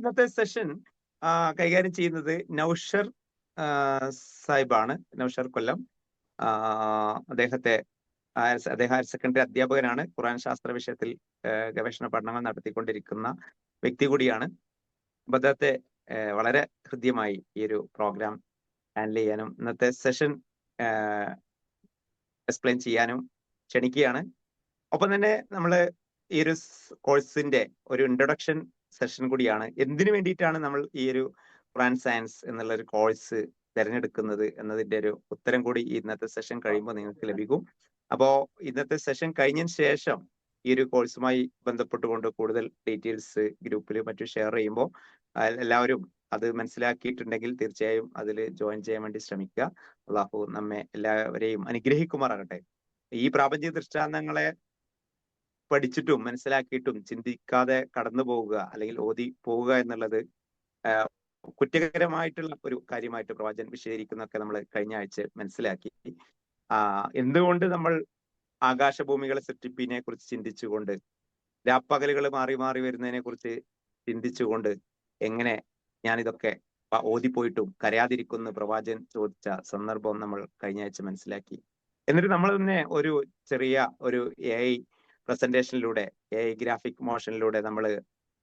ഇന്നത്തെ സെഷൻ കൈകാര്യം ചെയ്യുന്നത് നൗഷർ സാഹിബാണ്. നൗഷർ കൊല്ലം. അദ്ദേഹം ഹയർ സെക്കൻഡറി അധ്യാപകനാണ്. ഖുർആൻ ശാസ്ത്ര വിഷയത്തിൽ ഗവേഷണ പഠനങ്ങൾ നടത്തിക്കൊണ്ടിരിക്കുന്ന വ്യക്തി കൂടിയാണ്. അപ്പൊ അദ്ദേഹത്തെ വളരെ ഹൃദ്യമായി ഈ ഒരു പ്രോഗ്രാം ഹാൻഡിൽ ചെയ്യാനും ഇന്നത്തെ സെഷൻ എക്സ്പ്ലെയിൻ ചെയ്യാനും ക്ഷണിക്കുകയാണ്. ഒപ്പം തന്നെ നമ്മൾ ഈ ഒരു കോഴ്സിന്റെ ഒരു ഇൻട്രൊഡക്ഷൻ സെഷൻ കൂടിയാണ്. എന്തിനു വേണ്ടിയിട്ടാണ് നമ്മൾ ഈ ഒരു ഖുർആൻ സയൻസ് എന്നുള്ള ഒരു കോഴ്സ് തിരഞ്ഞെടുക്കുന്നത് എന്നതിന്റെ ഒരു ഉത്തരം കൂടി ഇന്നത്തെ സെഷൻ കഴിയുമ്പോൾ നിങ്ങൾക്ക് ലഭിക്കും. അപ്പോ ഇന്നത്തെ സെഷൻ കഴിഞ്ഞതിന് ശേഷം ഈ ഒരു കോഴ്സുമായി ബന്ധപ്പെട്ടുകൊണ്ട് കൂടുതൽ ഡീറ്റെയിൽസ് ഗ്രൂപ്പിൽ മറ്റും ഷെയർ ചെയ്യുമ്പോൾ എല്ലാവരും അത് മനസ്സിലാക്കിയിട്ടുണ്ടെങ്കിൽ തീർച്ചയായും അതിൽ ജോയിൻ ചെയ്യാൻ വേണ്ടി ശ്രമിക്കുക. അള്ളാഹു നമ്മെ എല്ലാവരെയും അനുഗ്രഹിക്കുമാറാകട്ടെ. ഈ പ്രാപഞ്ചിക ദൃഷ്ടാന്തങ്ങളെ പഠിച്ചിട്ടും മനസ്സിലാക്കിയിട്ടും ചിന്തിക്കാതെ കടന്നു പോവുക അല്ലെങ്കിൽ ഓതി പോവുക എന്നുള്ളത് കുറ്റകരമായിട്ടുള്ള ഒരു കാര്യമായിട്ട് പ്രവാചകൻ വിശദീകരിക്കുന്നൊക്കെ നമ്മൾ കഴിഞ്ഞ ആഴ്ച മനസ്സിലാക്കി. എന്തുകൊണ്ട് നമ്മൾ ആകാശഭൂമികളെ സൃഷ്ടിപ്പിനെ കുറിച്ച് ചിന്തിച്ചുകൊണ്ട് രാപ്പകലുകൾ മാറി മാറി വരുന്നതിനെ കുറിച്ച് ചിന്തിച്ചുകൊണ്ട് എങ്ങനെ ഞാനിതൊക്കെ ഓതിപ്പോയിട്ടും കരയാതിരിക്കുന്ന പ്രവാചകൻ ചോദിച്ച സന്ദർഭം നമ്മൾ കഴിഞ്ഞ ആഴ്ച മനസ്സിലാക്കി. എന്നിട്ട് നമ്മൾ തന്നെ ഒരു ചെറിയ ഒരു AI പ്രസന്റേഷനിലൂടെ AI ഗ്രാഫിക് മോഷനിലൂടെ നമ്മൾ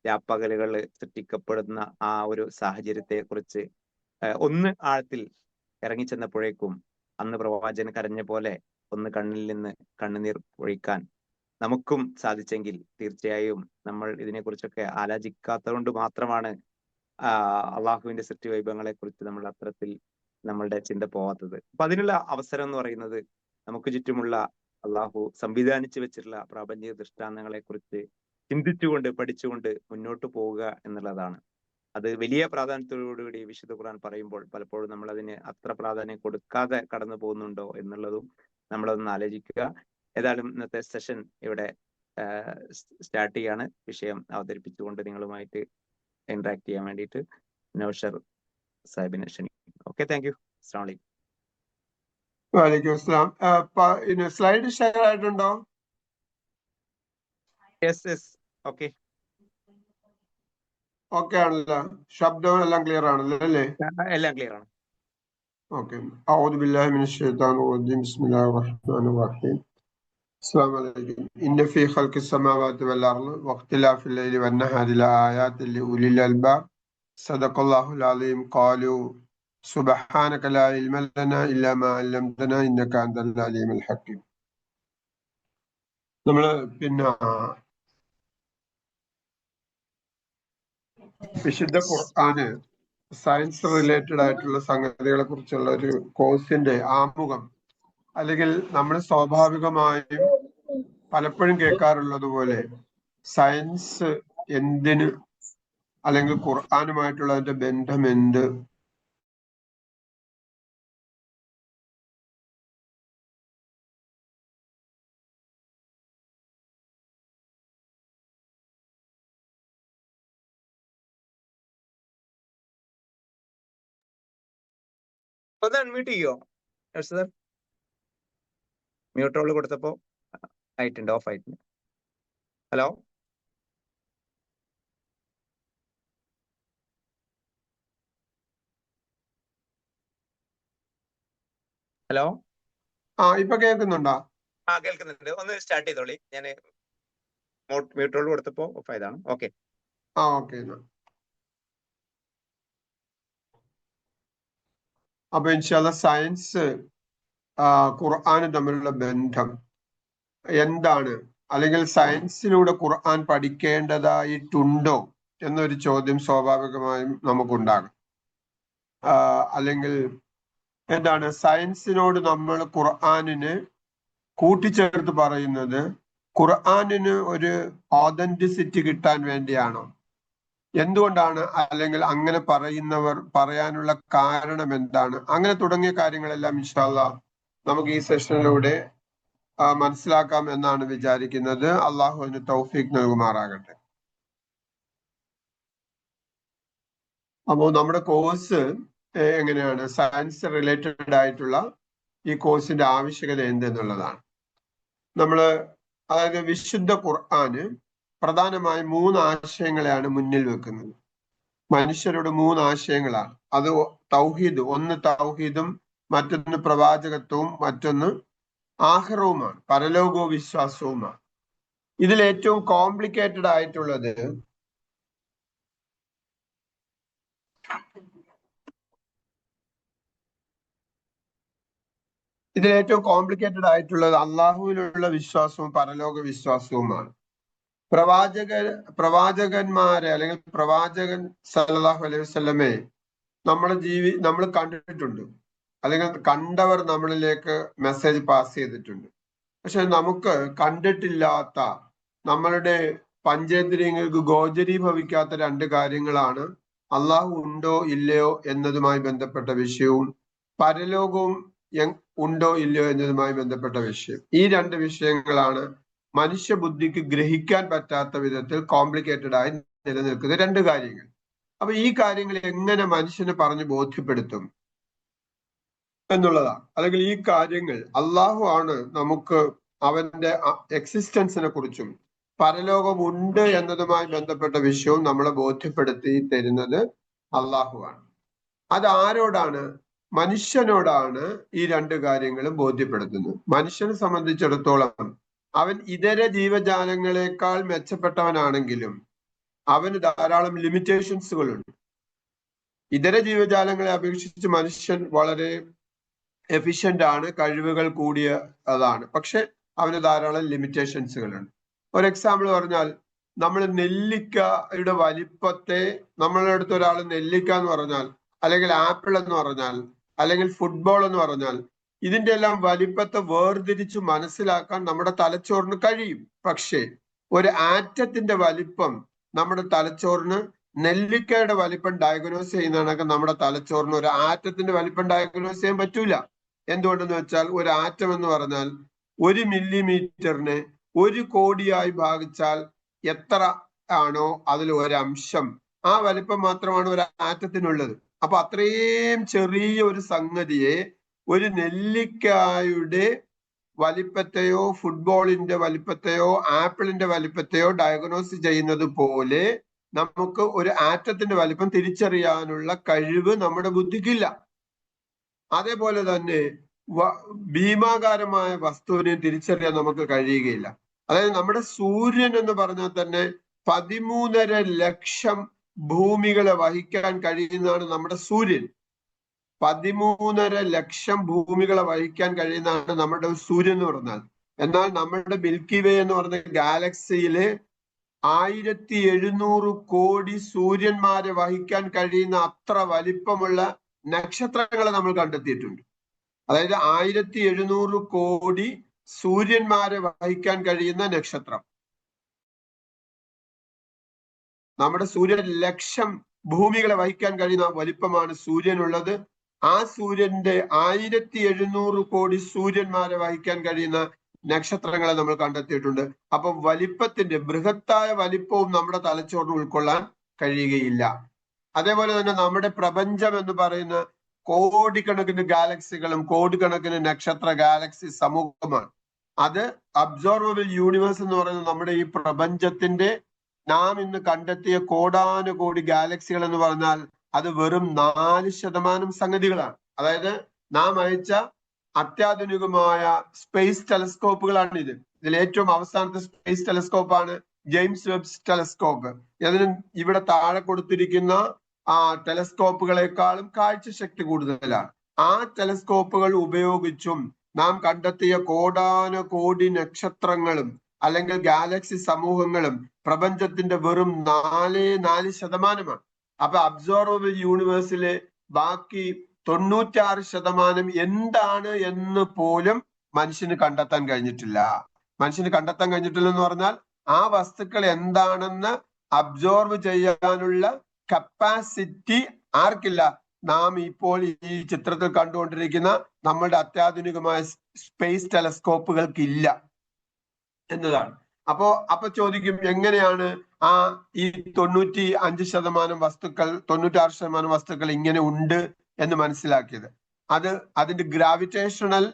രാപ്പകലുകൾ സൃഷ്ടിക്കപ്പെടുന്ന ആ ഒരു സാഹചര്യത്തെ കുറിച്ച് ഒന്ന് ആഴത്തിൽ ഇറങ്ങിച്ചെന്നപ്പോഴേക്കും അന്ന് പ്രവാചകൻ കരഞ്ഞ പോലെ ഒന്ന് കണ്ണിൽ നിന്ന് കണ്ണുനീർ പൊഴിക്കാൻ നമുക്കും സാധിച്ചെങ്കിൽ തീർച്ചയായും നമ്മൾ ഇതിനെക്കുറിച്ചൊക്കെ ആലോചിക്കാത്തത് കൊണ്ട് മാത്രമാണ് അള്ളാഹുവിന്റെ സൃഷ്ടി വൈഭവങ്ങളെ കുറിച്ച് നമ്മൾ അത്തരത്തിൽ നമ്മളുടെ ചിന്ത പോവാത്തത്. അപ്പൊ അതിനുള്ള അവസരം എന്ന് പറയുന്നത് നമുക്ക് ചുറ്റുമുള്ള അള്ളാഹു സംവിധാനിച്ചു വെച്ചിട്ടുള്ള പ്രാപഞ്ചിക ദൃഷ്ടാന്തങ്ങളെ കുറിച്ച് ചിന്തിച്ചുകൊണ്ട് പഠിച്ചുകൊണ്ട് മുന്നോട്ട് പോവുക എന്നുള്ളതാണ്. അത് വലിയ പ്രാധാന്യത്തോടുകൂടി വിശുദ്ധ ഖുർആൻ പറയുമ്പോൾ പലപ്പോഴും നമ്മൾ അതിന് അത്ര പ്രാധാന്യം കൊടുക്കാതെ കടന്നു പോകുന്നുണ്ടോ എന്നുള്ളതും നമ്മളതൊന്ന് ആലോചിക്കുക. ഏതായാലും ഇന്നത്തെ സെഷൻ ഇവിടെ സ്റ്റാർട്ട് ചെയ്യാണ്. വിഷയം അവതരിപ്പിച്ചുകൊണ്ട് നിങ്ങളുമായിട്ട് ഇന്ററാക്ട് ചെയ്യാൻ വേണ്ടിയിട്ട് നൗഷർ സാഹിബിനെ ക്ഷണിക്കും. Okay, thank you. അസ്സലാമു അലൈക്കും. വലൈക്കും അസ്സലാം. സ്ലൈഡ് ഷെയർ ആയിട്ടുണ്ടോ? Yes, okay. ഓക്കെ ആണല്ലോ, ശബ്ദവും എല്ലാം ക്ലിയർ ആണല്ലോ അല്ലേ? എല്ലാം ക്ലിയർ ആണ്. ഓക്കെ. അഊദു ബില്ലാഹി മിനശ് ശൈത്താനിർ റജീം. ബിസ്മില്ലാഹിർ റഹ്മാനിർ റഹീം. അസ്സലാമു അലൈക്കും. ഇന്ന ഫീ ഖൽഖിസ് സമാവാതി വൽ അർളി വഖ്തിലാഫിൽ ലൈലി വൻ നഹാരി ലആയാതിൻ ലിഉലിൽ അൽബാബ്. സദഖല്ലാഹുൽ അലീം. ഖാലു സുബ്ഹാനക ലാ ഇൽമ ലനാ ഇല്ലാ മാ അല്ലംതനാ ഇന്നക അൻതൽ അലീമുൽ ഹകീം. നമ്മള് വിശുദ്ധ ഖുർആന് സയൻസ് റിലേറ്റഡ് ആയിട്ടുള്ള സംഗതികളെ കുറിച്ചുള്ള ഒരു കോഴ്സിന്റെ ആമുഖം, അല്ലെങ്കിൽ നമ്മൾ സ്വാഭാവികമായും പലപ്പോഴും കേൾക്കാറുള്ളത് പോലെ സയൻസ് എന്തിന്, അല്ലെങ്കിൽ ഖുർആനുമായിട്ടുള്ള അതിന്റെ ബന്ധം എന്ത്, ഒന്ന് അൺമ്യൂട്ട് ചെയ്യോ സർ? മ്യൂട്ട് റോൾ കൊടുത്തപ്പോ ആയിട്ടുണ്ട്, ഓഫ് ആയിട്ടുണ്ട്. ഹലോ ഹലോ ഇപ്പൊ കേൾക്കുന്നുണ്ടോ? കേൾക്കുന്നുണ്ട്. ഒന്ന് സ്റ്റാർട്ട് ചെയ്തോളി. ഞാൻ മ്യൂട്ട് റോൾ കൊടുത്തപ്പോ ഓഫ് ആയതാണ്. ഓക്കെ. ഓക്കെ. അപ്പൊ ഇൻഷാല്ലാ സയൻസ് ഖുർആനും തമ്മിലുള്ള ബന്ധം എന്താണ്, അല്ലെങ്കിൽ സയൻസിലൂടെ ഖുർആൻ പഠിക്കേണ്ടതായിട്ടുണ്ടോ എന്നൊരു ചോദ്യം സ്വാഭാവികമായും നമുക്കുണ്ടാകും. അല്ലെങ്കിൽ എന്താണ് സയൻസിനോട് നമ്മൾ ഖുർആനിന് കൂട്ടിച്ചേർത്ത് പറയുന്നത് ഖുർആനിന് ഒരു ഓതന്റിസിറ്റി കിട്ടാൻ വേണ്ടിയാണോ? എന്തുകൊണ്ടാണ്, അല്ലെങ്കിൽ അങ്ങനെ പറയുന്നവർ പറയാനുള്ള കാരണം എന്താണ്? അങ്ങനെ തുടങ്ങിയ കാര്യങ്ങളെല്ലാം ഇൻഷാ അല്ലാഹ് നമുക്ക് ഈ സെഷനിലൂടെ മനസ്സിലാക്കാം എന്നാണ് വിചാരിക്കുന്നത്. അള്ളാഹു അതിന് തൗഫീഖ് നൽകുമാറാകട്ടെ. അപ്പോൾ നമ്മുടെ കോഴ്സ് എങ്ങനെയാണ്, സയൻസ് റിലേറ്റഡ് ആയിട്ടുള്ള ഈ കോഴ്സിന്റെ ആവശ്യകത എന്തെന്നുള്ളതാണ്. അതായത് വിശുദ്ധ ഖുർആന് പ്രധാനമായും 3 ആശയങ്ങളെയാണ് മുന്നിൽ വെക്കുന്നത്. മനുഷ്യരുടെ 3 ആശയങ്ങളാണ്. അത് തൗഹീദ്, ഒന്ന് തൗഹീദും, മറ്റൊന്ന് പ്രവാചകത്വവും, മറ്റൊന്ന് ആഖിറവുമാണ്, പരലോകവും വിശ്വാസവുമാണ്. ഇതിൽ ഏറ്റവും കോംപ്ലിക്കേറ്റഡ് ആയിട്ടുള്ളത് അള്ളാഹുവിലുള്ള വിശ്വാസവും പരലോക വിശ്വാസവുമാണ്. പ്രവാചകന്മാരെ അല്ലെങ്കിൽ പ്രവാചകൻ സല്ലല്ലാഹു അലൈഹി വസല്ലമയെ നമ്മൾ കണ്ടിട്ടുണ്ട്, അല്ലെങ്കിൽ കണ്ടവർ നമ്മളിലേക്ക് മെസ്സേജ് പാസ് ചെയ്തിട്ടുണ്ട്. പക്ഷെ നമുക്ക് കണ്ടിട്ടില്ലാത്ത, നമ്മളുടെ പഞ്ചേന്ദ്രിയങ്ങൾക്ക് ഗോചരീഭവിക്കാത്ത 2 കാര്യങ്ങളാണ് അള്ളാഹു ഉണ്ടോ ഇല്ലയോ എന്നതുമായി ബന്ധപ്പെട്ട വിഷയവും പരലോകവും ഉണ്ടോ ഇല്ലയോ എന്നതുമായി ബന്ധപ്പെട്ട വിഷയം. ഈ 2 വിഷയങ്ങളാണ് മനുഷ്യബുദ്ധിക്ക് ഗ്രഹിക്കാൻ പറ്റാത്ത വിധത്തിൽ കോംപ്ലിക്കേറ്റഡ് ആയി നിലനിൽക്കുന്ന 2 കാര്യങ്ങൾ. അപ്പൊ ഈ കാര്യങ്ങൾ എങ്ങനെ മനുഷ്യനെ പറഞ്ഞു ബോധ്യപ്പെടുത്തും എന്നുള്ളതാണ്. അല്ലെങ്കിൽ ഈ കാര്യങ്ങൾ അള്ളാഹു ആണ് നമുക്ക് അവന്റെ എക്സിസ്റ്റൻസിനെ കുറിച്ചും പരലോകം ഉണ്ട് എന്നതുമായി ബന്ധപ്പെട്ട വിഷയവും നമ്മളെ ബോധ്യപ്പെടുത്തി തരുന്നത് അള്ളാഹു ആണ്. അത് ആരോടാണ്? മനുഷ്യനോടാണ് ഈ 2 കാര്യങ്ങളും ബോധ്യപ്പെടുത്തുന്നത്. മനുഷ്യനെ സംബന്ധിച്ചിടത്തോളം അവൻ ഇതര ജീവജാലങ്ങളെക്കാൾ മെച്ചപ്പെട്ടവനാണെങ്കിലും അവന് ധാരാളം ലിമിറ്റേഷൻസുകളുണ്ട്. ഇതര ജീവജാലങ്ങളെ അപേക്ഷിച്ച് മനുഷ്യൻ വളരെ എഫിഷ്യന്റ് ആണ്, കഴിവുകൾ കൂടിയ അതാണ്. പക്ഷെ അവന് ധാരാളം ലിമിറ്റേഷൻസുകളുണ്ട്. ഒരു എക്സാമ്പിൾ പറഞ്ഞാൽ, നമ്മൾ നെല്ലിക്കയുടെ വലിപ്പത്തെ, നമ്മളുടെ അടുത്ത് ഒരാൾ നെല്ലിക്ക എന്ന് പറഞ്ഞാൽ, അല്ലെങ്കിൽ ആപ്പിൾ എന്ന് പറഞ്ഞാൽ, അല്ലെങ്കിൽ ഫുട്ബോൾ എന്ന് പറഞ്ഞാൽ, ഇതിന്റെ എല്ലാം വലിപ്പത്തെ വേർതിരിച്ച് മനസ്സിലാക്കാൻ നമ്മുടെ തലച്ചോറിന് കഴിയും. പക്ഷേ ഒരു ആറ്റത്തിന്റെ വലിപ്പം നമ്മുടെ തലച്ചോറിന്, നെല്ലിക്കയുടെ വലിപ്പം ഡയഗ്നോസ് ചെയ്യുന്നതൊക്കെ നമ്മുടെ തലച്ചോറിന് ഒരു ആറ്റത്തിന്റെ വലിപ്പം ഡയഗ്നോസ് ചെയ്യാൻ പറ്റൂല. എന്തുകൊണ്ടെന്ന് വെച്ചാൽ, ഒരു ആറ്റം എന്ന് പറഞ്ഞാൽ 1 മില്ലിമീറ്ററിനെ 1 കോടിയായി ഭാഗിച്ചാൽ എത്ര ആണോ അതിൽ 1 അംശം, ആ വലിപ്പം മാത്രമാണ് ഒരു ആറ്റത്തിനുള്ളത്. അപ്പൊ അത്രയും ചെറിയ ഒരു സംഗതിയെ ഒരു നെല്ലിക്കായുടെ വലിപ്പത്തെയോ ഫുട്ബോളിന്റെ വലിപ്പത്തെയോ ആപ്പിളിന്റെ വലിപ്പത്തെയോ ഡയഗ്നോസ് ചെയ്യുന്നത് പോലെ നമുക്ക് ഒരു ആറ്റത്തിന്റെ വലിപ്പം തിരിച്ചറിയാനുള്ള കഴിവ് നമ്മുടെ ബുദ്ധിക്കില്ല. അതേപോലെ തന്നെ ഭീമാകാരമായ വസ്തുവിനെ തിരിച്ചറിയാൻ നമുക്ക് കഴിയുകയില്ല. അതായത് നമ്മുടെ സൂര്യൻ എന്ന് പറഞ്ഞാൽ തന്നെ 13.5 ലക്ഷം ഭൂമികളെ വഹിക്കാൻ കഴിയുന്നതാണ് നമ്മുടെ സൂര്യൻ. 13.5 ലക്ഷം ഭൂമികളെ വഹിക്കാൻ കഴിയുന്നതാണ് നമ്മുടെ സൂര്യൻ എന്ന് പറഞ്ഞാൽ. എന്നാൽ നമ്മുടെ മിൽക്കി വേ എന്ന് പറഞ്ഞ ഗാലക്സിയില് 1700 കോടി സൂര്യന്മാരെ വഹിക്കാൻ കഴിയുന്ന അത്ര വലിപ്പമുള്ള നക്ഷത്രങ്ങളെ നമ്മൾ കണ്ടെത്തിയിട്ടുണ്ട്. അതായത് 1700 കോടി സൂര്യന്മാരെ വഹിക്കാൻ കഴിയുന്ന നക്ഷത്രം. നമ്മുടെ സൂര്യൻ ലക്ഷം ഭൂമികളെ വഹിക്കാൻ കഴിയുന്ന വലിപ്പമാണ് സൂര്യനുള്ളത്. ആ സൂര്യന്റെ 1700 കോടി സൂര്യന്മാരെ വഹിക്കാൻ കഴിയുന്ന നക്ഷത്രങ്ങളെ നമ്മൾ കണ്ടെത്തിയിട്ടുണ്ട്. അപ്പൊ വലിപ്പത്തിന്റെ ബൃഹത്തായ വലിപ്പവും നമ്മുടെ തലച്ചോറിന് ഉൾക്കൊള്ളാൻ കഴിയുകയില്ല. അതേപോലെ തന്നെ നമ്മുടെ പ്രപഞ്ചം എന്ന് പറയുന്ന കോടിക്കണക്കിന് ഗാലക്സികളും കോടിക്കണക്കിന് നക്ഷത്ര ഗാലക്സി സമൂഹമാണ്. അത് അബ്സോർവബിൾ യൂണിവേഴ്സ് എന്ന് പറയുന്നത് നമ്മുടെ ഈ പ്രപഞ്ചത്തിന്റെ നാം ഇന്ന് കണ്ടെത്തിയ കോടാനുകോടി ഗാലക്സികൾ എന്ന് പറഞ്ഞാൽ അത് വെറും 4% സംഗതികളാണ്. അതായത് നാം അയച്ച അത്യാധുനികമായ സ്പേസ് ടെലസ്കോപ്പുകളാണ് ഇത്. ഇതിൽ ഏറ്റവും അവസാനത്തെ സ്പേസ് ടെലസ്കോപ്പാണ് ജെയിംസ് വെബ് ടെലസ്കോപ്പ്. അതിന് ഇവിടെ താഴെ കൊടുത്തിരിക്കുന്ന ടെലസ്കോപ്പുകളെക്കാളും കാഴ്ചശക്തി കൂടുതലാണ്. ആ ടെലസ്കോപ്പുകൾ ഉപയോഗിച്ചും നാം കണ്ടെത്തിയ കോടാനുകോടി നക്ഷത്രങ്ങളും അല്ലെങ്കിൽ ഗാലക്സി സമൂഹങ്ങളും പ്രപഞ്ചത്തിന്റെ വെറും 4% അപ്പൊ അബ്സോർവബിൾ യൂണിവേഴ്സിലെ ബാക്കി 96% എന്താണ് എന്ന് പോലും മനുഷ്യന് കണ്ടെത്താൻ കഴിഞ്ഞിട്ടില്ല. എന്ന് പറഞ്ഞാൽ ആ വസ്തുക്കൾ എന്താണെന്ന് അബ്സോർവ് ചെയ്യാനുള്ള കപ്പാസിറ്റി ആർക്കില്ല? നാം ഇപ്പോൾ ഈ ചിത്രത്തിൽ കണ്ടുകൊണ്ടിരിക്കുന്ന നമ്മളുടെ അത്യാധുനികമായ സ്പേസ് ടെലസ്കോപ്പുകൾക്ക് ഇല്ല എന്നതാണ്. അപ്പൊ ചോദിക്കും, എങ്ങനെയാണ് ഈ 95% വസ്തുക്കൾ 96% വസ്തുക്കൾ ഇങ്ങനെ ഉണ്ട് എന്ന് മനസ്സിലാക്കിയത്? അതിന്റെ ഗ്രാവിറ്റേഷണൽ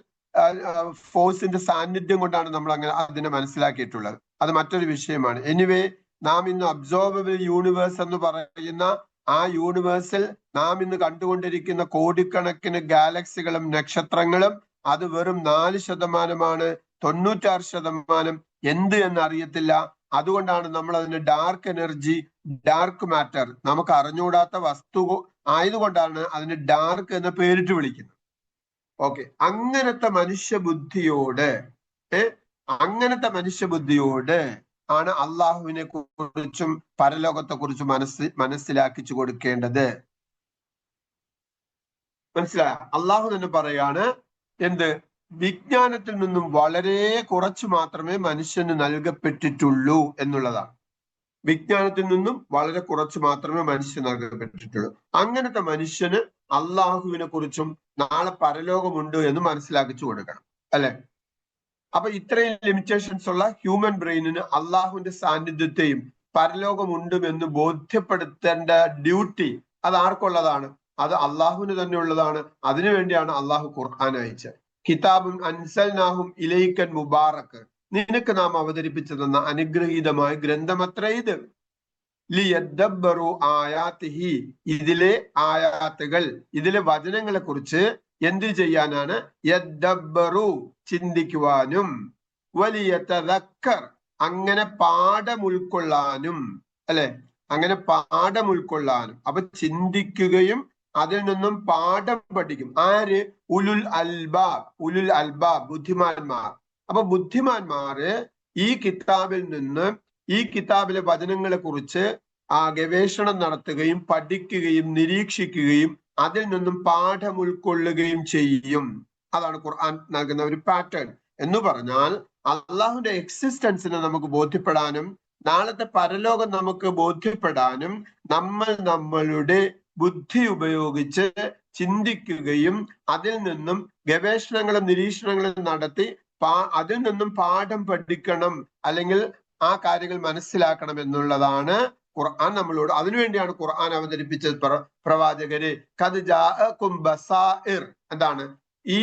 ഫോഴ്സിന്റെ സാന്നിധ്യം കൊണ്ടാണ് നമ്മൾ അങ്ങനെ അതിനെ മനസ്സിലാക്കിയിട്ടുള്ളത്. അത് മറ്റൊരു വിഷയമാണ്. എനിവേ, നാം ഇന്ന് അബ്സോർവബിൾ യൂണിവേഴ്സ് എന്ന് പറയുന്ന ആ യൂണിവേഴ്സിൽ നാം ഇന്ന് കണ്ടുകൊണ്ടിരിക്കുന്ന കോടിക്കണക്കിന് ഗാലക്സികളും നക്ഷത്രങ്ങളും അത് വെറും 4%, 96% എന്ത് എന്ന് അറിയത്തില്ല. അതുകൊണ്ടാണ് നമ്മൾ അതിന് ഡാർക്ക് എനർജി, ഡാർക്ക് മാറ്റർ, നമുക്ക് അറിഞ്ഞുകൂടാത്ത വസ്തു ആയതുകൊണ്ടാണ് അതിന് ഡാർക്ക് എന്ന പേരിട്ട് വിളിക്കുന്നത്. ഓക്കെ, അങ്ങനത്തെ മനുഷ്യബുദ്ധിയോട് ആണ് അള്ളാഹുവിനെ കുറിച്ചും പരലോകത്തെ കുറിച്ചും മനസ്സിലാക്കിച്ചു കൊടുക്കേണ്ടത്. മനസ്സിലായ? അള്ളാഹു തന്നെ പറയാണ് എന്ത്? വിജ്ഞാനത്തിൽ നിന്നും വളരെ കുറച്ച് മാത്രമേ മനുഷ്യന് നൽകപ്പെട്ടിട്ടുള്ളൂ എന്നുള്ളതാണ്. വിജ്ഞാനത്തിൽ നിന്നും വളരെ കുറച്ച് മാത്രമേ മനുഷ്യന് നൽകപ്പെട്ടിട്ടുള്ളൂ. അങ്ങനത്തെ മനുഷ്യന് അള്ളാഹുവിനെ കുറിച്ചും നാളെ പരലോകമുണ്ട് എന്ന് മനസ്സിലാക്കിച്ചു കൊടുക്കണം, അല്ലെ? അപ്പൊ ഇത്രയും ലിമിറ്റേഷൻസ് ഉള്ള ഹ്യൂമൻ ബ്രെയിനിന് അള്ളാഹുവിന്റെ സാന്നിധ്യത്തെയും പരലോകമുണ്ടും എന്ന് ബോധ്യപ്പെടുത്തേണ്ട ഡ്യൂട്ടി അത് ആർക്കുള്ളതാണ്? അത് അള്ളാഹുവിന് തന്നെ ഉള്ളതാണ്. അതിനുവേണ്ടിയാണ് അള്ളാഹു ഖുർആൻ അയച്ചത്. കിതാബുൻ അൻസൽനാഹും ഇലൈക്കൻ മുബാറക്, നിനക്ക് നാം അവതരിപ്പിച്ചു തന്ന അനുഗ്രഹീതമായ ഗ്രന്ഥമത്രേ ഇത്. ലിയദ്ദബ്ബറു ആയാതിഹി, ഇതിലെ ആയാത്തുകൾ, ഇതിലെ വചനങ്ങളെ കുറിച്ച് എന്ത് ചെയ്യാനാണ്? യദ്ദബ്ബറു, ചിന്തിക്കുവാനും, വലിയതദക്കർ, അങ്ങനെ പാഠം ഉൾക്കൊള്ളാനും, അല്ലെ? അങ്ങനെ പാഠം ഉൾക്കൊള്ളാനും. അപ്പൊ ചിന്തിക്കുകയും അതിൽ നിന്നും പാഠം പഠിക്കും. ആര്? ഉലുൽ അൽബാബ്, ബുദ്ധിമാന്മാർ. അപ്പൊ ബുദ്ധിമാന്മാര് ഈ കിതാബിൽ നിന്ന്, ഈ കിതാബിലെ വചനങ്ങളെ കുറിച്ച് ഗവേഷണം നടത്തുകയും പഠിക്കുകയും നിരീക്ഷിക്കുകയും അതിൽ നിന്നും പാഠം ഉൾക്കൊള്ളുകയും ചെയ്യും. അതാണ് ഖുർആൻ നൽകുന്ന ഒരു പാറ്റേൺ. എന്ന് പറഞ്ഞാൽ അള്ളാഹുവിന്റെ എക്സിസ്റ്റൻസിനെ നമുക്ക് ബോധ്യപ്പെടാനും നാളത്തെ പരലോകം നമുക്ക് ബോധ്യപ്പെടാനും നമ്മൾ നമ്മളുടെ ബുദ്ധി ഉപയോഗിച്ച് ചിന്തിക്കുകയും അതിൽ നിന്നും ഗവേഷണങ്ങളും നിരീക്ഷണങ്ങളും നടത്തി അതിൽ നിന്നും പാഠം പഠിക്കണം, അല്ലെങ്കിൽ ആ കാര്യങ്ങൾ മനസ്സിലാക്കണം എന്നുള്ളതാണ് ഖുർആൻ നമ്മളോട്. അതിനുവേണ്ടിയാണ് ഖുർആൻ അവതരിപ്പിച്ചത്. പ്രവാചകര് ഖദ് ജാഅകും ബസാഇർ, എന്താണ്? ഈ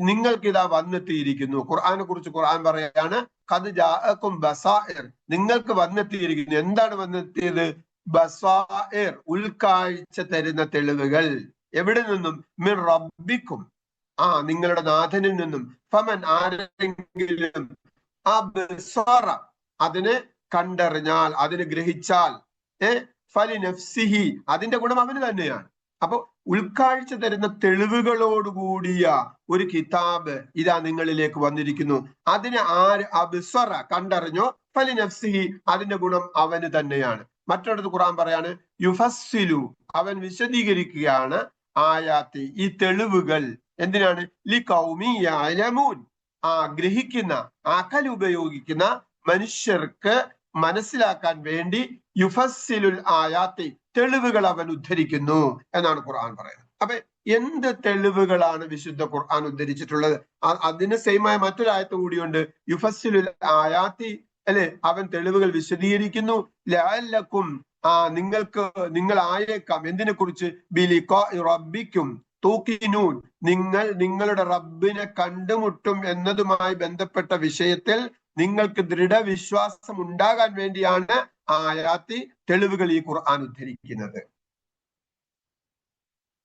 നിങ്ങൾക്ക് ഇതാ വന്നെത്തിയിരിക്കുന്നു. ഖുർആനെ കുറിച്ച് ഖുർആൻ പറയാണ് ഖദ് ജാഅകും ബസാഇർ, നിങ്ങൾക്ക് വന്നെത്തിയിരിക്കുന്നു. എന്താണ് വന്നെത്തിയത്? ബസാഇർ, ഉൾക്കാഴ്ച തരുന്ന തെളിവുകൾ. എവിടെ നിന്നും? മിർ റബ്ബിക്കും, നിങ്ങളുടെ നാഥനിൽ നിന്നും. ഫമൻ, ആരെങ്കിലും അബ്സറ, അതിനെ കണ്ടറിഞ്ഞാൽ, അതിനെ ഗ്രഹിച്ചാൽ, ഫലി നഫ്സിഹി, അതിന്റെ ഗുണം അവന് തന്നെയാണ്. അപ്പൊ ഉൾക്കാഴ്ച തരുന്ന തെളിവുകളോടുകൂടിയ ഒരു കിതാബ് ഇതാ നിങ്ങളിലേക്ക് വന്നിരിക്കുന്നു. അതിനെ ആര് അബ്സറ, കണ്ടറിഞ്ഞോ, ഫലി നഫ്സിഹി, അതിന്റെ ഗുണം അവന് തന്നെയാണ്. മറ്റൊരിടത്ത് ഖുർആൻ പറയാണ് യുഫസ്സിലു, അവൻ വിശദീകരിക്കുകയാണ് ആയാത്തി, ഈ തെളിവുകൾ. എന്തിനാണ്? ലി ഖൗമി യഅലമൂൻ, ഗ്രഹിക്കുന്ന, അഖൽ ഉപയോഗിക്കുന്ന മനുഷ്യർക്ക് മനസ്സിലാക്കാൻ വേണ്ടി യുഫസ്സിലുൽ ആയാത്തി, തെളിവുകൾ അവൻ ഉദ്ധരിക്കുന്നു എന്നാണ് ഖുർആൻ പറയുന്നത്. അപ്പൊ എന്ത് തെളിവുകളാണ് വിശുദ്ധ ഖുർആൻ ഉദ്ധരിച്ചിട്ടുള്ളത്? അതിന് സെയിമായ മറ്റൊരായത്ത് കൂടിയുണ്ട്, യുഫസ്സിലുൽ ആയാത്തി, അല്ലെ? അവൻ തെളിവുകൾ വിശദീകരിക്കുന്നു. ലഅല്ലക്കും, നിങ്ങൾ ആയേക്കാം. എന്തിനെ കുറിച്ച്? ബിലിഖാഇ റബ്ബിക്കും തൂഖിനൂൻ, നിങ്ങൾ നിങ്ങളുടെ റബ്ബിനെ കണ്ടുമുട്ടും എന്നതുമായി ബന്ധപ്പെട്ട വിഷയത്തിൽ നിങ്ങൾക്ക് ദൃഢവിശ്വാസം ഉണ്ടാകാൻ വേണ്ടിയാണ് ആയാത്തി, തെളിവുകൾ ഈ ഖുർആൻ ഉദ്ധരിക്കുന്നത്.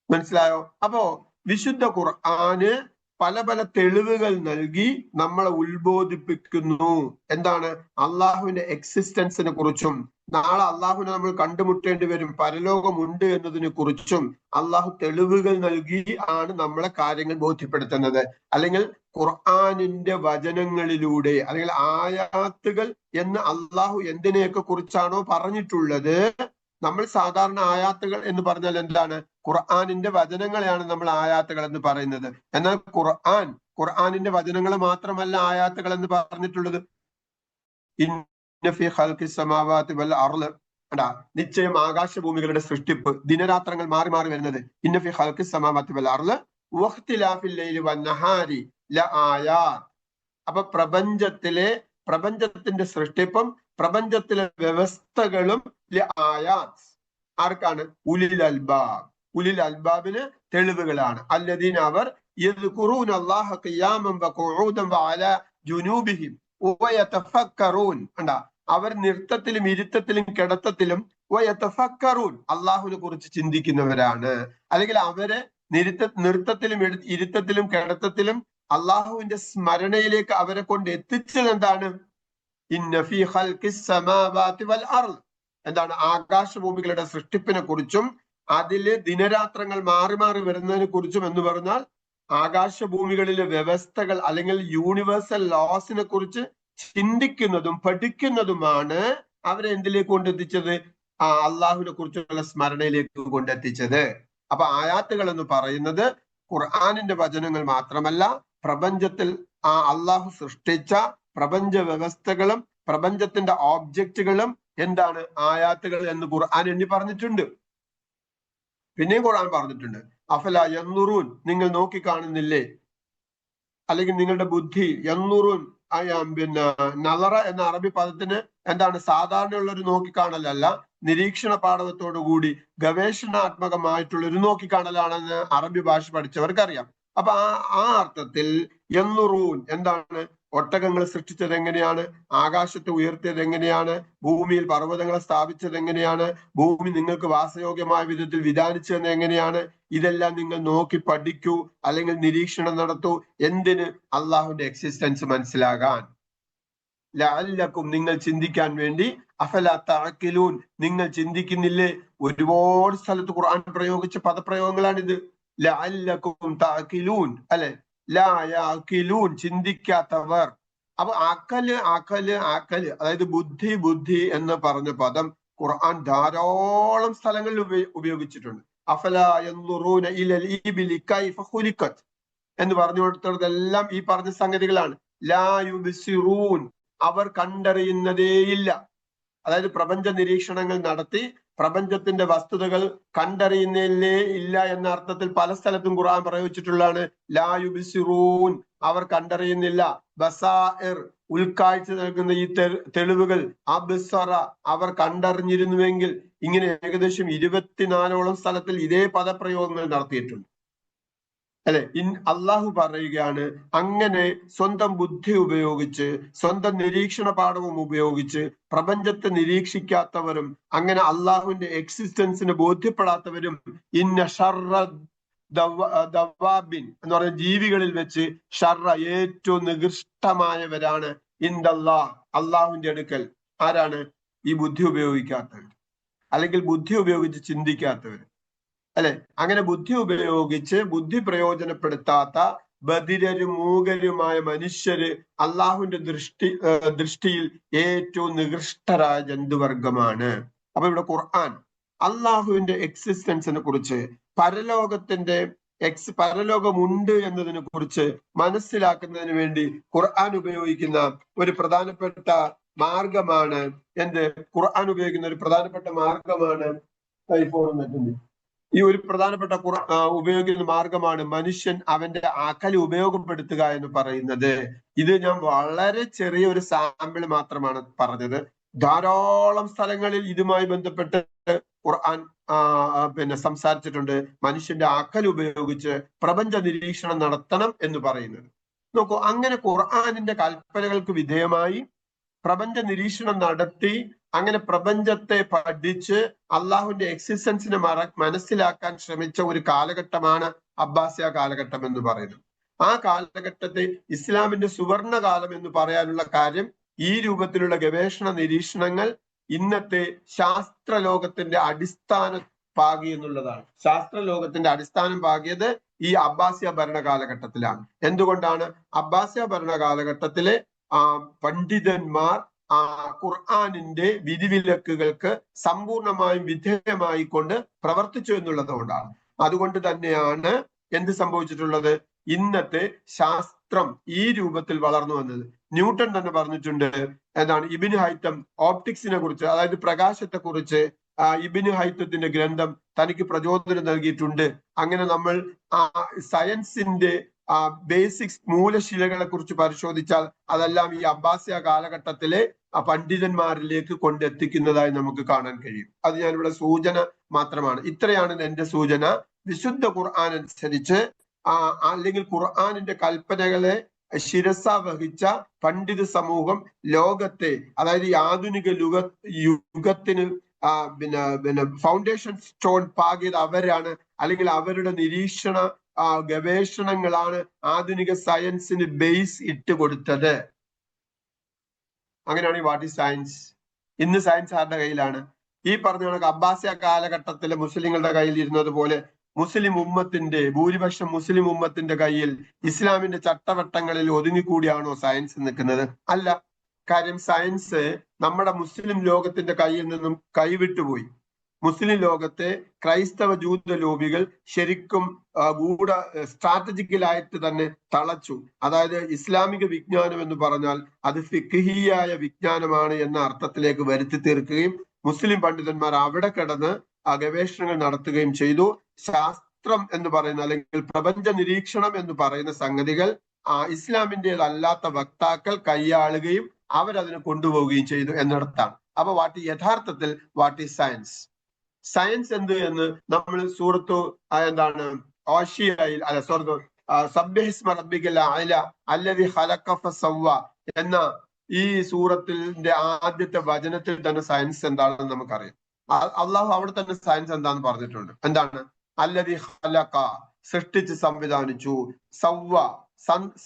മനസ്സിലായോ? അപ്പോ വിശുദ്ധ ഖുർആന് പല പല തെളിവുകൾ നൽകി നമ്മളെ ഉത്ബോധിപ്പിക്കുന്നു. എന്താണ്? അള്ളാഹുവിന്റെ എക്സിസ്റ്റൻസിനെ കുറിച്ചും നാളെ അള്ളാഹുവിനെ നമ്മൾ കണ്ടുമുട്ടേണ്ടി വരും, പരലോകമുണ്ട് എന്നതിനെ കുറിച്ചും അള്ളാഹു തെളിവുകൾ നൽകി ആണ് നമ്മളെ കാര്യങ്ങൾ ബോധ്യപ്പെടുത്തുന്നത്. അല്ലെങ്കിൽ ഖുർആനിന്റെ വചനങ്ങളിലൂടെ, അല്ലെങ്കിൽ ആയാത്തുകൾ എന്ന് അള്ളാഹു എന്തിനെയൊക്കെ കുറിച്ചാണോ പറഞ്ഞിട്ടുള്ളത്, നമ്മൾ സാധാരണ ആയാത്തുകൾ എന്ന് പറഞ്ഞാൽ എന്താണ്? ഖുർആനിന്റെ വചനങ്ങളെയാണ് നമ്മൾ ആയാത്തുകൾ എന്ന് പറയുന്നത്. എന്നാൽ ഖുർആനിന്റെ വചനങ്ങൾ മാത്രമല്ല ആയാത്തുകൾ എന്ന് പറഞ്ഞിട്ടുള്ളത്. നിശ്ചയം ആകാശഭൂമികളുടെ സൃഷ്ടിപ്പ്, ദിനരാത്രങ്ങൾ മാറി മാറി വരുന്നത്. ഇന്ന ഫീ ഖൽഖിസ് സമാവാതി വൽ അർള് വഖ്തിലാഫിൽ ലൈലി വന്നഹാരി ലആയാത്. അപ്പൊ പ്രപഞ്ചത്തിന്റെ സൃഷ്ടിപ്പും പ്രപഞ്ചത്തിലെ വ്യവസ്ഥകളും ലആയാത് ആർക്കാണ്? ഉലിൽ അൽബാബിന് തെളിവുകളാണ്. അല്ലദീന, അവർ യദ്കുറൂന അല്ലാഹ ഖിയാമൻ വഖുഊദൻ വഅലാ ജുനൂബിഹിം വയതഫക്കറൂൻ, അവർ നൃത്തത്തിലും ഇരുത്തത്തിലും കിടത്തത്തിലും വയതഫക്കറൂൻ അള്ളാഹുവിനെ കുറിച്ച് ചിന്തിക്കുന്നവരാണ്. അല്ലെങ്കിൽ അവരെ നൃത്തത്തിലും ഇരുത്തത്തിലും കിടത്തത്തിലും അള്ളാഹുവിന്റെ സ്മരണയിലേക്ക് അവരെ കൊണ്ട് എത്തിച്ചത് എന്താണ്? ഇന്ന ഫീ ഖൽഖിസ് സമാവാതി വൽ അർദ്, എന്താണ്? ആകാശഭൂമികളുടെ സൃഷ്ടിപ്പിനെ കുറിച്ചും അതില് ദിനരാത്രങ്ങൾ മാറി മാറി വരുന്നതിനെ കുറിച്ചും എന്ന് പറഞ്ഞാൽ ആകാശഭൂമികളിലെ വ്യവസ്ഥകൾ അല്ലെങ്കിൽ യൂണിവേഴ്സൽ ലോസിനെ കുറിച്ച് ചിന്തിക്കുന്നതും പഠിക്കുന്നതുമാണ് അവരെ എന്തിലേക്ക് കൊണ്ടെത്തിച്ചത്? അള്ളാഹുവിനെ കുറിച്ചുള്ള സ്മരണയിലേക്ക് കൊണ്ടെത്തിച്ചത്. അപ്പൊ ആയാത്തുകൾ എന്ന് പറയുന്നത് ഖുർആനിന്റെ വചനങ്ങൾ മാത്രമല്ല, പ്രപഞ്ചത്തിൽ അള്ളാഹു സൃഷ്ടിച്ച പ്രപഞ്ച വ്യവസ്ഥകളും പ്രപഞ്ചത്തിന്റെ ഓബ്ജക്റ്റുകളും എന്താണ്? ആയാത്തുകൾ എന്ന് ഖുർആൻ എണ്ണി പറഞ്ഞിട്ടുണ്ട്. പിന്നെയും ഖുർആൻ പറഞ്ഞിട്ടുണ്ട്, അഫല യൻദുറൂൻ, നിങ്ങൾ നോക്കി കാണുന്നില്ലേ? അല്ലെങ്കിൽ നിങ്ങളുടെ ബുദ്ധി, യൻദുറൂൻ പിന്നെ നളറ എന്ന അറബി പദത്തിന് എന്താണ്? സാധാരണയുള്ള ഒരു നോക്കിക്കാണലല്ല, നിരീക്ഷണ പാഠവത്തോടു കൂടി ഗവേഷണാത്മകമായിട്ടുള്ള ഒരു നോക്കിക്കാണലാണെന്ന് അറബി ഭാഷ പഠിച്ചവർക്കറിയാം. അപ്പൊ ആ അർത്ഥത്തിൽ യൻദുറൂൻ എന്താണ്? ഒട്ടകങ്ങൾ സൃഷ്ടിച്ചത് എങ്ങനെയാണ്? ആകാശത്തെ ഉയർത്തിയത് എങ്ങനെയാണ്? ഭൂമിയിൽ പർവ്വതങ്ങളെ സ്ഥാപിച്ചത് എങ്ങനെയാണ്? ഭൂമി നിങ്ങൾക്ക് വാസയോഗ്യമായ വിധത്തിൽ വിധാനിച്ചത് എങ്ങനെയാണ്? ഇതെല്ലാം നിങ്ങൾ നോക്കി പഠിക്കൂ, അല്ലെങ്കിൽ നിരീക്ഷണം നടത്തൂ. എന്തിന്? അള്ളാഹുവിന്റെ എക്സിസ്റ്റൻസ് മനസ്സിലാകാൻ. ലഅല്ലക്കും, നിങ്ങൾ ചിന്തിക്കാൻ വേണ്ടി. അഫലാ തഅഖിലൂൻ, നിങ്ങൾ ചിന്തിക്കുന്നില്ലേ? ഒരുപാട് സ്ഥലത്ത് ഖുർആൻ പ്രയോഗിച്ച പദപ്രയോഗങ്ങളാണിത്. ലഅല്ലക്കും തഅഖിലൂൻ, അല്ലെ? ലാ യഅഖിലൂൻ, ചിന്തിക്കാത്തവർ. അപ്പൊ അക്കല്, അതായത് ബുദ്ധി എന്ന് പറഞ്ഞ പദം ഖുർആൻ ധാരാളം സ്ഥലങ്ങളിൽ ഉപയോഗിച്ചിട്ടുണ്ട്. അഫലാ യൻദുറൂന ഇലൽ ഇബ്ലി കൈഫ ഖുലിഖത് എന്ന് പറഞ്ഞു കൊടുത്തതെല്ലാം ഈ പറഞ്ഞ സംഗതികളാണ്. ലാ യുബ്സിറൂൻ, അവർ കണ്ടറിയുന്നതേയില്ല. അതായത് പ്രപഞ്ച നിരീക്ഷണങ്ങൾ നടത്തി പ്രപഞ്ചത്തിന്റെ വസ്തുതകൾ കണ്ടറിയുന്നേ ഇല്ല എന്ന അർത്ഥത്തിൽ പല സ്ഥലത്തും ഖുർആൻ പ്രയോഗിച്ചിട്ടുള്ളതാണ്. ലാ യുബ്സിറൂൻ, അവർ കണ്ടറിയുന്നില്ല. ബസാഇർ, ഉൾക്കാഴ്ച നൽകുന്ന ഈ തെളിവുകൾ. അബ്സറ, അവർ കണ്ടറിഞ്ഞിരുന്നുവെങ്കിൽ. ഇങ്ങനെ ഏകദേശം 24ഓളം സ്ഥലത്തിൽ ഇതേ പദപ്രയോഗങ്ങൾ നടത്തിയിട്ടുണ്ട്, അല്ലെ? അള്ളാഹു പറയുകയാണ്, അങ്ങനെ സ്വന്തം ബുദ്ധി ഉപയോഗിച്ച് സ്വന്തം നിരീക്ഷണ പാഠവും ഉപയോഗിച്ച് പ്രപഞ്ചത്തെ നിരീക്ഷിക്കാത്തവരും അങ്ങനെ അള്ളാഹുവിന്റെ എക്സിസ്റ്റൻസിന് ബോധ്യപ്പെടാത്തവരും ഇന്ന ഷർറ ദവാബിൻ എന്ന് പറയുന്ന ജീവികളിൽ വെച്ച് ഷർറ, ഏറ്റവും നികൃഷ്ടമായവരാണ് ഇൻദല്ലാഹ്, അള്ളാഹുവിന്റെ അടുക്കൽ. ആരാണ്? ഈ ബുദ്ധി ഉപയോഗിക്കാത്തവർ, അല്ലെങ്കിൽ ബുദ്ധി ഉപയോഗിച്ച് ചിന്തിക്കാത്തവർ, അല്ലെ? അങ്ങനെ ബുദ്ധി ഉപയോഗിച്ച് ബുദ്ധി പ്രയോജനപ്പെടുത്താത്ത ബധിരരും മൂകരുമായ മനുഷ്യര് അള്ളാഹുവിന്റെ ദൃഷ്ടിയിൽ ഏറ്റവും നികൃഷ്ടരായ ജന്തുവർഗമാണ്. അപ്പൊ ഇവിടെ ഖുർആൻ അള്ളാഹുവിന്റെ എക്സിസ്റ്റൻസിനെ കുറിച്ച്, പരലോകമുണ്ട് എന്നതിനെ കുറിച്ച് മനസ്സിലാക്കുന്നതിന് വേണ്ടി ഖുർആൻ ഉപയോഗിക്കുന്ന ഒരു പ്രധാനപ്പെട്ട മാർഗമാണ് ഈ ഒരു പ്രധാനപ്പെട്ട ഉപയോഗിക്കുന്ന മാർഗമാണ് മനുഷ്യൻ അവന്റെ അകല് ഉപയോഗപ്പെടുത്തുക എന്ന് പറയുന്നത്. ഇത് ഞാൻ വളരെ ചെറിയ ഒരു സാമ്പിൾ മാത്രമാണ് പറഞ്ഞത്. ധാരാളം സ്ഥലങ്ങളിൽ ഇതുമായി ബന്ധപ്പെട്ട് ഖുർആൻ സംസാരിച്ചിട്ടുണ്ട്. മനുഷ്യന്റെ അകൽ ഉപയോഗിച്ച് പ്രപഞ്ച നിരീക്ഷണം നടത്തണം എന്ന് പറയുന്നത്. നോക്കൂ, അങ്ങനെ ഖുർആനിന്റെ കൽപ്പനകൾക്ക് വിധേയമായി പ്രപഞ്ച നിരീക്ഷണം നടത്തി അങ്ങനെ പ്രപഞ്ചത്തെ പഠിച്ച് അള്ളാഹുവിന്റെ എക്സിസ്റ്റൻസിനെ മനസ്സിലാക്കാൻ ശ്രമിച്ച ഒരു കാലഘട്ടമാണ് അബ്ബാസിയ കാലഘട്ടം എന്ന് പറയുന്നത്. ആ കാലഘട്ടത്തെ ഇസ്ലാമിന്റെ സുവർണ കാലം എന്ന് പറയാനുള്ള കാര്യം, ഈ രൂപത്തിലുള്ള ഗവേഷണ നിരീക്ഷണങ്ങൾ ഇന്നത്തെ ശാസ്ത്രലോകത്തിന്റെ അടിസ്ഥാനം പാകി എന്നുള്ളതാണ്. ശാസ്ത്രലോകത്തിന്റെ അടിസ്ഥാനം പാകിയത് ഈ അബ്ബാസിയ ഭരണ കാലഘട്ടത്തിലാണ്. എന്തുകൊണ്ടാണ്? അബ്ബാസിയ ഭരണ കാലഘട്ടത്തിലെ പണ്ഡിതന്മാർ ഖുർആനിന്റെ വിധിവിലക്കുകൾക്ക് സമ്പൂർണമായും വിധേയമായിക്കൊണ്ട് പ്രവർത്തിച്ചു എന്നുള്ളത് കൊണ്ടാണ്. അതുകൊണ്ട് തന്നെയാണ് എന്ത് സംഭവിച്ചിട്ടുള്ളത്? ഇന്നത്തെ ശാസ്ത്രം ഈ രൂപത്തിൽ വളർന്നു വന്നത്. ന്യൂട്ടൺ തന്നെ പറഞ്ഞിട്ടുണ്ട്, എന്താണ്? ഇബ്നു ഹൈത്തം ഓപ്റ്റിക്സിനെ കുറിച്ച്, അതായത് പ്രകാശത്തെ കുറിച്ച് ഇബ്നു ഹൈത്തത്തിന്റെ ഗ്രന്ഥം തനിക്ക് പ്രചോദനം നൽകിയിട്ടുണ്ട്. അങ്ങനെ നമ്മൾ സയൻസിന്റെ ബേസിക്സ്, മൂലശിലകളെ കുറിച്ച് പരിശോധിച്ചാൽ അതെല്ലാം ഈ അബ്ബാസിയ കാലഘട്ടത്തിലെ പണ്ഡിതന്മാരിലേക്ക് കൊണ്ടെത്തിക്കുന്നതായി നമുക്ക് കാണാൻ കഴിയും. അത് ഞാനിവിടെ സൂചന മാത്രമാണ്. ഇത്രയാണ് എന്റെ സൂചന. വിശുദ്ധ ഖുർആൻ അനുസരിച്ച് അല്ലെങ്കിൽ ഖുർആനിന്റെ കൽപ്പനകളെ ശിരസ വഹിച്ച പണ്ഡിത സമൂഹം ലോകത്തെ, അതായത് ഈ ആധുനിക യുഗത്തിന് പിന്നെ ഫൗണ്ടേഷൻ സ്റ്റോൺ പാകിയത് അവരാണ്, അല്ലെങ്കിൽ അവരുടെ നിരീക്ഷണ ഗവേഷണങ്ങളാണ് ആധുനിക സയൻസിന് ബേസ് ഇട്ട് കൊടുത്തത്. അങ്ങനെയാണ് വാട്ട് ഈസ് സയൻസ്. ഇന്ന് സയൻസ് ആരുടെ കയ്യിലാണ്? ഈ പറഞ്ഞ കണക്ക് അബ്ബാസിയ കാലഘട്ടത്തിലെ മുസ്ലിങ്ങളുടെ കയ്യിൽ ഇരുന്നത് പോലെ മുസ്ലിം ഉമ്മത്തിന്റെ ഭൂരിപക്ഷം മുസ്ലിം ഉമ്മത്തിന്റെ കയ്യിൽ ഇസ്ലാമിന്റെ ചട്ടവട്ടങ്ങളിൽ ഒതുങ്ങിക്കൂടിയാണോ സയൻസ് നിൽക്കുന്നത്? അല്ല. കാര്യം സയൻസ് നമ്മുടെ മുസ്ലിം ലോകത്തിന്റെ കയ്യിൽ നിന്നും കൈവിട്ടുപോയി. മുസ്ലിം ലോകത്തെ ക്രൈസ്തവ ജൂത ലോബികൾ ശരിക്കും സ്ട്രാറ്റജിക്കലായിട്ട് തന്നെ തളച്ചു. അതായത് ഇസ്ലാമിക വിജ്ഞാനം എന്ന് പറഞ്ഞാൽ അത് ഫിഖ്ഹിയായ വിജ്ഞാനമാണ് എന്ന അർത്ഥത്തിലേക്ക് വരുത്തി തീർക്കുകയും മുസ്ലിം പണ്ഡിതന്മാർ അവിടെ കിടന്ന് ഗവേഷണങ്ങൾ നടത്തുകയും ചെയ്തു. ശാസ്ത്രം എന്ന് പറയുന്ന അല്ലെങ്കിൽ പ്രപഞ്ച നിരീക്ഷണം എന്ന് പറയുന്ന സംഗതികൾ ഇസ്ലാമിൻ്റെതല്ലാത്ത വക്താക്കൾ കൈയാളുകയും അവരതിനെ കൊണ്ടുപോവുകയും ചെയ്തു എന്നിടത്താണ്. അപ്പൊ യഥാർത്ഥത്തിൽ വാട്ട് ഈസ് സയൻസ്? സയൻസ് എന്ത് എന്ന് നമ്മൾ സൂറത്തു എന്താണ് ഓഷിയയിൽ സബ്ബിഹിസ്മ റബ്ബിക്കൽ അഅല അല്ലദി ഖലഖ ഫസവ്വ എന്ന ഈ സൂറത്തിന്റെ ആദ്യത്തെ വചനത്തിൽ തന്നെ സയൻസ് എന്താണെന്ന് നമുക്കറിയാം. അള്ളാഹു അവിടെ തന്നെ സയൻസ് എന്താന്ന് പറഞ്ഞിട്ടുണ്ട്. എന്താണ്? അല്ലദി ഖലഖ, സൃഷ്ടിച്ച് സംവിധാനിച്ചു, സവ്വ,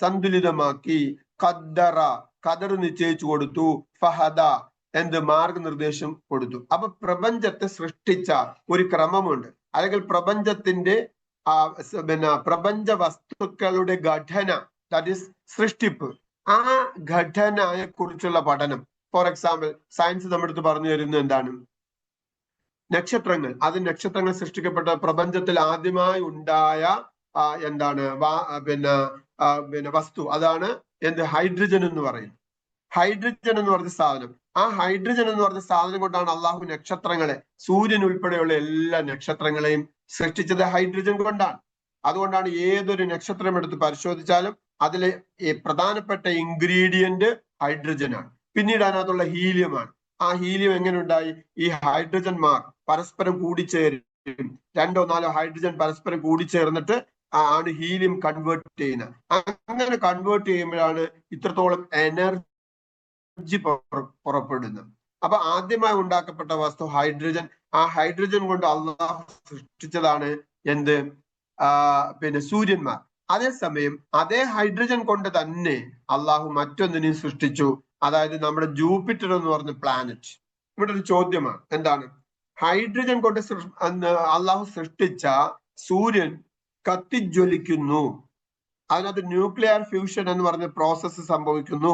സന്തുലിതമാക്കി, ഖദ്ദറ, ഖദർ നിശ്ചയിച്ചു കൊടുത്തു, ഫഹദ, എന്ത് മാർഗനിർദ്ദേശം കൊടുത്തു. അപ്പൊ പ്രപഞ്ചത്തെ സൃഷ്ടിച്ച ഒരു ക്രമമുണ്ട്, അല്ലെങ്കിൽ പ്രപഞ്ചത്തിന്റെ പ്രപഞ്ച വസ്തുക്കളുടെ ഘടന, ദാറ്റ് ഈസ് സൃഷ്ടിപ്പ്. ആ ഘടനയെ കുറിച്ചുള്ള പഠനം. ഫോർ എക്സാമ്പിൾ സയൻസ് നമ്മുടെ അടുത്ത് പറഞ്ഞു തരുന്നത് എന്താണ്? നക്ഷത്രങ്ങൾ. അത് നക്ഷത്രങ്ങൾ സൃഷ്ടിക്കപ്പെട്ട പ്രപഞ്ചത്തിൽ ആദ്യമായി ഉണ്ടായ എന്താണ് വസ്തു, അതാണ് എന്ത്? ഹൈഡ്രജൻ എന്ന് പറയും. ഹൈഡ്രജൻ എന്ന് പറഞ്ഞ സാധനം, ആ ഹൈഡ്രജൻ എന്ന് പറഞ്ഞ സാധനം കൊണ്ടാണ് അള്ളാഹു നക്ഷത്രങ്ങളെ, സൂര്യൻ ഉൾപ്പെടെയുള്ള എല്ലാ നക്ഷത്രങ്ങളെയും സൃഷ്ടിച്ചത് ഹൈഡ്രജൻ കൊണ്ടാണ്. അതുകൊണ്ടാണ് ഏതൊരു നക്ഷത്രം എടുത്ത് പരിശോധിച്ചാലും അതിലെ പ്രധാനപ്പെട്ട ഇൻഗ്രീഡിയന്റ് ഹൈഡ്രജൻ ആണ്. പിന്നീട് അതിനകത്തുള്ള ഹീലിയമാണ്. ആ ഹീലിയം എങ്ങനെ ഉണ്ടായി? ഈ ഹൈഡ്രജന്മാർ പരസ്പരം കൂടിച്ചേരും, 2 or 4 ഹൈഡ്രജൻ പരസ്പരം കൂടിച്ചേർന്നിട്ട് ആണ് ഹീലിയം കൺവേർട്ട് ചെയ്യുന്നത്. അങ്ങനെ കൺവേർട്ട് ചെയ്യുമ്പോഴാണ് ഇത്രത്തോളം എനർജി പുറപ്പെടുന്നത്. അപ്പൊ ആദ്യമായി ഉണ്ടാക്കപ്പെട്ട വസ്തു ഹൈഡ്രജൻ. ആ ഹൈഡ്രജൻ കൊണ്ട് അള്ളാഹു സൃഷ്ടിച്ചതാണ് എന്ത്? സൂര്യന്മാർ. അതേസമയം അതേ ഹൈഡ്രജൻ കൊണ്ട് തന്നെ അള്ളാഹു മറ്റൊന്നിനെയും സൃഷ്ടിച്ചു, അതായത് നമ്മുടെ ജൂപ്പിറ്റർ എന്ന് പറഞ്ഞ പ്ലാനറ്റ്. ഇവിടെ ഒരു ചോദ്യമാണ്, എന്താണ്? ഹൈഡ്രജൻ കൊണ്ട് അള്ളാഹു സൃഷ്ടിച്ച സൂര്യൻ കത്തിജ്വലിക്കുന്നു, അതിനകത്ത് ന്യൂക്ലിയർ ഫ്യൂഷൻ എന്ന് പറഞ്ഞ പ്രോസസ്സ് സംഭവിക്കുന്നു.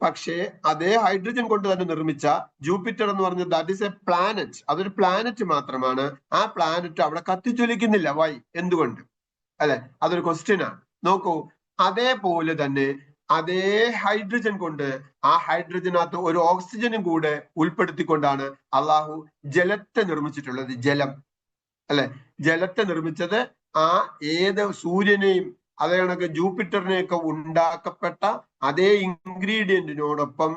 പക്ഷേ അതേ ഹൈഡ്രജൻ കൊണ്ട് തന്നെ നിർമ്മിച്ച ജൂപ്പിറ്റർ എന്ന് പറഞ്ഞ ദാറ്റ് ഈസ് എ പ്ലാനറ്റ്, അതൊരു പ്ലാനറ്റ് മാത്രമാണ്. ആ പ്ലാനറ്റ് അവിടെ കത്തിജ്വലിക്കുന്നില്ല. വൈ? എന്തുകൊണ്ട്? അല്ലെ, അതൊരു ക്വസ്റ്റ്യൻ ആണ്. നോക്കൂ, അതേപോലെ തന്നെ അതേ ഹൈഡ്രജൻ കൊണ്ട് ആ ഹൈഡ്രജനകത്ത് ഒരു ഓക്സിജനും കൂടെ ഉൾപ്പെടുത്തിക്കൊണ്ടാണ് അള്ളാഹു ജലത്തെ നിർമ്മിച്ചിട്ടുള്ളത്. ജലം, അല്ലെ, ജലത്തെ നിർമ്മിച്ചത് ഏത് സൂര്യനെയും അതേ കണക്ക് ജൂപ്പിറ്ററിനെയൊക്കെ ഉണ്ടാക്കപ്പെട്ട അതേ ഇൻഗ്രീഡിയന്റിനോടൊപ്പം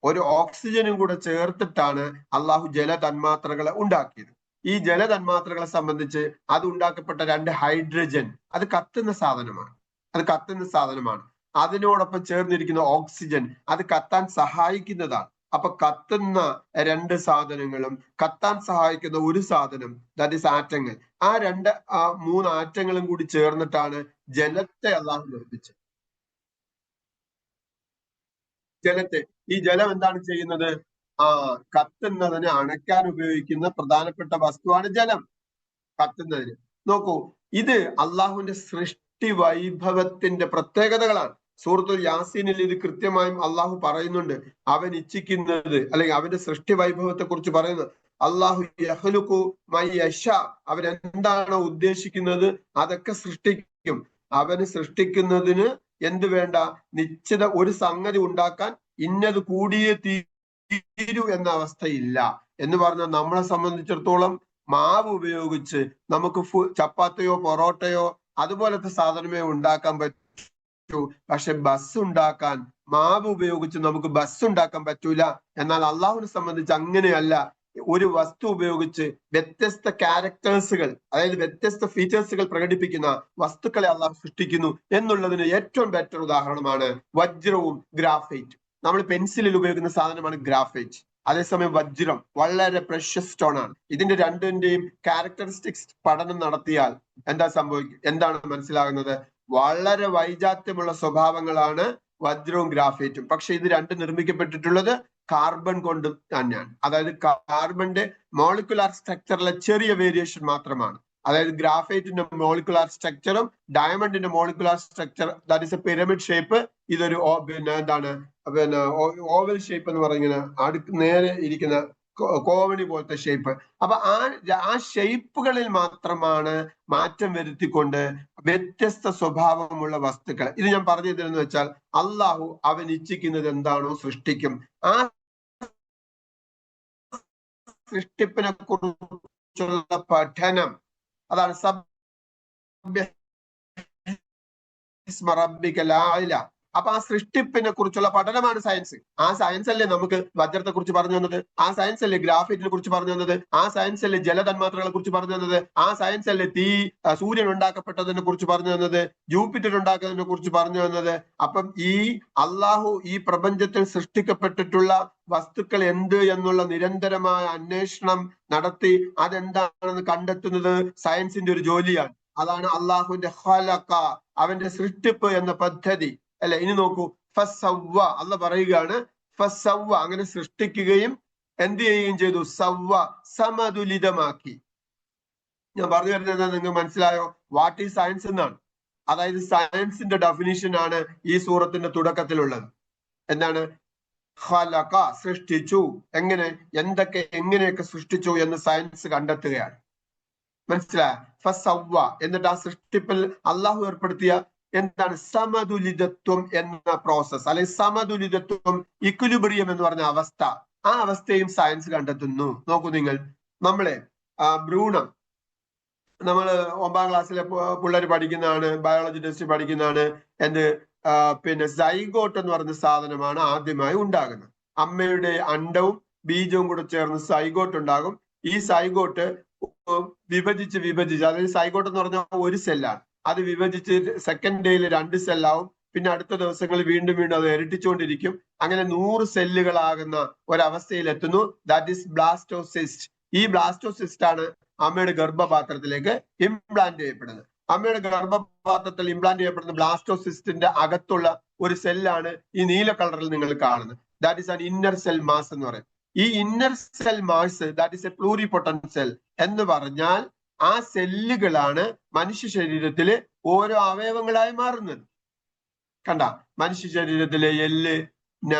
ഒരു ഓക്സിജനും കൂടെ ചേർത്തിട്ടാണ് അള്ളാഹു ജല തന്മാത്രകളെ ഉണ്ടാക്കിയത്. ഈ ജല തന്മാത്രകളെ സംബന്ധിച്ച് അത് ഉണ്ടാക്കപ്പെട്ട 2 ഹൈഡ്രജൻ അത് കത്തുന്ന സാധനമാണ്. അതിനോടൊപ്പം ചേർന്നിരിക്കുന്ന ഓക്സിജൻ അത് കത്താൻ സഹായിക്കുന്നതാണ്. അപ്പൊ കത്തുന്ന 2 സാധനങ്ങളും കത്താൻ സഹായിക്കുന്ന ഒരു സാധനം, ദാറ്റ് ഈസ് ആറ്റങ്ങൾ. ആ 3 ആറ്റങ്ങളും കൂടി ചേർന്നിട്ടാണ് ജലത്തെ അള്ളാഹു നിർമ്മിച്ചത്. ജലത്തെ, ഈ ജലം എന്താണ് ചെയ്യുന്നത്? കത്തുന്നതിനെ അണയ്ക്കാൻ ഉപയോഗിക്കുന്ന പ്രധാനപ്പെട്ട വസ്തുവാണ് ജലം, കത്തുന്നതിന്. നോക്കൂ, ഇത് അള്ളാഹുവിന്റെ സൃഷ്ടി വൈഭവത്തിന്റെ പ്രത്യേകതകളാണ്. സൂറത്തുൽ യാസീനിൽ ഇത് കൃത്യമായും അള്ളാഹു പറയുന്നുണ്ട്. അവൻ ഇച്ഛിക്കുന്നത്, അല്ലെങ്കിൽ അവന്റെ സൃഷ്ടി വൈഭവത്തെ കുറിച്ച് പറയുന്നത്, അള്ളാഹു യഖ്ലുഖു മൻ യശാ, അവൻ എന്താണോ ഉദ്ദേശിക്കുന്നത് അതൊക്കെ സൃഷ്ടിക്കും. അവന് സൃഷ്ടിക്കുന്നതിന് എന്ത് വേണ്ട? നിശ്ചിത ഒരു സംഗതി ഉണ്ടാക്കാൻ ഇന്നത് കൂടിയേ തീരൂ എന്ന അവസ്ഥയില്ല. എന്ന് പറഞ്ഞാൽ നമ്മളെ സംബന്ധിച്ചിടത്തോളം മാവ് ഉപയോഗിച്ച് നമുക്ക് ചപ്പാത്തിയോ പൊറോട്ടയോ അതുപോലത്തെ സാധനമേ ഉണ്ടാക്കാൻ പറ്റൂ. പക്ഷെ ബസ് ഉണ്ടാക്കാൻ മാവ് ഉപയോഗിച്ച് നമുക്ക് ബസ് ഉണ്ടാക്കാൻ പറ്റൂല. എന്നാൽ അള്ളാഹുവിനെ സംബന്ധിച്ച് അങ്ങനെയല്ല. ഒരു വസ്തു ഉപയോഗിച്ച് വ്യത്യസ്ത ക്യാരക്ടേഴ്സുകൾ, അതായത് വ്യത്യസ്ത ഫീച്ചേഴ്സുകൾ പ്രകടിപ്പിക്കുന്ന വസ്തുക്കളെ അള്ളാഹു സൃഷ്ടിക്കുന്നു എന്നുള്ളതിന് ഏറ്റവും ബെറ്റർ ഉദാഹരണമാണ് വജ്രവും ഗ്രാഫൈറ്റ്. നമ്മൾ പെൻസിലിൽ ഉപയോഗിക്കുന്ന സാധനമാണ് ഗ്രാഫൈറ്റ്. അതേസമയം വജ്രം വളരെ പ്രഷ്യസ് സ്റ്റോൺ ആണ്. ഇതിന്റെ രണ്ടിന്റെയും ക്യാരക്ടറിസ്റ്റിക്സ് പഠനം നടത്തിയാൽ എന്താണ് മനസ്സിലാകുന്നത്? വളരെ വൈജാത്യമുള്ള സ്വഭാവങ്ങളാണ് വജ്രവും ഗ്രാഫൈറ്റും. പക്ഷെ ഇത് രണ്ടും നിർമ്മിക്കപ്പെട്ടിട്ടുള്ളത് കാർബൺ കൊണ്ട് തന്നെയാണ്. അതായത് കാർബണിന്റെ മോളിക്കുലാർ സ്ട്രക്ചറിലെ ചെറിയ വേരിയേഷൻ മാത്രമാണ്. അതായത് ഗ്രാഫൈറ്റിന്റെ മോളിക്കുലാർ സ്ട്രക്ചറും ഡയമണ്ടിന്റെ molecular structure that is a pyramid shape. ഇതൊരു ഓവൽ ഷേപ്പ് എന്ന് പറയുന്നത് നേരെ ഇരിക്കുന്ന കോവണി പോലത്തെ ഷേപ്പ്. അപ്പൊ ആ ഷേപ്പുകളിൽ മാത്രമാണ് മാറ്റം വരുത്തിക്കൊണ്ട് വ്യത്യസ്ത സ്വഭാവമുള്ള വസ്തുക്കൾ. ഇത് ഞാൻ പറഞ്ഞു തരുന്നത് വെച്ചാൽ അള്ളാഹു അവൻ ഇച്ഛിക്കുന്നത് എന്താണോ സൃഷ്ടിക്കും. ആ സൃഷ്ടിപ്പിനെ കുറിച്ചുള്ള പഠനം, അതാണ് അപ്പൊ ആ സൃഷ്ടിപ്പിനെ കുറിച്ചുള്ള പഠനമാണ് സയൻസ്. ആ സയൻസ് അല്ലേ നമുക്ക് വജ്രത്തെ കുറിച്ച് പറഞ്ഞു തന്നത്? ആ സയൻസ് അല്ലേ ഗ്രാഫൈറ്റിനെ കുറിച്ച് പറഞ്ഞു തന്നത്? ആ സയൻസ് അല്ലേ ജലതന്മാത്രകളെ കുറിച്ച് പറഞ്ഞു തന്നത്? ആ സയൻസ് അല്ലേ സൂര്യൻ ഉണ്ടാക്കപ്പെട്ടതിനെ കുറിച്ച് പറഞ്ഞു തന്നത്? ജൂപ്പിറ്റർ ഉണ്ടാക്കുന്നതിനെ കുറിച്ച് പറഞ്ഞു തന്നത്? അപ്പം ഈ അള്ളാഹു ഈ പ്രപഞ്ചത്തിൽ സൃഷ്ടിക്കപ്പെട്ടിട്ടുള്ള വസ്തുക്കൾ എന്ത് എന്നുള്ള നിരന്തരമായ അന്വേഷണം നടത്തി അതെന്താണെന്ന് കണ്ടെത്തുന്നത് സയൻസിന്റെ ഒരു ജോലിയാണ്. അതാണ് അള്ളാഹുവിന്റെ ഖലഖ, അവന്റെ സൃഷ്ടിപ്പ് എന്ന പദ്ധതി അല്ലെ. ഇനി നോക്കൂ, ഫസവ്വ, അള്ളാഹ് പറയുകയാണ് ഫസവ്വ, അങ്ങനെ സൃഷ്ടിക്കുകയും എന്ത് ചെയ്യുകയും ചെയ്തു? സവ്വ, സമതുലിതമാക്കി. ഞാൻ പറഞ്ഞു വരുന്നത് നിങ്ങൾക്ക് മനസ്സിലായോ? വാട്ട് ഈസ് സയൻസ് എന്നാണ്. അതായത് സയൻസിന്റെ ഡെഫിനിഷൻ ആണ് ഈ സൂറത്തിന്റെ തുടക്കത്തിലുള്ളത്. എന്താണ്? ഖലഖ, സൃഷ്ടിച്ചു. എങ്ങനെ, എങ്ങനെയൊക്കെ സൃഷ്ടിച്ചു എന്ന് സയൻസ് കണ്ടെത്തുകയാണ്. മനസ്സിലായ? ഫസവ്വ, എന്നിട്ട് ആ സൃഷ്ടിപ്പിൽ അള്ളാഹു ഏർപ്പെടുത്തിയ എന്താണ്? സമതുലിതത്വം എന്ന പ്രോസസ്, അല്ലെങ്കിൽ സമതുലിതത്വം, ഇക്വിലിബ്രിയം എന്ന് പറഞ്ഞ അവസ്ഥ. ആ അവസ്ഥയും സയൻസ് കണ്ടെത്തുന്നു. നോക്കൂ നിങ്ങൾ, ഭ്രൂണം നമ്മൾ 9ാം ക്ലാസ്സിലെ പിള്ളേർ പഠിക്കുന്നതാണ്, ബയോളജി ടെസ്റ്റ് പഠിക്കുന്നതാണ്. പിന്നെ സൈഗോട്ട് എന്ന് പറഞ്ഞ സാധനമാണ് ആദ്യമായി ഉണ്ടാകുന്നത്. അമ്മയുടെ അണ്ടവും ബീജവും കൂടെ ചേർന്ന് സൈഗോട്ട് ഉണ്ടാകും. ഈ സൈഗോട്ട് വിഭജിച്ച് അതായത് സൈഗോട്ട് എന്ന് പറഞ്ഞാൽ ഒരു സെല്ലാണ്. അത് വിഭജിച്ച് സെക്കൻഡ് ഡേയിൽ 2 സെല്ലാവും. പിന്നെ അടുത്ത ദിവസങ്ങളിൽ വീണ്ടും അത് ഇരട്ടിച്ചുകൊണ്ടിരിക്കും. അങ്ങനെ 100 സെല്ലുകളാകുന്ന ഒരവസ്ഥയിൽ എത്തുന്നു. That is blastocyst. ഈ ബ്ലാസ്റ്റോസിസ്റ്റ് ആണ് അമ്മയുടെ ഗർഭപാത്രത്തിലേക്ക് ഇംപ്ലാന്റ് ചെയ്യപ്പെടുന്നത്. അമ്മയുടെ ഗർഭപാത്രത്തിൽ ഇംപ്ലാന്റ് ചെയ്യപ്പെടുന്ന ബ്ലാസ്റ്റോസിസ്റ്റിന്റെ അകത്തുള്ള ഒരു സെല്ലാണ് ഈ നീല കളറിൽ നിങ്ങൾ കാണുന്നത്. That is an inner cell mass എന്ന് പറയും. ഈ inner cell mass that is a pluripotent cell എന്ന് പറഞ്ഞാൽ ആ സെല്ലുകളാണ് മനുഷ്യ ശരീരത്തിലെ ഓരോ അവയവങ്ങളായി മാറുന്നത്. കണ്ട, മനുഷ്യ ശരീരത്തിലെ എല്ല്,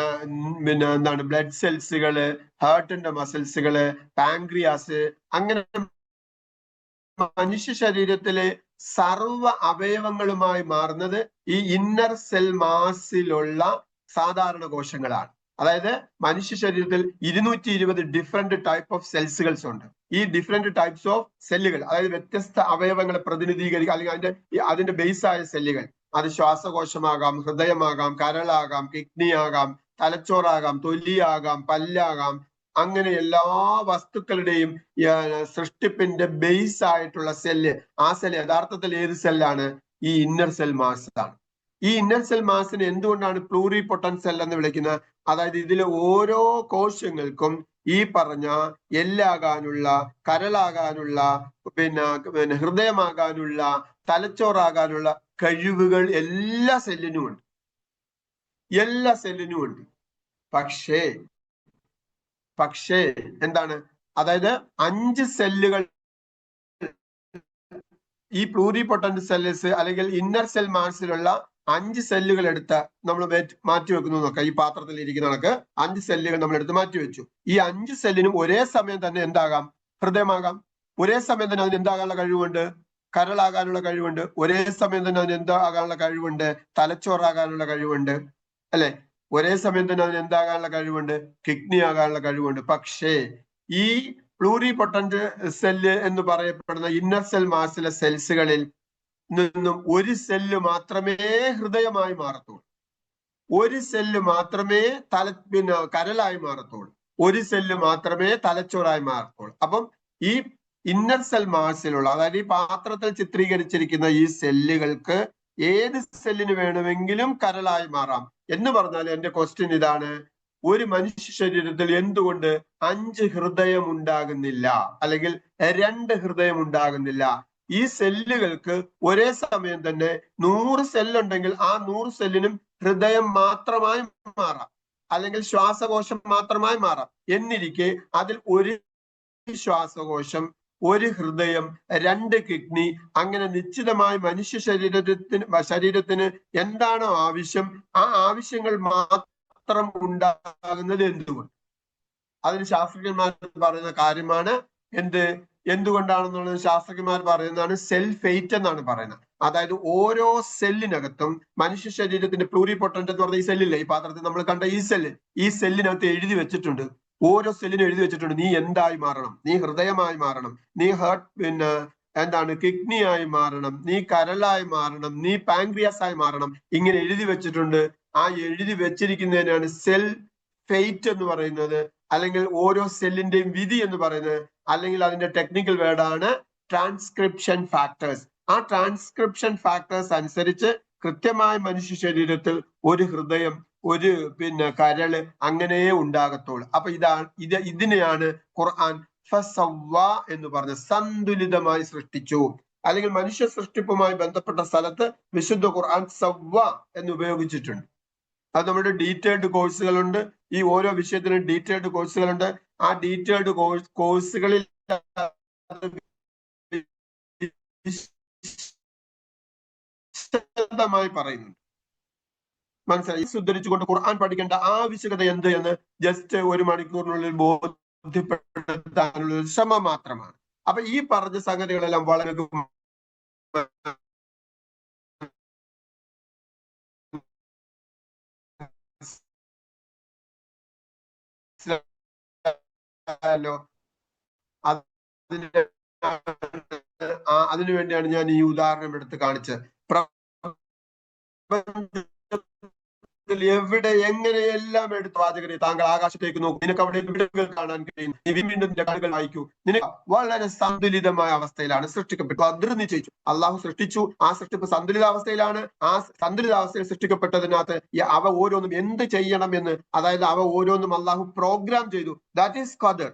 പിന്നെ എന്താണ്, ബ്ലഡ് സെൽസുകള്, ഹാർട്ടിന്റെ മസിൽസുകള്, പാൻക്രിയാസ്, അങ്ങനെ മനുഷ്യ ശരീരത്തിലെ സർവ അവയവങ്ങളുമായി മാറുന്നത് ഈ ഇന്നർ സെൽ മാസിലുള്ള സാധാരണ കോശങ്ങളാണ്. അതായത് മനുഷ്യ ശരീരത്തിൽ 220 ഡിഫറെന്റ് ടൈപ്പ് ഓഫ് സെൽസുകൾസ് ഉണ്ട്. ഈ ഡിഫറെന്റ് ടൈപ്സ് ഓഫ് സെല്ലുകൾ, അതായത് വ്യത്യസ്ത അവയവങ്ങളെ പ്രതിനിധീകരിക്കുക, അല്ലെങ്കിൽ അതിന്റെ ബേസായ സെല്ലുകൾ, അത് ശ്വാസകോശമാകാം, ഹൃദയമാകാം, കരളാകാം, കിഡ്നി ആകാം, തലച്ചോറാകാം, തൊലിയാകാം, പല്ലാകാം, അങ്ങനെ എല്ലാ വസ്തുക്കളുടെയും സൃഷ്ടിപ്പിന്റെ ബേസ് ആയിട്ടുള്ള സെല്ല്, ആ സെല്ല് യഥാർത്ഥത്തിൽ ഏത് സെല്ലാണ്? ഈ ഇന്നർ സെൽ മാസ് ആണ്. ഈ ഇന്നർ സെൽ മാസിനെ എന്തുകൊണ്ടാണ് പ്ലൂറിപൊട്ടന്റ് സെൽ എന്ന് വിളിക്കുന്നത്? അതായത് ഇതിലെ ഓരോ കോശങ്ങൾക്കും ഈ പറഞ്ഞ എല്ലാകാനുള്ള, കരളാകാനുള്ള, പിന്നെ ഹൃദയമാകാനുള്ള, തലച്ചോറാകാനുള്ള കഴിവുകൾ എല്ലാ സെല്ലിനും ഉണ്ട്. പക്ഷേ എന്താണ്? അതായത് 5 സെല്ലുകൾ, ഈ പ്ലൂറിപൊട്ടന്റ് സെൽസ് അല്ലെങ്കിൽ ഇന്നർ സെൽ മാസിലുള്ള 5 സെല്ലുകൾ എടുത്ത് നമ്മൾ മാറ്റി വെക്കുന്നു നോക്കാം. ഈ പാത്രത്തിൽ ഇരിക്കുന്ന കണക്ക് 5 സെല്ലുകൾ നമ്മൾ എടുത്ത് മാറ്റി വെച്ചു. ഈ 5 സെല്ലിനും ഒരേ സമയം തന്നെ എന്താകാം? ഹൃദയമാകാം. ഒരേ സമയം തന്നെ അതിന് എന്താകാനുള്ള കഴിവുണ്ട്? കരളാകാനുള്ള കഴിവുണ്ട്. ഒരേ സമയം തന്നെ അതിന് എന്താകാനുള്ള കഴിവുണ്ട്? തലച്ചോറാകാനുള്ള കഴിവുണ്ട്, അല്ലെ? ഒരേ സമയം തന്നെ അതിന് എന്താകാനുള്ള കഴിവുണ്ട്? കിഡ്നി ആകാനുള്ള കഴിവുണ്ട്. പക്ഷേ ഈ പ്ലൂറിപൊട്ടന്റ് സെല്ല് എന്ന് പറയപ്പെടുന്ന ഇന്നർ സെൽ മാസിലെ സെൽസുകളിൽ നിന്നും ഒരു സെല്ല് മാത്രമേ ഹൃദയമായി മാറത്തുള്ളൂ. ഒരു സെല്ല് മാത്രമേ കരളായി മാറത്തുള്ളൂ. ഒരു സെല്ല് മാത്രമേ തലച്ചോറായി മാറത്തുള്ളൂ. അപ്പം ഈ ഇന്നർ സെൽ മാസിലുള്ള, അതായത് ഈ പാത്രത്തിൽ ചിത്രീകരിച്ചിരിക്കുന്ന ഈ സെല്ലുകൾക്ക് ഏത് സെല്ലിന് വേണമെങ്കിലും കരളായി മാറാം എന്ന് പറഞ്ഞാൽ എന്റെ ക്വസ്റ്റ്യൻ ഇതാണ്: ഒരു മനുഷ്യ ശരീരത്തിൽ എന്തുകൊണ്ട് 5 ഹൃദയം ഉണ്ടാകുന്നില്ല, അല്ലെങ്കിൽ 2 ഹൃദയം ഉണ്ടാകുന്നില്ല? ഈ സെല്ലുകൾക്ക് ഒരേ സമയം തന്നെ 100 സെല്ലുണ്ടെങ്കിൽ ആ 100 സെല്ലിനും ഹൃദയം മാത്രമായി മാറാം, അല്ലെങ്കിൽ ശ്വാസകോശം മാത്രമായി മാറാം. എന്നിരിക്കെ അതിൽ ഒരു ശ്വാസകോശം, ഒരു ഹൃദയം, 2 കിഡ്നി, അങ്ങനെ നിശ്ചിതമായി മനുഷ്യ ശരീരത്തിന് എന്താണോ ആവശ്യം, ആ ആവശ്യങ്ങൾ മാത്രം ഉണ്ടാകുന്നത് എന്തുകൊണ്ട്? അതിന് ശാസ്ത്രജ്ഞന്മാർ പറയുന്ന കാര്യമാണ് എന്തുകൊണ്ടാണെന്നുള്ളത് ശാസ്ത്രജ്ഞന്മാർ പറയുന്നതാണ് സെൽ ഫേറ്റ് എന്നാണ് പറയുന്നത്. അതായത് ഓരോ സെല്ലിനകത്തും മനുഷ്യ ശരീരത്തിന്റെ പ്ലൂറിപൊട്ടന്റ് എന്ന് പറഞ്ഞ ഈ സെല്ലില്ലേ, ഈ പാത്രത്തിൽ നമ്മൾ കണ്ട ഈ സെല്ലിനകത്ത് എഴുതി വെച്ചിട്ടുണ്ട്, ഓരോ സെല്ലിനും എഴുതി വെച്ചിട്ടുണ്ട്, നീ എന്തായി മാറണം, നീ ഹൃദയമായി മാറണം, നീ കിഡ്നി ആയി മാറണം, നീ കരളായി മാറണം, നീ പാൻക്രിയാസ് ആയി മാറണം. ഇങ്ങനെ എഴുതി വെച്ചിട്ടുണ്ട്. ആ എഴുതി വെച്ചിരിക്കുന്നതിനാണ് സെൽ ഫേറ്റ് എന്ന് പറയുന്നത്, അല്ലെങ്കിൽ ഓരോ സെല്ലിന്റെയും വിധി എന്ന് പറയുന്നത്. അല്ലെങ്കിൽ അതിന്റെ ടെക്നിക്കൽ വേർഡാണ് ട്രാൻസ്ക്രിപ്ഷൻ ഫാക്ടേഴ്സ്. ആ ട്രാൻസ്ക്രിപ്ഷൻ ഫാക്ടേഴ്സ് അനുസരിച്ച് കൃത്യമായി മനുഷ്യ ശരീരത്തിൽ ഒരു ഹൃദയം, ഒരു കരള് അങ്ങനെ ഉണ്ടാകത്തുള്ളൂ. അപ്പൊ ഇതിനെയാണ് ഖുർആൻ ഫസവ്വ എന്ന് പറഞ്ഞ സന്തുലിതമായി സൃഷ്ടിച്ചു. അല്ലെങ്കിൽ മനുഷ്യ സൃഷ്ടിപ്പുമായി ബന്ധപ്പെട്ട സ്ഥലത്ത് വിശുദ്ധ ഖുർആൻ സവ്വ എന്ന് ഉപയോഗിച്ചിട്ടുണ്ട്. അത് നമ്മുടെ ഡീറ്റെയിൽഡ് കോഴ്സുകളുണ്ട്, ഈ ഓരോ വിഷയത്തിനും ഡീറ്റെയിൽഡ് കോഴ്സുകളുണ്ട്. ആ ഡീറ്റെയിൽഡ് കോഴ്സുകളിൽ വിശദമായി പറയുന്നുണ്ട്. മനസ്സിലായി? ഉദ്ധരിച്ചുകൊണ്ട് ഖുർആൻ പഠിക്കേണ്ട ആവശ്യകത എന്ത് എന്ന് ജസ്റ്റ് 1 മണിക്കൂറിനുള്ളിൽ ബോധ്യപ്പെടുത്താനുള്ള ശ്രമം മാത്രമാണ്. അപ്പൊ ഈ പറഞ്ഞ സംഗതികളെല്ലാം വളരെ അതിനു വേണ്ടിയാണ് ഞാൻ ഈ ഉദാഹരണം എടുത്ത് കാണിച്ചത്. എവിടെ എങ്ങനെയെല്ലാം എടുത്ത് വാചകരെ, താങ്കൾ ആകാശത്തേക്ക് നോക്കൂ, നിനക്ക് അവിടെ വിടവുകൾ കാണാൻ കഴിയും, നീ വീണ്ടും കണ്ണുകൾ വായിക്കൂ, നിനക്ക് വളരെ സന്തുലിതമായ അവസ്ഥയിലാണ് സൃഷ്ടിക്കപ്പെട്ടു. അതിർ നിശ്ചയിച്ചു, അള്ളാഹു സൃഷ്ടിച്ചു. ആ സൃഷ്ടിപ്പ് സന്തുലിതാവസ്ഥയിലാണ്. ആ സന്തുലിതാവസ്ഥയിൽ സൃഷ്ടിക്കപ്പെട്ടതിനകത്ത് അവ ഓരോന്നും എന്ത് ചെയ്യണം എന്ന്, അതായത് അവ ഓരോന്നും അള്ളാഹു പ്രോഗ്രാം ചെയ്തു. ദാറ്റ് ഈസ് ഖദർ.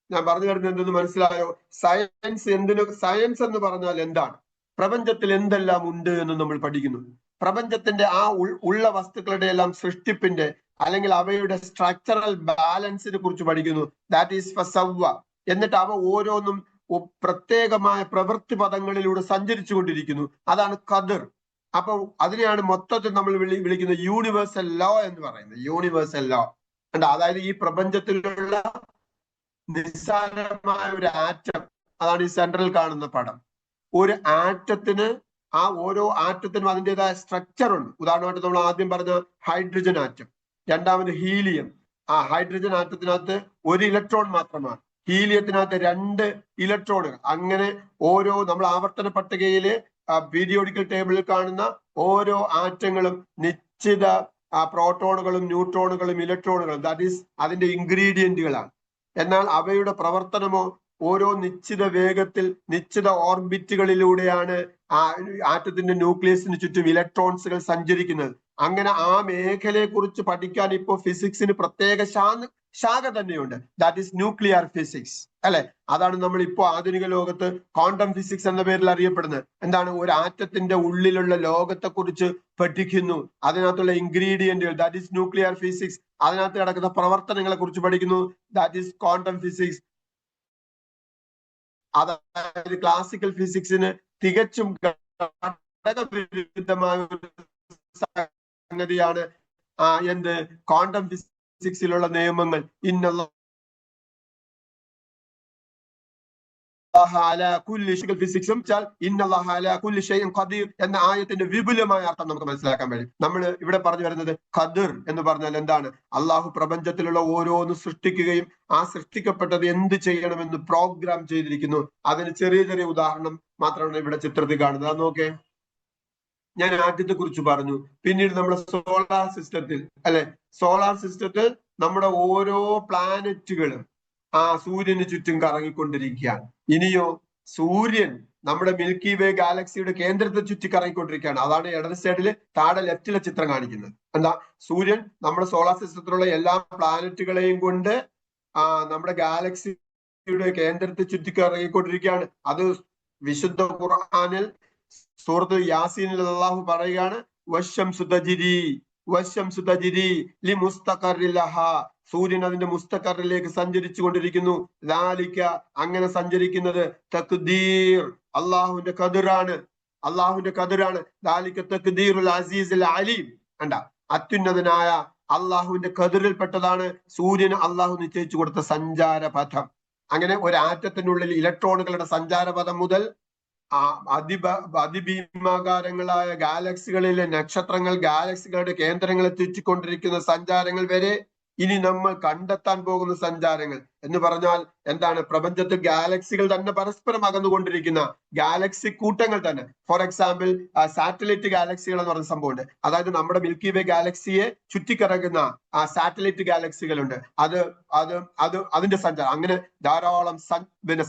ഞാൻ പറഞ്ഞു വരുന്നത് എന്തെന്ന് മനസ്സിലായോ? സയൻസ് എന്ന് പറഞ്ഞാൽ എന്താണ്? പ്രപഞ്ചത്തിൽ എന്തെല്ലാം ഉണ്ട് എന്ന് നമ്മൾ പഠിക്കുന്നു. പ്രപഞ്ചത്തിന്റെ ആ ഉള്ള വസ്തുക്കളുടെ എല്ലാം സൃഷ്ടിപ്പിന്റെ, അല്ലെങ്കിൽ അവയുടെ സ്ട്രക്ചറൽ ബാലൻസിനെ കുറിച്ച് പഠിക്കുന്നു. ദാറ്റ് ഈസ് ഫസവ്വ. എന്നിട്ട് അവ ഓരോന്നും പ്രത്യേകമായ പ്രവൃത്തി പദങ്ങളിലൂടെ സഞ്ചരിച്ചു കൊണ്ടിരിക്കുന്നു. അതാണ് ഖദർ. അപ്പൊ അതിനെയാണ് മൊത്തത്തിൽ നമ്മൾ വിളിക്കുന്നത് യൂണിവേഴ്സൽ ലോ എന്ന് പറയുന്നത്. Universal law. അതായത് ഈ പ്രപഞ്ചത്തിലുള്ള നിസ്സാരമായ ഒരു ആറ്റം, അതാണ് ഈ സെൻട്രൽ കാണുന്ന പടം. ഒരു ആറ്റത്തിന്, ആ ഓരോ ആറ്റത്തിനും അതിൻ്റെതായ സ്ട്രക്ചർ ഉണ്ട്. ഉദാഹരണമായിട്ട് നമ്മൾ ആദ്യം പറഞ്ഞ ഹൈഡ്രജൻ ആറ്റം, രണ്ടാമത് ഹീലിയം. ആ ഹൈഡ്രജൻ ആറ്റത്തിനകത്ത് 1 ഇലക്ട്രോൺ മാത്രമാണ്, ഹീലിയത്തിനകത്ത് 2 ഇലക്ട്രോണുകൾ. അങ്ങനെ ഓരോ നമ്മൾ ആവർത്തന പട്ടികയില് പീരിയോഡിക്കൽ ടേബിളിൽ കാണുന്ന ഓരോ ആറ്റങ്ങളും നിശ്ചിത പ്രോട്ടോണുകളും ന്യൂട്രോണുകളും ഇലക്ട്രോണുകളും, ദാറ്റ് ഈസ് അതിന്റെ ഇൻഗ്രീഡിയന്റുകളാണ്. എന്നാൽ അവയുടെ പ്രവർത്തനമോ ഓരോ നിശ്ചിത വേഗത്തിൽ നിശ്ചിത ഓർബിറ്റുകളിലൂടെയാണ് ആറ്റത്തിന്റെ ന്യൂക്ലിയസിന് ചുറ്റും ഇലക്ട്രോൺസുകൾ സഞ്ചരിക്കുന്നത്. അങ്ങനെ ആ മേഖലയെ കുറിച്ച് പഠിക്കാൻ ഇപ്പോൾ ഫിസിക്സിന് പ്രത്യേക ശാഖ തന്നെയുണ്ട്. ദാറ്റ് ഈസ് ന്യൂക്ലിയർ ഫിസിക്സ്, അല്ലെ? അതാണ് നമ്മൾ ഇപ്പോൾ ആധുനിക ലോകത്ത് ക്വാണ്ടം ഫിസിക്സ് എന്ന പേരിൽ അറിയപ്പെടുന്നത്. എന്താണ്? ഒരു ആറ്റത്തിന്റെ ഉള്ളിലുള്ള ലോകത്തെ കുറിച്ച് പഠിക്കുന്നു, അതിനകത്തുള്ള ഇൻഗ്രീഡിയന്റുകൾ, ദാറ്റ് ഈസ് ന്യൂക്ലിയർ ഫിസിക്സ്. അതിനകത്ത് നടക്കുന്ന പ്രവർത്തനങ്ങളെ കുറിച്ച് പഠിക്കുന്നു, ദാറ്റ് ഈസ് ക്വാണ്ടം ഫിസിക്സ്. അതായത് ക്ലാസിക്കൽ ഫിസിക്സിന് തികച്ചും ഘടകവിരുദ്ധമായ ഒരു സംഗതിയാണ് എന്ത്? ക്വാണ്ടം ഫിസിക്സിലുള്ള നിയമങ്ങൾ. ഫിസിക്സും എന്ന ആയത്തിന്റെ വിപുലമായ അർത്ഥം നമുക്ക് മനസ്സിലാക്കാൻ കഴിയും. നമ്മൾ ഇവിടെ പറഞ്ഞു വരുന്നത് ഖദർ എന്ന് പറഞ്ഞാൽ എന്താണ്? അള്ളാഹു പ്രപഞ്ചത്തിലുള്ള ഓരോന്നും സൃഷ്ടിക്കുകയും ആ സൃഷ്ടിക്കപ്പെട്ടത് എന്ത് ചെയ്യണമെന്ന് പ്രോഗ്രാം ചെയ്തിരിക്കുന്നു. അതിന് ചെറിയ ചെറിയ ഉദാഹരണം മാത്രമാണ് ഇവിടെ ചിത്രത്തിൽ കാണുന്നത്. അത് നോക്കേ, ഞാൻ ആദ്യത്തെ കുറിച്ച് പറഞ്ഞു. പിന്നീട് നമ്മുടെ സോളാർ സിസ്റ്റത്തിൽ, അല്ലെ, സോളാർ സിസ്റ്റത്തിൽ നമ്മുടെ ഓരോ പ്ലാനറ്റുകളും സൂര്യന് ചുറ്റും കറങ്ങിക്കൊണ്ടിരിക്കുകയാണ്. ഇനിയോ സൂര്യൻ നമ്മുടെ മിൽക്കി വേ ഗാലക്സിയുടെ കേന്ദ്രത്തെ ചുറ്റിക്കറങ്ങിക്കൊണ്ടിരിക്കുകയാണ്. അതാണ് ഇടത് സൈഡിൽ താഴെ ലെഫ്റ്റിലെ ചിത്രം കാണിക്കുന്നത്. എന്താ, സൂര്യൻ നമ്മുടെ സോളാർ സിസ്റ്റത്തിലുള്ള എല്ലാ പ്ലാനറ്റുകളെയും കൊണ്ട് നമ്മുടെ ഗാലക്സിയുടെ കേന്ദ്രത്തെ ചുറ്റിക്കറങ്ങിക്കൊണ്ടിരിക്കുകയാണ്. അത് വിശുദ്ധ ഖുർആനിൽ സൂറത്ത് യാസീനിൽ അല്ലാഹു പറയുകയാണ്, വശംസു തജ്രി ലിമുസ്തഖറിൻ ലഹാ, സൂര്യൻ അതിന്റെ മുസ്തഖറിലേക്ക് സഞ്ചരിച്ചു കൊണ്ടിരിക്കുന്നു. ദാലിക, അങ്ങനെ സഞ്ചരിക്കുന്നത് തഖ്ദീർ, അള്ളാഹുവിന്റെ ഖദറാണ്, ദാലിക തഖ്ദീറുൽ അസീസുൽ അലീം. കണ്ട, അത്യുന്നതനായ അള്ളാഹുവിന്റെ ഖദറിൽപ്പെട്ടതാണ് സൂര്യന് അള്ളാഹു നിശ്ചയിച്ചു കൊടുത്ത സഞ്ചാരപഥം. അങ്ങനെ ഒരു ആറ്റത്തിനുള്ളിൽ ഇലക്ട്രോണുകളുടെ സഞ്ചാരപഥം മുതൽ അതിഭീമാകാരങ്ങളായ ഗാലക്സികളിലെ നക്ഷത്രങ്ങൾ, ഗാലക്സികളുടെ കേന്ദ്രങ്ങളെ ചുറ്റിക്കൊണ്ടിരിക്കുന്ന സഞ്ചാരങ്ങൾ വരെ ഇനി നമ്മൾ കണ്ടെത്താൻ പോകുന്ന സഞ്ചാരങ്ങൾ എന്ന് പറഞ്ഞാൽ എന്താണ്? പ്രപഞ്ചത്തിൽ ഗാലക്സികൾ തന്നെ പരസ്പരം അകന്നുകൊണ്ടിരിക്കുന്ന ഗാലക്സി കൂട്ടങ്ങൾ തന്നെ. ഫോർ എക്സാമ്പിൾ, സാറ്റലൈറ്റ് ഗാലക്സികൾ എന്ന് പറയുന്ന സംഭവമുണ്ട്. അതായത് നമ്മുടെ മിൽക്കി വേ ഗാലക്സിയെ ചുറ്റിക്കറങ്ങുന്ന സാറ്റലൈറ്റ് ഗാലക്സികളുണ്ട്. അതിന്റെ സഞ്ചാരം, അങ്ങനെ ധാരാളം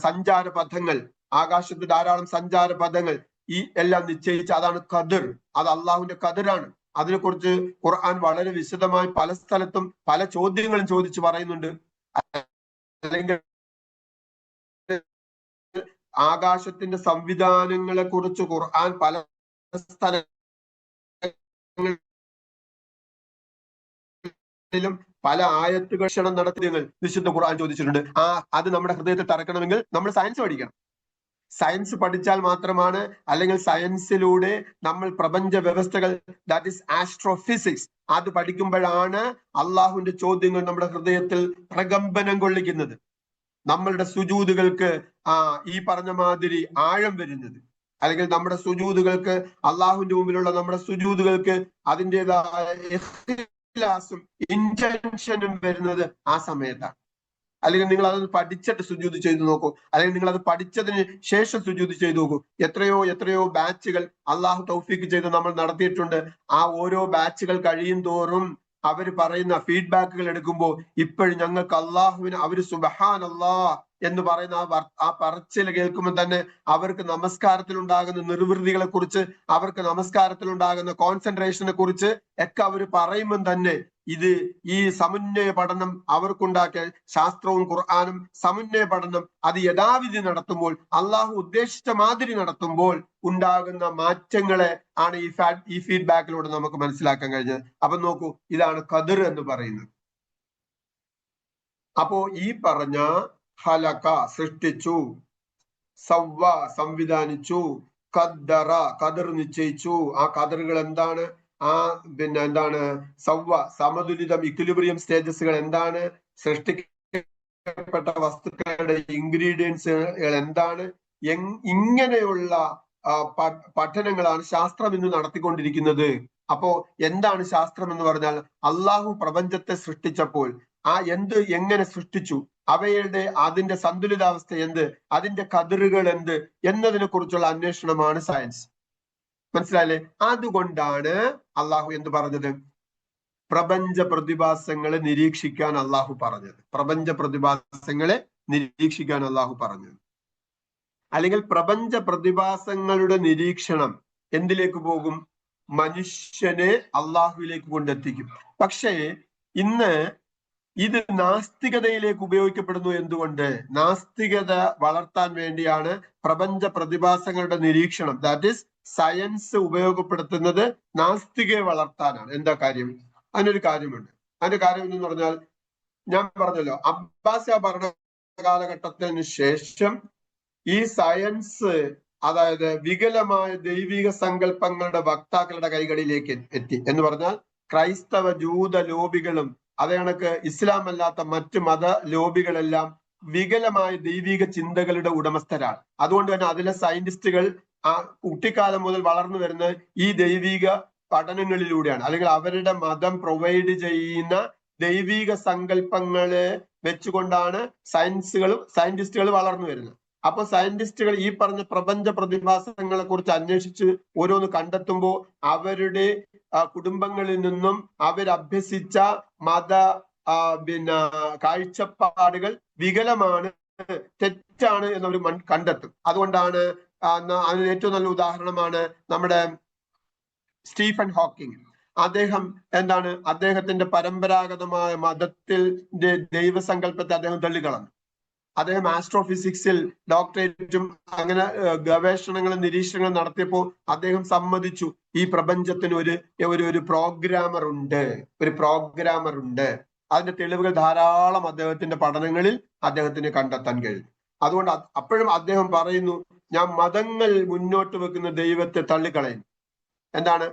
സഞ്ചാരപഥങ്ങൾ, ആകാശത്ത് ധാരാളം സഞ്ചാരപഥങ്ങൾ ഈ എല്ലാം നിശ്ചയിച്ച, അതാണ് ഖദർ. അത് അള്ളാഹുവിന്റെ ഖദറാണ്. അതിനെക്കുറിച്ച് ഖുർആൻ വളരെ വിശദമായി പല സ്ഥലത്തും പല ചോദ്യങ്ങളും ചോദിച്ചു പറയുന്നുണ്ട്. അല്ലെങ്കിൽ ആകാശത്തിന്റെ സംവിധാനങ്ങളെ കുറിച്ച് ഖുർആൻ പല സ്ഥലങ്ങളിലും പല ആയത്തുകൾ ക്ഷണം നടത്തിയങ്ങൾ വിശുദ്ധ ഖുർആൻ ചോദിച്ചിട്ടുണ്ട്. അത് നമ്മുടെ ഹൃദയത്തിൽ തറക്കണമെങ്കിൽ നമ്മൾ സയൻസ് പഠിക്കണം. സയൻസ് പഠിച്ചാൽ മാത്രമാണ്, അല്ലെങ്കിൽ സയൻസിലൂടെ നമ്മൾ പ്രപഞ്ച വ്യവസ്ഥകൾ, ദാറ്റ് ഈസ് ആസ്ട്രോഫിസിക്സ്, അത് പഠിക്കുമ്പോഴാണ് അള്ളാഹുവിന്റെ ചോദ്യങ്ങൾ നമ്മുടെ ഹൃദയത്തിൽ പ്രകമ്പനം കൊള്ളിക്കുന്നത്, നമ്മളുടെ സുജൂദുകൾക്ക് ഈ പറഞ്ഞ മാതിരി ആഴം വരുന്നത്, അല്ലെങ്കിൽ നമ്മുടെ സുജൂദുകൾക്ക്, അള്ളാഹുവിന്റെ മുമ്പിലുള്ള നമ്മുടെ സുജൂദുകൾക്ക് അതിൻ്റെതായ ഇഖ്ലാസും ഇന്റൻഷനും വരുന്നത് ആ സമയത്താണ്. അല്ലെങ്കിൽ നിങ്ങൾ അത് പഠിച്ചിട്ട് സുജൂദ് ചെയ്തു നോക്കൂ, അല്ലെങ്കിൽ നിങ്ങൾ അത് പഠിച്ചതിന് ശേഷം സുജൂദ് ചെയ്തു നോക്കൂ. എത്രയോ ബാച്ചുകൾ അള്ളാഹു തൗഫീക്ക് ചെയ്ത് നമ്മൾ നടത്തിയിട്ടുണ്ട്. ആ ഓരോ ബാച്ചുകൾ കഴിയും തോറും അവർ പറയുന്ന ഫീഡ്ബാക്കുകൾ എടുക്കുമ്പോൾ ഇപ്പോഴും ഞങ്ങൾക്ക് അള്ളാഹുവിന്, അവര് സുബ്ഹാനല്ലാഹ് എന്ന് പറയുന്ന ആ പറച്ചിൽ കേൾക്കുമ്പോൾ തന്നെ അവർക്ക് നമസ്കാരത്തിലുണ്ടാകുന്ന നിർവൃതികളെ കുറിച്ച്, അവർക്ക് നമസ്കാരത്തിലുണ്ടാകുന്ന കോൺസെൻട്രേഷനെ കുറിച്ച് ഒക്കെ അവർ പറയുമ്പോൾ തന്നെ ഈ സമന്വയ പഠനം അവർക്കുണ്ടാക്കിയ ശാസ്ത്രവും ഖുർആനും സമന്വയ പഠനം അത് യഥാവിധി നടത്തുമ്പോൾ, അള്ളാഹു ഉദ്ദേശിച്ച മാതിരി നടത്തുമ്പോൾ ഉണ്ടാകുന്ന മാറ്റങ്ങളെ ആണ് ഈ ഫീഡ്ബാക്കിലൂടെ നമുക്ക് മനസ്സിലാക്കാൻ കഴിഞ്ഞത്. അപ്പൊ നോക്കൂ, ഇതാണ് ഖദർ എന്ന് പറയുന്നത്. അപ്പോ ഈ പറഞ്ഞ ഖലഖ, സൃഷ്ടിച്ചു, സവ്വ, സംവിധാനിച്ചു, ഖദ്ദറ, ഖദർ നിശ്ചയിച്ചു. ആ ഖദറുകൾ എന്താണ്? എന്താണ്? സവ്വ, സമതുലിതം, ഇക്വിലിബ്രിയം സ്റ്റേജസുകൾ എന്താണ്? സൃഷ്ടിക്കപ്പെട്ട വസ്തുക്കളുടെ ഇൻഗ്രീഡിയൻസുകൾ എന്താണ്? ഇങ്ങനെയുള്ള പഠനങ്ങളാണ് ശാസ്ത്രം ഇന്ന് നടത്തിക്കൊണ്ടിരിക്കുന്നത്. അപ്പോ എന്താണ് ശാസ്ത്രം എന്ന് പറഞ്ഞാൽ, അള്ളാഹു പ്രപഞ്ചത്തെ സൃഷ്ടിച്ചപ്പോൾ എങ്ങനെ സൃഷ്ടിച്ചു, അതിന്റെ സന്തുലിതാവസ്ഥ എന്ത്, അതിന്റെ ഖദറുകൾ എന്ത് എന്നതിനെ കുറിച്ചുള്ള അന്വേഷണമാണ് സയൻസ്. മനസ്സിലായില്ലേ? അതുകൊണ്ടാണ് അള്ളാഹു എന്ത് പറഞ്ഞത്? പ്രപഞ്ച പ്രതിഭാസങ്ങളെ നിരീക്ഷിക്കാൻ അള്ളാഹു പറഞ്ഞത്. പ്രപഞ്ച പ്രതിഭാസങ്ങളെ നിരീക്ഷിക്കാൻ അള്ളാഹു പറഞ്ഞത്. അല്ലെങ്കിൽ പ്രപഞ്ച പ്രതിഭാസങ്ങളുടെ നിരീക്ഷണം എന്തിലേക്ക് പോകും? മനുഷ്യനെ അള്ളാഹുവിലേക്ക് കൊണ്ടെത്തിക്കും. പക്ഷേ ഇന്ന് ഇത് നാസ്തികതയിലേക്ക് ഉപയോഗിക്കപ്പെടുന്നു. എന്തുകൊണ്ട്? നാസ്തികത വളർത്താൻ വേണ്ടിയാണ് പ്രപഞ്ച പ്രതിഭാസങ്ങളുടെ നിരീക്ഷണം, ദാറ്റ് ഈസ് സയൻസ് ഉപയോഗപ്പെടുത്തുന്നത് നാസ്തികയെ വളർത്താനാണ്. എന്താ കാര്യം? അതിനൊരു കാര്യമുണ്ട്. അതിന്റെ കാര്യം എന്ന് പറഞ്ഞാൽ, ഞാൻ പറഞ്ഞല്ലോ, അബ്ബാസിയ ഭരണ കാലഘട്ടത്തിന് ശേഷം ഈ സയൻസ്, അതായത് വികലമായ ദൈവിക സങ്കല്പങ്ങളുടെ വക്താക്കളുടെ കൈകളിലേക്ക് എത്തി. എന്ന് പറഞ്ഞാൽ ക്രൈസ്തവ ജൂത ലോബികളും അതേ കണക്ക് ഇസ്ലാം അല്ലാത്ത മറ്റ് മത ലോബികളെല്ലാം വികലമായ ദൈവിക ചിന്തകളുടെ ഉടമസ്ഥരാണ്. അതുകൊണ്ട് തന്നെ അതിലെ സയന്റിസ്റ്റുകൾ കുട്ടിക്കാലം മുതൽ വളർന്നു വരുന്ന ഈ ദൈവിക പഠനങ്ങളിലൂടെയാണ്, അല്ലെങ്കിൽ അവരുടെ മതം പ്രൊവൈഡ് ചെയ്യുന്ന ദൈവിക സങ്കല്പങ്ങളെ വെച്ചുകൊണ്ടാണ് സയന്റിസ്റ്റുകൾ വളർന്നു വരുന്നത്. അപ്പൊ സയന്റിസ്റ്റുകൾ ഈ പറഞ്ഞ പ്രപഞ്ച പ്രതിഭാസങ്ങളെ കുറിച്ച് അന്വേഷിച്ച് ഓരോന്ന് കണ്ടെത്തുമ്പോൾ അവരുടെ കുടുംബങ്ങളിൽ നിന്നും അവരഭ്യസിച്ച മത കാഴ്ചപ്പാടുകൾ വികലമാണ്, തെറ്റാണ് എന്നവർ കണ്ടെത്തും. അതുകൊണ്ടാണ് അതിന് ഏറ്റവും നല്ല ഉദാഹരണമാണ് നമ്മുടെ സ്റ്റീഫൻ ഹോക്കിംഗ്. അദ്ദേഹം എന്താണ്, അദ്ദേഹത്തിന്റെ പരമ്പരാഗതമായ മതത്തിന്റെ ദൈവസങ്കല്പത്തെ അദ്ദേഹം തള്ളിക്കളഞ്ഞു. അദ്ദേഹം ആസ്ട്രോഫിസിക്സിൽ ഡോക്ടറേറ്റും അങ്ങനെ ഗവേഷണങ്ങളും നിരീക്ഷണങ്ങളും നടത്തിയപ്പോൾ അദ്ദേഹം സമ്മതിച്ചു ഈ പ്രപഞ്ചത്തിന് ഒരു പ്രോഗ്രാമർ ഉണ്ട്. അതിന്റെ തെളിവുകൾ ധാരാളം അദ്ദേഹത്തിന്റെ പഠനങ്ങളിൽ അദ്ദേഹത്തിന് കണ്ടെത്താൻ കഴിഞ്ഞു. അതുകൊണ്ട് അപ്പോഴും അദ്ദേഹം പറയുന്നു, ഞാൻ മതങ്ങൾ മുന്നോട്ട് വെക്കുന്ന ദൈവത്തെ തള്ളിക്കളയും. എന്താണ്?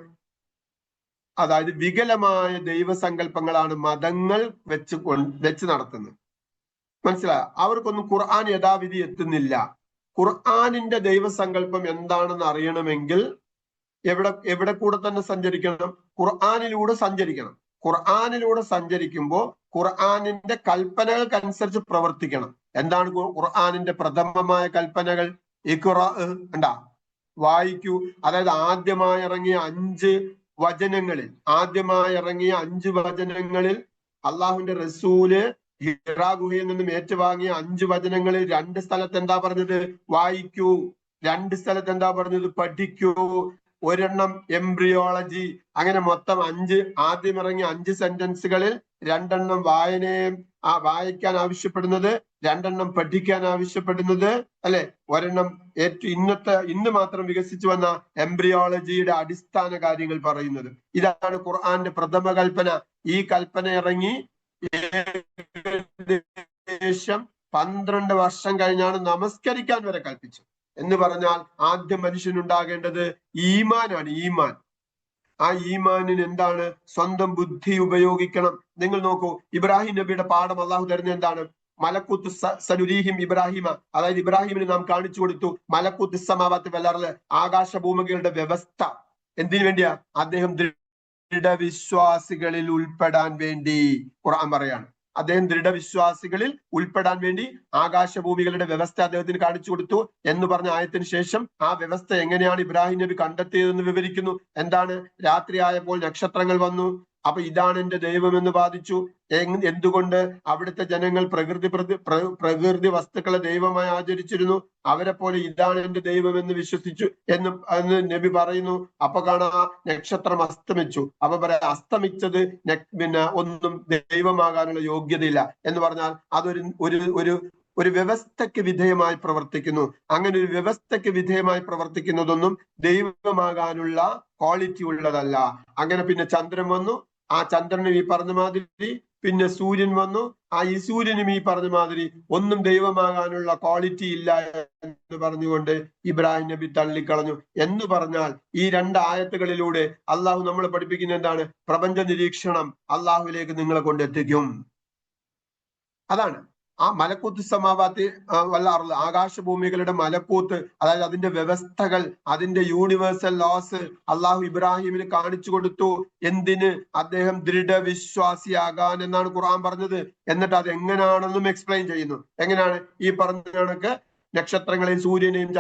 അതായത് വികലമായ ദൈവസങ്കല്പങ്ങളാണ് മതങ്ങൾ വെച്ച് നടത്തുന്നത്. മനസ്സിലായോ? അവർക്കൊന്നും ഖുർആൻ യഥാവിധി എത്തുന്നില്ല. ഖുർആനിന്റെ ദൈവസങ്കല്പം എന്താണെന്ന് അറിയണമെങ്കിൽ എവിടെ കൂടെ തന്നെ സഞ്ചരിക്കണം? ഖുർആനിലൂടെ സഞ്ചരിക്കുമ്പോൾ ഖുർആനിന്റെ കൽപ്പനകൾക്കനുസരിച്ച് പ്രവർത്തിക്കണം. എന്താണ് ഖുർആനിന്റെ പ്രഥമമായ കൽപ്പനകൾ? ഇഖ്റ, വായിക്കൂ. അതായത് ആദ്യമായി ഇറങ്ങിയ 5 വചനങ്ങളിൽ അള്ളാഹുവിന്റെ റസൂല് ഹിറാ ഗുഹയിൽ നിന്നും ഏറ്റുവാങ്ങിയ 5 വചനങ്ങളിൽ 2 സ്ഥലത്ത് എന്താ പറഞ്ഞത്? വായിക്കൂ. 2 സ്ഥലത്ത് എന്താ പറഞ്ഞത്? പഠിക്കൂ. 1 എംബ്രിയോളജി. അങ്ങനെ മൊത്തം 5, ആദ്യം ഇറങ്ങിയ 5 സെന്റൻസുകളിൽ 2 വായിക്കാൻ ആവശ്യപ്പെടുന്നത്, 2 പഠിക്കാൻ ആവശ്യപ്പെടുന്നത്, അല്ലെ? 1 ഇന്ന് മാത്രം വികസിച്ചു വന്ന എംബ്രിയോളജിയുടെ അടിസ്ഥാന കാര്യങ്ങൾ പറയുന്നത്. ഇതാണ് ഖുർആന്റെ പ്രഥമ കൽപ്പന. ഈ കൽപ്പന ഇറങ്ങി ഏകദേശം 12 വർഷം കഴിഞ്ഞാണ് നമസ്കരിക്കാൻ വരെ കൽപ്പിച്ചത്. എന്ന് പറഞ്ഞാൽ ആദ്യം മനുഷ്യനുണ്ടാകേണ്ടത് ഈമാനാണ്. ആ ഈമാനിന് എന്താണ്? സ്വന്തം ബുദ്ധി ഉപയോഗിക്കണം. നിങ്ങൾ നോക്കൂ, ഇബ്രാഹിം നബിയുടെ പാഠം അള്ളാഹു തരുന്നത് എന്താണ്? മലക്കൂത്ത് സനുരീഹിം ഇബ്രാഹിമ. അതായത് ഇബ്രാഹിമിന് നാം കാണിച്ചു കൊടുത്തു മലക്കൂത്ത് സമാവാത്ത് വല്ലറില് ആകാശഭൂമികളുടെ വ്യവസ്ഥ. എന്തിനു വേണ്ടിയാ? അദ്ദേഹം ദൃഢവിശ്വാസികളിൽ ഉൾപ്പെടാൻ വേണ്ടി. ഖുർആൻ പറയാണ്, അദ്ദേഹം ദൃഢവിശ്വാസികളിൽ ഉൾപ്പെടാൻ വേണ്ടി ആകാശഭൂമികളുടെ വ്യവസ്ഥ അദ്ദേഹത്തിന് കാണിച്ചു കൊടുത്തു എന്ന് പറഞ്ഞ ആയത്തിന് ശേഷം ആ വ്യവസ്ഥ എങ്ങനെയാണ് ഇബ്രാഹിം നബി കണ്ടെത്തിയതെന്ന് വിവരിക്കുന്നു. എന്താണ്? രാത്രിയായപ്പോൾ നക്ഷത്രങ്ങൾ വന്നു, അപ്പൊ ഇതാണ് എന്റെ ദൈവം എന്ന് വാദിച്ചു. എന്തുകൊണ്ട്? അവിടുത്തെ ജനങ്ങൾ പ്രകൃതി വസ്തുക്കളെ ദൈവമായി ആചരിച്ചിരുന്നു. അവരെ പോലെ ഇതാണ് എന്റെ ദൈവം എന്ന് വിശ്വസിച്ചു എന്ന് നബി പറയുന്നു. അപ്പൊ കാണാ നക്ഷത്രം അസ്തമിച്ചു. അപ്പൊ പറയാ അസ്തമിച്ചത് ഒന്നും ദൈവമാകാനുള്ള യോഗ്യതയില്ല എന്ന് പറഞ്ഞാൽ അതൊരു വ്യവസ്ഥയ്ക്ക് വിധേയമായി പ്രവർത്തിക്കുന്നു. അങ്ങനെ ഒരു വ്യവസ്ഥയ്ക്ക് വിധേയമായി പ്രവർത്തിക്കുന്നതൊന്നും ദൈവമാകാനുള്ള ക്വാളിറ്റി ഉള്ളതല്ല. അങ്ങനെ പിന്നെ ചന്ദ്രൻ വന്നു, ആ ചന്ദ്രനും ഈ പറഞ്ഞ മാതിരി, പിന്നെ സൂര്യൻ വന്നു, ഈ സൂര്യനും ഈ പറഞ്ഞ മാതിരി ഒന്നും ദൈവമാകാനുള്ള ക്വാളിറ്റി ഇല്ല എന്ന് പറഞ്ഞുകൊണ്ട് ഇബ്രാഹിം നബി തള്ളിക്കളഞ്ഞു. എന്ന് പറഞ്ഞാൽ ഈ 2 ആയത്തുകളിലൂടെ അള്ളാഹു നമ്മളെ പഠിപ്പിക്കുന്ന എന്താണ്? പ്രപഞ്ച നിരീക്ഷണം അള്ളാഹുവിലേക്ക് നിങ്ങളെ കൊണ്ടെത്തിക്കും. അതാണ് ആ മലക്കൂത്ത് സമാവാത്തി വല്ലാറുള്ള ആകാശഭൂമികളുടെ മലക്കൂത്ത്, അതായത് അതിന്റെ വ്യവസ്ഥകൾ, അതിന്റെ യൂണിവേഴ്സൽ ലോസ് അള്ളാഹു ഇബ്രാഹിമിന് കാണിച്ചു കൊടുത്തു. എന്തിന്? അദ്ദേഹം ദൃഢവിശ്വാസിയാകാൻ എന്നാണ് ഖുർആൻ പറഞ്ഞത്. എന്നിട്ട് അത് എങ്ങനെയാണെന്നും എക്സ്പ്ലെയിൻ ചെയ്യുന്നു. എങ്ങനെയാണ്? ഈ പറഞ്ഞ കണക്ക് നക്ഷത്രങ്ങളെയും സൂര്യനെയും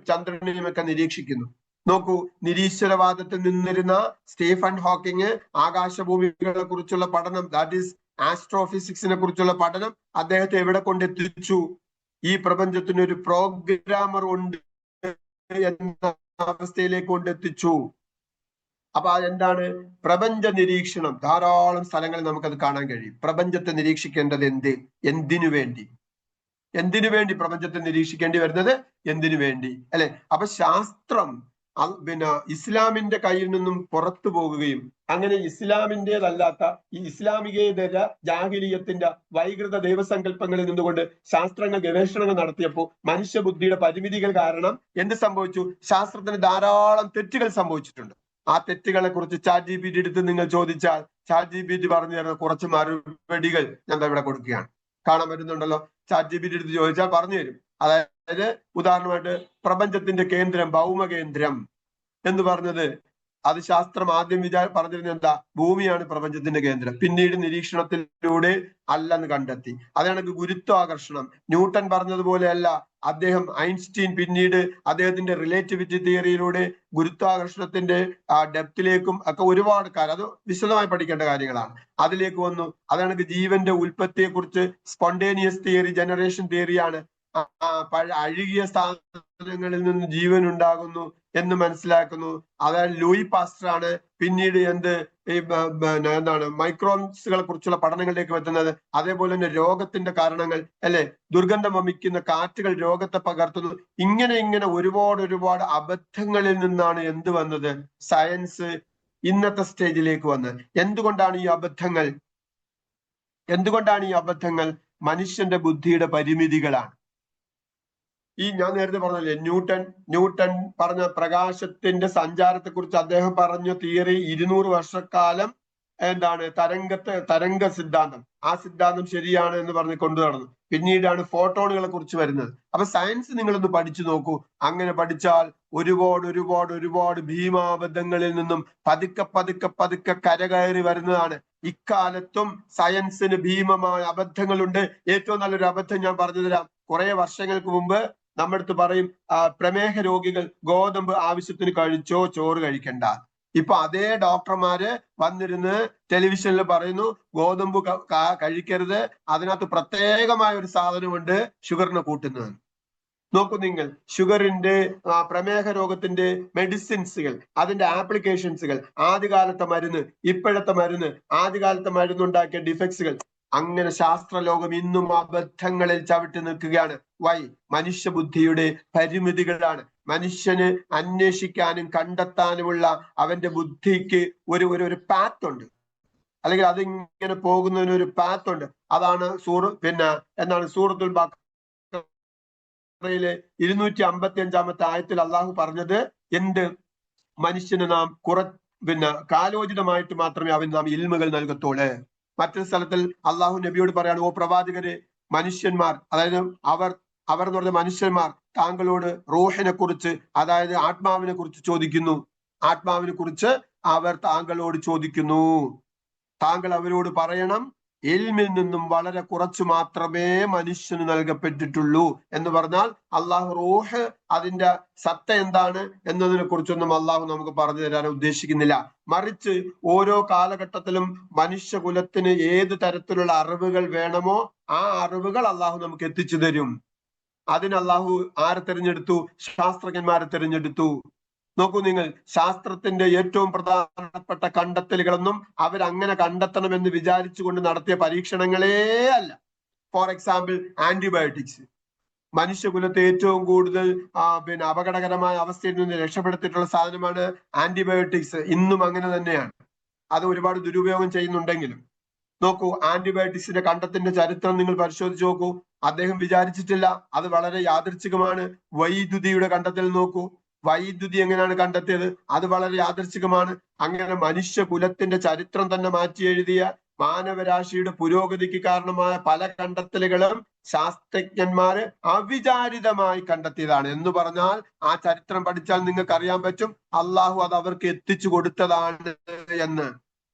ചന്ദ്രനെയും ഒക്കെ നിരീക്ഷിക്കുന്നു. നോക്കൂ, നിരീശ്വരവാദത്തിൽ നിന്നിരുന്ന സ്റ്റീഫൻ ഹോക്കിങ് ആകാശഭൂമികളെ കുറിച്ചുള്ള പഠനം, ദാറ്റ് ഈസ് ആസ്ട്രോഫിസിക്സിനെ കുറിച്ചുള്ള പഠനം അദ്ദേഹത്തെ എവിടെ കൊണ്ടെത്തിച്ചു? ഈ പ്രപഞ്ചത്തിന് ഒരു പ്രോഗ്രാമർ ഉണ്ട് എന്ന അവസ്ഥയിലേക്ക് കൊണ്ടെത്തിച്ചു. അപ്പൊ അതെന്താണ്? പ്രപഞ്ച നിരീക്ഷണം. ധാരാളം സ്ഥലങ്ങളിൽ നമുക്കത് കാണാൻ കഴിയും. പ്രപഞ്ചത്തെ നിരീക്ഷിക്കേണ്ടത് എന്തിനു വേണ്ടി പ്രപഞ്ചത്തെ നിരീക്ഷിക്കേണ്ടി വരുന്നത് എന്തിനു വേണ്ടി, അല്ലെ? അപ്പൊ ശാസ്ത്രം ഇസ്ലാമിന്റെ കയ്യിൽ നിന്നും പുറത്തു പോകുകയും അങ്ങനെ ഇസ്ലാമിൻ്റെതല്ലാത്ത ഈ ഇസ്ലാമികേതര ജാഹിലിയത്തിന്റെ വൈകൃത ദൈവസങ്കല്പങ്ങളിൽ നിന്നുകൊണ്ട് ശാസ്ത്രങ്ങൾ ഗവേഷണങ്ങൾ നടത്തിയപ്പോൾ മനുഷ്യബുദ്ധിയുടെ പരിമിതികൾ കാരണം എന്ത് സംഭവിച്ചു? ശാസ്ത്രത്തിന് ധാരാളം തെറ്റുകൾ സംഭവിച്ചിട്ടുണ്ട്. ആ തെറ്റുകളെ കുറിച്ച് ChatGPT എടുത്ത് നിങ്ങൾ ചോദിച്ചാൽ ChatGPT പറഞ്ഞു തരുന്ന കുറച്ച് മറുപടികൾ ഞാൻ ഇവിടെ കൊടുക്കുകയാണ്. കാണാൻ പറ്റുന്നുണ്ടല്ലോ. ChatGPT എടുത്ത് ചോദിച്ചാൽ പറഞ്ഞു തരും. അതായത് ഉദാഹരണമായിട്ട് പ്രപഞ്ചത്തിന്റെ കേന്ദ്രം, ഭൗമകേന്ദ്രം എന്ന് പറഞ്ഞത്, അത് ശാസ്ത്രം ആദ്യം പറഞ്ഞിരുന്നത് എന്താ? ഭൂമിയാണ് പ്രപഞ്ചത്തിന്റെ കേന്ദ്രം. പിന്നീട് നിരീക്ഷണത്തിലൂടെ അല്ലെന്ന് കണ്ടെത്തി. അതാണ് ഗുരുത്വാകർഷണം. ന്യൂട്ടൺ പറഞ്ഞതുപോലെയല്ല. ഐൻസ്റ്റീൻ പിന്നീട് അദ്ദേഹത്തിന്റെ റിലേറ്റിവിറ്റി തിയറിയിലൂടെ ഗുരുത്വാകർഷണത്തിന്റെ ഡെപ്തിലേക്കും ഒക്കെ ഒരുപാട് കാര്യം, അത് വിശദമായി പഠിക്കേണ്ട കാര്യങ്ങളാണ്, അതിലേക്ക് വന്നു. അതാണ് ജീവന്റെ ഉൽപ്പത്തിയെ കുറിച്ച് സ്പോണ്ടേനിയസ് തിയറി, ജനറേഷൻ തിയറിയാണ്. അഴുകിയ സാധനങ്ങളിൽ നിന്ന് ജീവൻ ഉണ്ടാകുന്നു എന്ന് മനസ്സിലാക്കുന്നു. അതായത് ലൂയി പാസ്റ്ററാണ് പിന്നീട് എന്താണ് മൈക്രോൺസുകളെ കുറിച്ചുള്ള പഠനങ്ങളിലേക്ക് എത്തുന്നത്. അതേപോലെ തന്നെ രോഗത്തിന്റെ കാരണങ്ങൾ അല്ലെ, ദുർഗന്ധം വമിക്കുന്ന കാറ്റുകൾ രോഗത്തെ പകർത്തുന്നു. ഇങ്ങനെ ഒരുപാട് അബദ്ധങ്ങളിൽ നിന്നാണ് എന്ത് വന്നത്, സയൻസ് ഇന്നത്തെ സ്റ്റേജിലേക്ക് വന്നത്. എന്തുകൊണ്ടാണ് ഈ അബദ്ധങ്ങൾ? മനുഷ്യന്റെ ബുദ്ധിയുടെ പരിമിതികളാണ്. ഞാൻ നേരത്തെ പറഞ്ഞല്ലേ, ന്യൂട്ടൺ പറഞ്ഞ പ്രകാശത്തിന്റെ സഞ്ചാരത്തെ കുറിച്ച് അദ്ദേഹം പറഞ്ഞ തിയറി 200 വർഷക്കാലം തരംഗ സിദ്ധാന്തം, ആ സിദ്ധാന്തം ശരിയാണ് എന്ന് പറഞ്ഞ് കൊണ്ടു നടന്നു. പിന്നീടാണ് ഫോട്ടോണുകളെ കുറിച്ച് വരുന്നത്. അപ്പൊ സയൻസ് നിങ്ങളൊന്ന് പഠിച്ചു നോക്കൂ. അങ്ങനെ പഠിച്ചാൽ ഒരുപാട് ഭീമാബദ്ധങ്ങളിൽ നിന്നും പതുക്കെ കരകയറി വരുന്നതാണ്. ഇക്കാലത്തും സയൻസിന് ഭീമമായ അബദ്ധങ്ങളുണ്ട്. ഏറ്റവും നല്ലൊരു അബദ്ധം ഞാൻ പറഞ്ഞു തരാം. കുറെ വർഷങ്ങൾക്ക് മുമ്പ് നമ്മുടെ അടുത്ത് പറയും, പ്രമേഹ രോഗികൾ ഗോതമ്പ് ആവശ്യത്തിന് കഴിച്ചോ, ചോറ് കഴിക്കണ്ട. ഇപ്പൊ അതേ ഡോക്ടർമാര് വന്നിരുന്ന് ടെലിവിഷനിൽ പറയുന്നു ഗോതമ്പ് കഴിക്കരുത്, അതിനകത്ത് പ്രത്യേകമായ ഒരു സാധനമുണ്ട് ഷുഗറിനെ കൂട്ടുന്നത്. നോക്കൂ നിങ്ങൾ, ഷുഗറിന്റെ പ്രമേഹ രോഗത്തിന്റെ മെഡിസിൻസുകൾ, അതിന്റെ ആപ്ലിക്കേഷൻസുകൾ, ആദ്യകാലത്തെ മരുന്ന്, ഇപ്പോഴത്തെ മരുന്ന്, ആദ്യകാലത്തെ മരുന്നുണ്ടാക്കിയ ഡിഫക്ട്സുകൾ, അങ്ങനെ ശാസ്ത്രലോകം ഇന്നും അബദ്ധങ്ങളിൽ ചവിട്ടി നിൽക്കുകയാണ്. മനുഷ്യബുദ്ധിയുടെ പരിമിതികളാണ്. മനുഷ്യന് അന്വേഷിക്കാനും കണ്ടെത്താനുമുള്ള അവന്റെ ബുദ്ധിക്ക് ഒരു പാത്ത് ഉണ്ട്, അല്ലെങ്കിൽ അതിങ്ങനെ പോകുന്നതിന് ഒരു പാത്ത് ഉണ്ട്. അതാണ് സൂറത്തുൽ ബഖറയിലെ 255-ാമത്തെ ആയത്തിൽ അള്ളാഹു പറഞ്ഞത്, മനുഷ്യന് നാം കാലോചിതമായിട്ട് മാത്രമേ അവൻ നാം ഇൽമുകൾ നൽകത്തുള്ളൂ. മറ്റൊരു സ്ഥലത്തിൽ അള്ളാഹു നബിയോട് പറയാണ്, ഓ പ്രവാചകരെ, മനുഷ്യന്മാർ, അതായത് അവർ എന്ന് പറഞ്ഞ മനുഷ്യന്മാർ താങ്കളോട് റൂഹിനെ കുറിച്ച്, അതായത് ആത്മാവിനെ കുറിച്ച് ചോദിക്കുന്നു. ആത്മാവിനെ കുറിച്ച് അവർ താങ്കളോട് ചോദിക്കുന്നു. താങ്കൾ അവരോട് പറയണം, ഇൽമിൽ നിന്നും വളരെ കുറച്ചു മാത്രമേ മനുഷ്യന് നൽകപ്പെട്ടിട്ടുള്ളൂ എന്ന് പറഞ്ഞാൽ അള്ളാഹു റൂഹ്, അതിന്റെ സത്ത എന്താണ് എന്നതിനെ കുറിച്ചൊന്നും അള്ളാഹു നമുക്ക് പറഞ്ഞു തരാൻ ഉദ്ദേശിക്കുന്നില്ല. മറിച്ച് ഓരോ കാലഘട്ടത്തിലും മനുഷ്യകുലത്തിന് ഏത് തരത്തിലുള്ള അറിവുകൾ വേണമോ ആ അറിവുകൾ അള്ളാഹു നമുക്ക് എത്തിച്ചു തരും. അതിന് അള്ളാഹു ആരെ തിരഞ്ഞെടുത്തു? ശാസ്ത്രജ്ഞന്മാരെ തിരഞ്ഞെടുത്തു. നോക്കൂ നിങ്ങൾ, ശാസ്ത്രത്തിന്റെ ഏറ്റവും പ്രധാനപ്പെട്ട കണ്ടെത്തലുകളൊന്നും അവരങ്ങനെ കണ്ടെത്തണമെന്ന് വിചാരിച്ചുകൊണ്ട് നടത്തിയ പരീക്ഷണങ്ങളേ അല്ല. For example, antibiotics. മനുഷ്യകുലത്തെ ഏറ്റവും കൂടുതൽ അപകടകരമായ അവസ്ഥയിൽ നിന്ന് രക്ഷപ്പെടുത്തിയിട്ടുള്ള സാധനമാണ് ആന്റിബയോട്ടിക്സ്. ഇന്നും അങ്ങനെ തന്നെയാണ്. അത് ഒരുപാട് ദുരുപയോഗം ചെയ്യുന്നുണ്ടെങ്കിലും നോക്കൂ, ആന്റിബയോട്ടിക്സിന്റെ കണ്ടെത്തിന്റെ ചരിത്രം നിങ്ങൾ പരിശോധിച്ച് നോക്കൂ. അദ്ദേഹം വിചാരിച്ചിട്ടില്ല, അത് വളരെ യാദൃച്ഛികമാണ്. വൈദ്യുതിയുടെ കണ്ടെത്തൽ നോക്കൂ, വൈദ്യുതി എങ്ങനെയാണ് കണ്ടെത്തിയത്? അത് വളരെ യാദൃച്ഛികമാണ്. അങ്ങനെ മനുഷ്യകുലത്തിന്റെ ചരിത്രം തന്നെ മാറ്റി എഴുതിയ, മാനവരാശിയുടെ പുരോഗതിക്ക് കാരണമായ പല കണ്ടെത്തലുകളും ശാസ്ത്രജ്ഞന്മാര് അവിചാരിതമായി കണ്ടെത്തിയതാണ് എന്ന് പറഞ്ഞാൽ ആ ചരിത്രം പഠിച്ചാൽ നിങ്ങൾക്ക് അറിയാൻ പറ്റും അള്ളാഹു അത് അവർക്ക് എത്തിച്ചു കൊടുത്തതാണ് എന്ന്.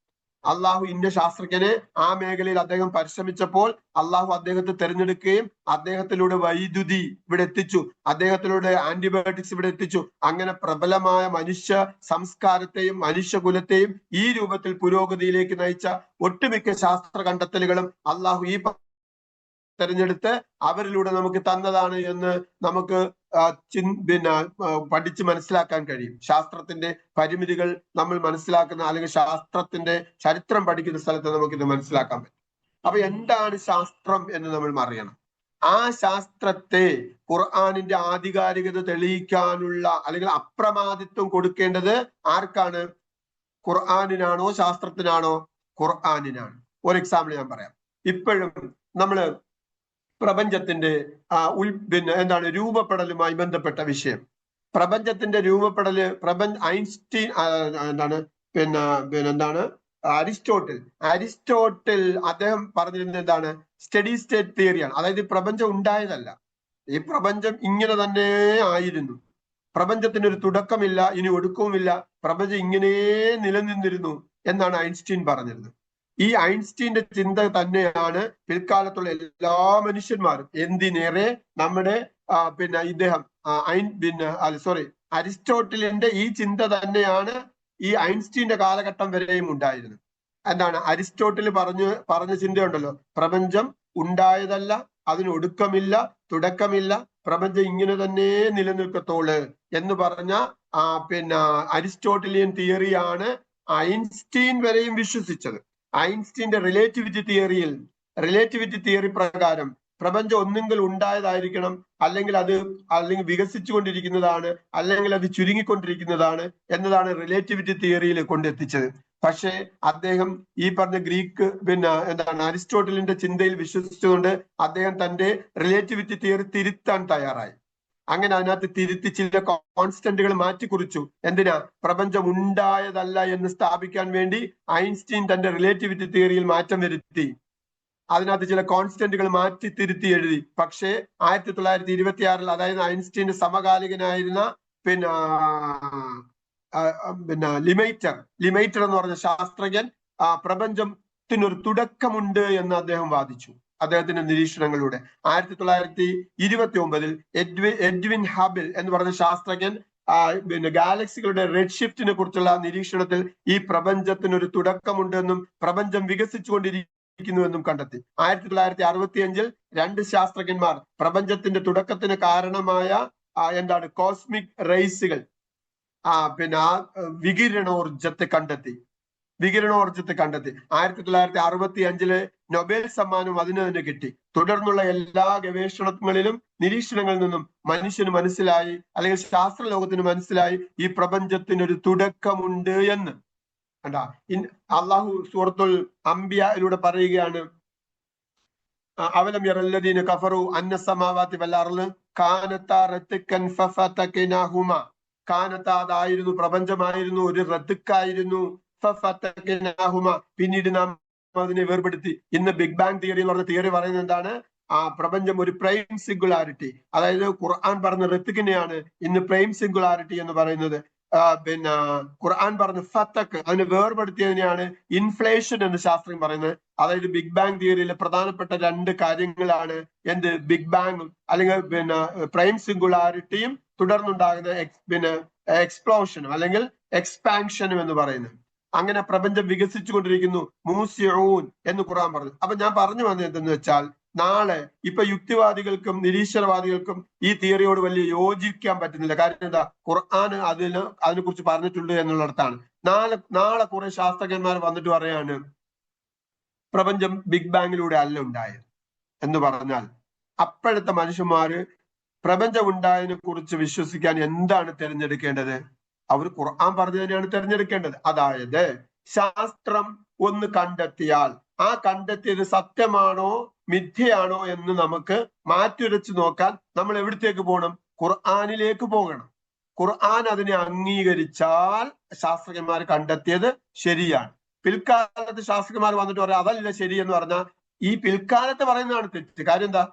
അള്ളാഹു ഇന്ന ശാസ്ത്രജ്ഞനെ ആ മേഖലയിൽ അദ്ദേഹം പരിശ്രമിച്ചപ്പോൾ അള്ളാഹു അദ്ദേഹത്തെ തിരഞ്ഞെടുക്കുകയും അദ്ദേഹത്തിലൂടെ വൈദ്യുതി ഇവിടെ എത്തിച്ചു, അദ്ദേഹത്തിലൂടെ ആന്റിബയോട്ടിക്സ് ഇവിടെ എത്തിച്ചു. അങ്ങനെ പ്രബലമായ മനുഷ്യ സംസ്കാരത്തെയും മനുഷ്യകുലത്തെയും ഈ രൂപത്തിൽ പുരോഗതിയിലേക്ക് നയിച്ച ഒട്ടുമിക്ക ശാസ്ത്ര കണ്ടെത്തലുകളും അള്ളാഹു ഈ തെരഞ്ഞെടുത്ത് അവരിലൂടെ നമുക്ക് തന്നതാണ് എന്ന് നമുക്ക് പഠിച്ച് മനസ്സിലാക്കാൻ കഴിയും. ശാസ്ത്രത്തിന്റെ പരിമിതികൾ നമ്മൾ മനസ്സിലാക്കുന്ന, അല്ലെങ്കിൽ ശാസ്ത്രത്തിന്റെ ചരിത്രം പഠിക്കുന്ന സ്ഥലത്ത് നമുക്കിത് മനസ്സിലാക്കാൻ പറ്റും. അപ്പൊ എന്താണ് ശാസ്ത്രം എന്ന് നമ്മൾ അറിയണം. ആ ശാസ്ത്രത്തെ ഖുർആനിന്റെ ആധികാരികത തെളിയിക്കാനുള്ള, അല്ലെങ്കിൽ അപ്രമാദിത്വം കൊടുക്കേണ്ടത് ആർക്കാണ്? ഖുർആനിനാണോ ശാസ്ത്രത്തിനാണോ? ഖുർആനിനാണ്. ഒരു എക്സാമ്പിൾ ഞാൻ പറയാം. ഇപ്പോഴും നമ്മള് പ്രപഞ്ചത്തിന്റെ രൂപപ്പെടലുമായി ബന്ധപ്പെട്ട വിഷയം, പ്രപഞ്ചത്തിന്റെ രൂപപ്പെടല്, ഐൻസ്റ്റീൻ അരിസ്റ്റോട്ടിൽ അദ്ദേഹം പറഞ്ഞിരുന്നത് എന്താണ്? സ്റ്റഡി സ്റ്റേറ്റ് തിയറിയാണ്. അതായത് പ്രപഞ്ചം ഉണ്ടായതല്ല, ഈ പ്രപഞ്ചം ഇങ്ങനെ തന്നെ ആയിരുന്നു. പ്രപഞ്ചത്തിന് ഒരു തുടക്കമില്ല, ഇനി ഒടുക്കവുമില്ല, പ്രപഞ്ചം ഇങ്ങനെ നിലനിന്നിരുന്നു എന്നാണ് ഐൻസ്റ്റീൻ പറഞ്ഞിരുന്നത്. ഈ ഐൻസ്റ്റീന്റെ ചിന്ത തന്നെയാണ് പിൽക്കാലത്തുള്ള എല്ലാ മനുഷ്യന്മാരും, എന്തിനേറെ നമ്മുടെ അരിസ്റ്റോട്ടിലിന്റെ ഈ ചിന്ത തന്നെയാണ് ഈ ഐൻസ്റ്റീന്റെ കാലഘട്ടം വരെയും ഉണ്ടായിരുന്നത്. എന്താണ് അരിസ്റ്റോട്ടിൽ പറഞ്ഞ ചിന്തയുണ്ടല്ലോ, പ്രപഞ്ചം ഉണ്ടായതല്ല, അതിന് ഒടുക്കമില്ല, തുടക്കമില്ല, പ്രപഞ്ചം ഇങ്ങനെ തന്നെ നിലനിൽക്കത്തോള് എന്ന് പറഞ്ഞ പിന്നെ അരിസ്റ്റോട്ടിലിയൻ തിയറിയാണ് ഐൻസ്റ്റീൻ വരെയും വിശ്വസിച്ചത്. ഐൻസ്റ്റീന്റെ റിലേറ്റിവിറ്റി തിയറി പ്രകാരം പ്രപഞ്ചം ഒന്നെങ്കിൽ ഉണ്ടായതായിരിക്കണം, അല്ലെങ്കിൽ വികസിച്ചുകൊണ്ടിരിക്കുന്നതാണ്, അല്ലെങ്കിൽ അത് ചുരുങ്ങിക്കൊണ്ടിരിക്കുന്നതാണ് എന്നതാണ് റിലേറ്റിവിറ്റി തിയറിയിൽ കൊണ്ടെത്തിച്ചത്. പക്ഷേ അദ്ദേഹം ഈ പറഞ്ഞ ഗ്രീക്ക് അരിസ്റ്റോട്ടലിന്റെ ചിന്തയിൽ വിശ്വസിച്ചുകൊണ്ട് അദ്ദേഹം തന്റെ റിലേറ്റിവിറ്റി തിയറി തിരുത്താൻ തയ്യാറായി. അങ്ങനെ അതിനകത്ത് തിരുത്തി ചില കോൺസ്റ്റന്റുകൾ മാറ്റിക്കുറിച്ചു. എന്തിനാ? പ്രപഞ്ചം ഉണ്ടായതല്ല എന്ന് സ്ഥാപിക്കാൻ വേണ്ടി ഐൻസ്റ്റീൻ തന്റെ റിലേറ്റിവിറ്റി തിയറിയിൽ മാറ്റം വരുത്തി. അതിനകത്ത് ചില കോൺസ്റ്റന്റുകൾ മാറ്റി തിരുത്തി എഴുതി. പക്ഷേ 1926 അതായത് ഐൻസ്റ്റീന്റെ സമകാലികനായിരുന്ന ലിമൈറ്റർ എന്ന് പറഞ്ഞ ശാസ്ത്രജ്ഞൻ പ്രപഞ്ചത്തിനൊരു തുടക്കമുണ്ട് എന്ന് അദ്ദേഹം വാദിച്ചു അദ്ദേഹത്തിന്റെ നിരീക്ഷണങ്ങളിലൂടെ. 1929 എഡ്വിൻ ഹബിൾ എന്ന് പറഞ്ഞ ശാസ്ത്രജ്ഞൻ ഗാലക്സികളുടെ റെഡ് ഷിഫ്റ്റിനെ കുറിച്ചുള്ള നിരീക്ഷണത്തിൽ ഈ പ്രപഞ്ചത്തിനൊരു തുടക്കമുണ്ടെന്നും പ്രപഞ്ചം വികസിച്ചുകൊണ്ടിരിക്കുന്നുവെന്നും കണ്ടെത്തി. 1965 2 ശാസ്ത്രജ്ഞന്മാർ പ്രപഞ്ചത്തിന്റെ തുടക്കത്തിന് കാരണമായ കോസ്മിക് റേസുകൾ വികിരണോർജത്തെ കണ്ടെത്തി. 1965 നൊബേൽ സമ്മാനം അതിന് തന്നെ കിട്ടി. തുടർന്നുള്ള എല്ലാ ഗവേഷണങ്ങളിലും നിരീക്ഷണങ്ങളിൽ നിന്നും മനുഷ്യന് മനസ്സിലായി, അല്ലെങ്കിൽ ശാസ്ത്ര ലോകത്തിന് മനസ്സിലായി, ഈ പ്രപഞ്ചത്തിനൊരു തുടക്കമുണ്ട് എന്ന്. അള്ളാഹു സൂറത്തുൽ അംബിയയിലൂടെ പറയുകയാണ്, അവലം യറല്ലദീന കഫറു അന്ന സമാവാതി വൽ അർള് കാനതാ റത്കൻ ഫഫതകനാഹുമാ. കാനത അതായിരുന്നു, പ്രപഞ്ചമായിരുന്നു, ഒരു റദ്ക്കായിരുന്നു. പിന്നീട് നാം അതിനെ വേർപെടുത്തി. ഇന്ന് ബിഗ് ബാങ് തിയറി എന്ന് പറഞ്ഞ തിയറി പറയുന്നത് എന്താണ്? പ്രപഞ്ചം ഒരു പ്രൈം സിംഗുലാരിറ്റി, അതായത് ഖുർആൻ പറഞ്ഞ റദ്ക്കിനെയാണ് ഇന്ന് പ്രൈം സിംഗുലാരിറ്റി എന്ന് പറയുന്നത്. ഖുർആൻ പറഞ്ഞ ഫത്തക്ക്, അതിനെ വേർപെടുത്തിയതിനെയാണ് ഇൻഫ്ലേഷൻ എന്ന് ശാസ്ത്രം പറയുന്നത്. അതായത് ബിഗ് ബാങ് തിയറിയിലെ പ്രധാനപ്പെട്ട 2 കാര്യങ്ങളാണ് എന്ത്? ബിഗ് ബാങ്ങും അല്ലെങ്കിൽ പ്രൈം സിംഗുലാരിറ്റിയും തുടർന്നുണ്ടാകുന്ന എക്സ്പ്ലോഷനും അല്ലെങ്കിൽ എക്സ്പാൻഷനും എന്ന് പറയുന്നത്. അങ്ങനെ പ്രപഞ്ചം വികസിച്ചുകൊണ്ടിരിക്കുന്നു. മൂസിഊൻ എന്ന് ഖുർആൻ പറഞ്ഞു. അപ്പൊ ഞാൻ പറഞ്ഞു വന്നത് എന്തെന്ന് വെച്ചാൽ, നാളെ ഇപ്പൊ യുക്തിവാദികൾക്കും നിരീശ്വരവാദികൾക്കും ഈ തിയറിയോട് വലിയ യോജിക്കാൻ പറ്റുന്നില്ല. കാര്യം എന്താ? ഖുർആൻ അതിനെ കുറിച്ച് പറഞ്ഞിട്ടുണ്ട് എന്നുള്ളിടത്താണ്. നാളെ കുറെ ശാസ്ത്രജ്ഞന്മാർ വന്നിട്ട് പറയാണ് പ്രപഞ്ചം ബിഗ് ബാങ്ങിലൂടെ അല്ല ഉണ്ടായത് എന്ന് പറഞ്ഞാൽ, അപ്പോഴത്തെ മനുഷ്യന്മാര് പ്രപഞ്ചം ഉണ്ടായതിനെ കുറിച്ച് വിശ്വസിക്കാൻ എന്താണ് തിരഞ്ഞെടുക്കേണ്ടത്? അവർ ഖുർആൻ പറഞ്ഞു തന്നെയാണ് തിരഞ്ഞെടുക്കേണ്ടത്. അതായത് ശാസ്ത്രം ഒന്ന് കണ്ടെത്തിയാൽ ആ കണ്ടെത്തിയത് സത്യമാണോ മിഥ്യയാണോ എന്ന് നമുക്ക് മാറ്റുരച്ച് നോക്കാൻ നമ്മൾ എവിടത്തേക്ക് പോകണം? ഖുർആനിലേക്ക് പോകണം. ഖുർആൻ അതിനെ അംഗീകരിച്ചാൽ ശാസ്ത്രജ്ഞന്മാർ കണ്ടെത്തിയത് ശരിയാണ്. പിൽക്കാലത്ത് ശാസ്ത്രജ്ഞന്മാർ വന്നിട്ട് പറയാം അതല്ല ശരി എന്ന് പറഞ്ഞാൽ ഈ പിൽക്കാലത്ത് പറയുന്നതാണ് തെറ്റ്. കാര്യം എന്താ?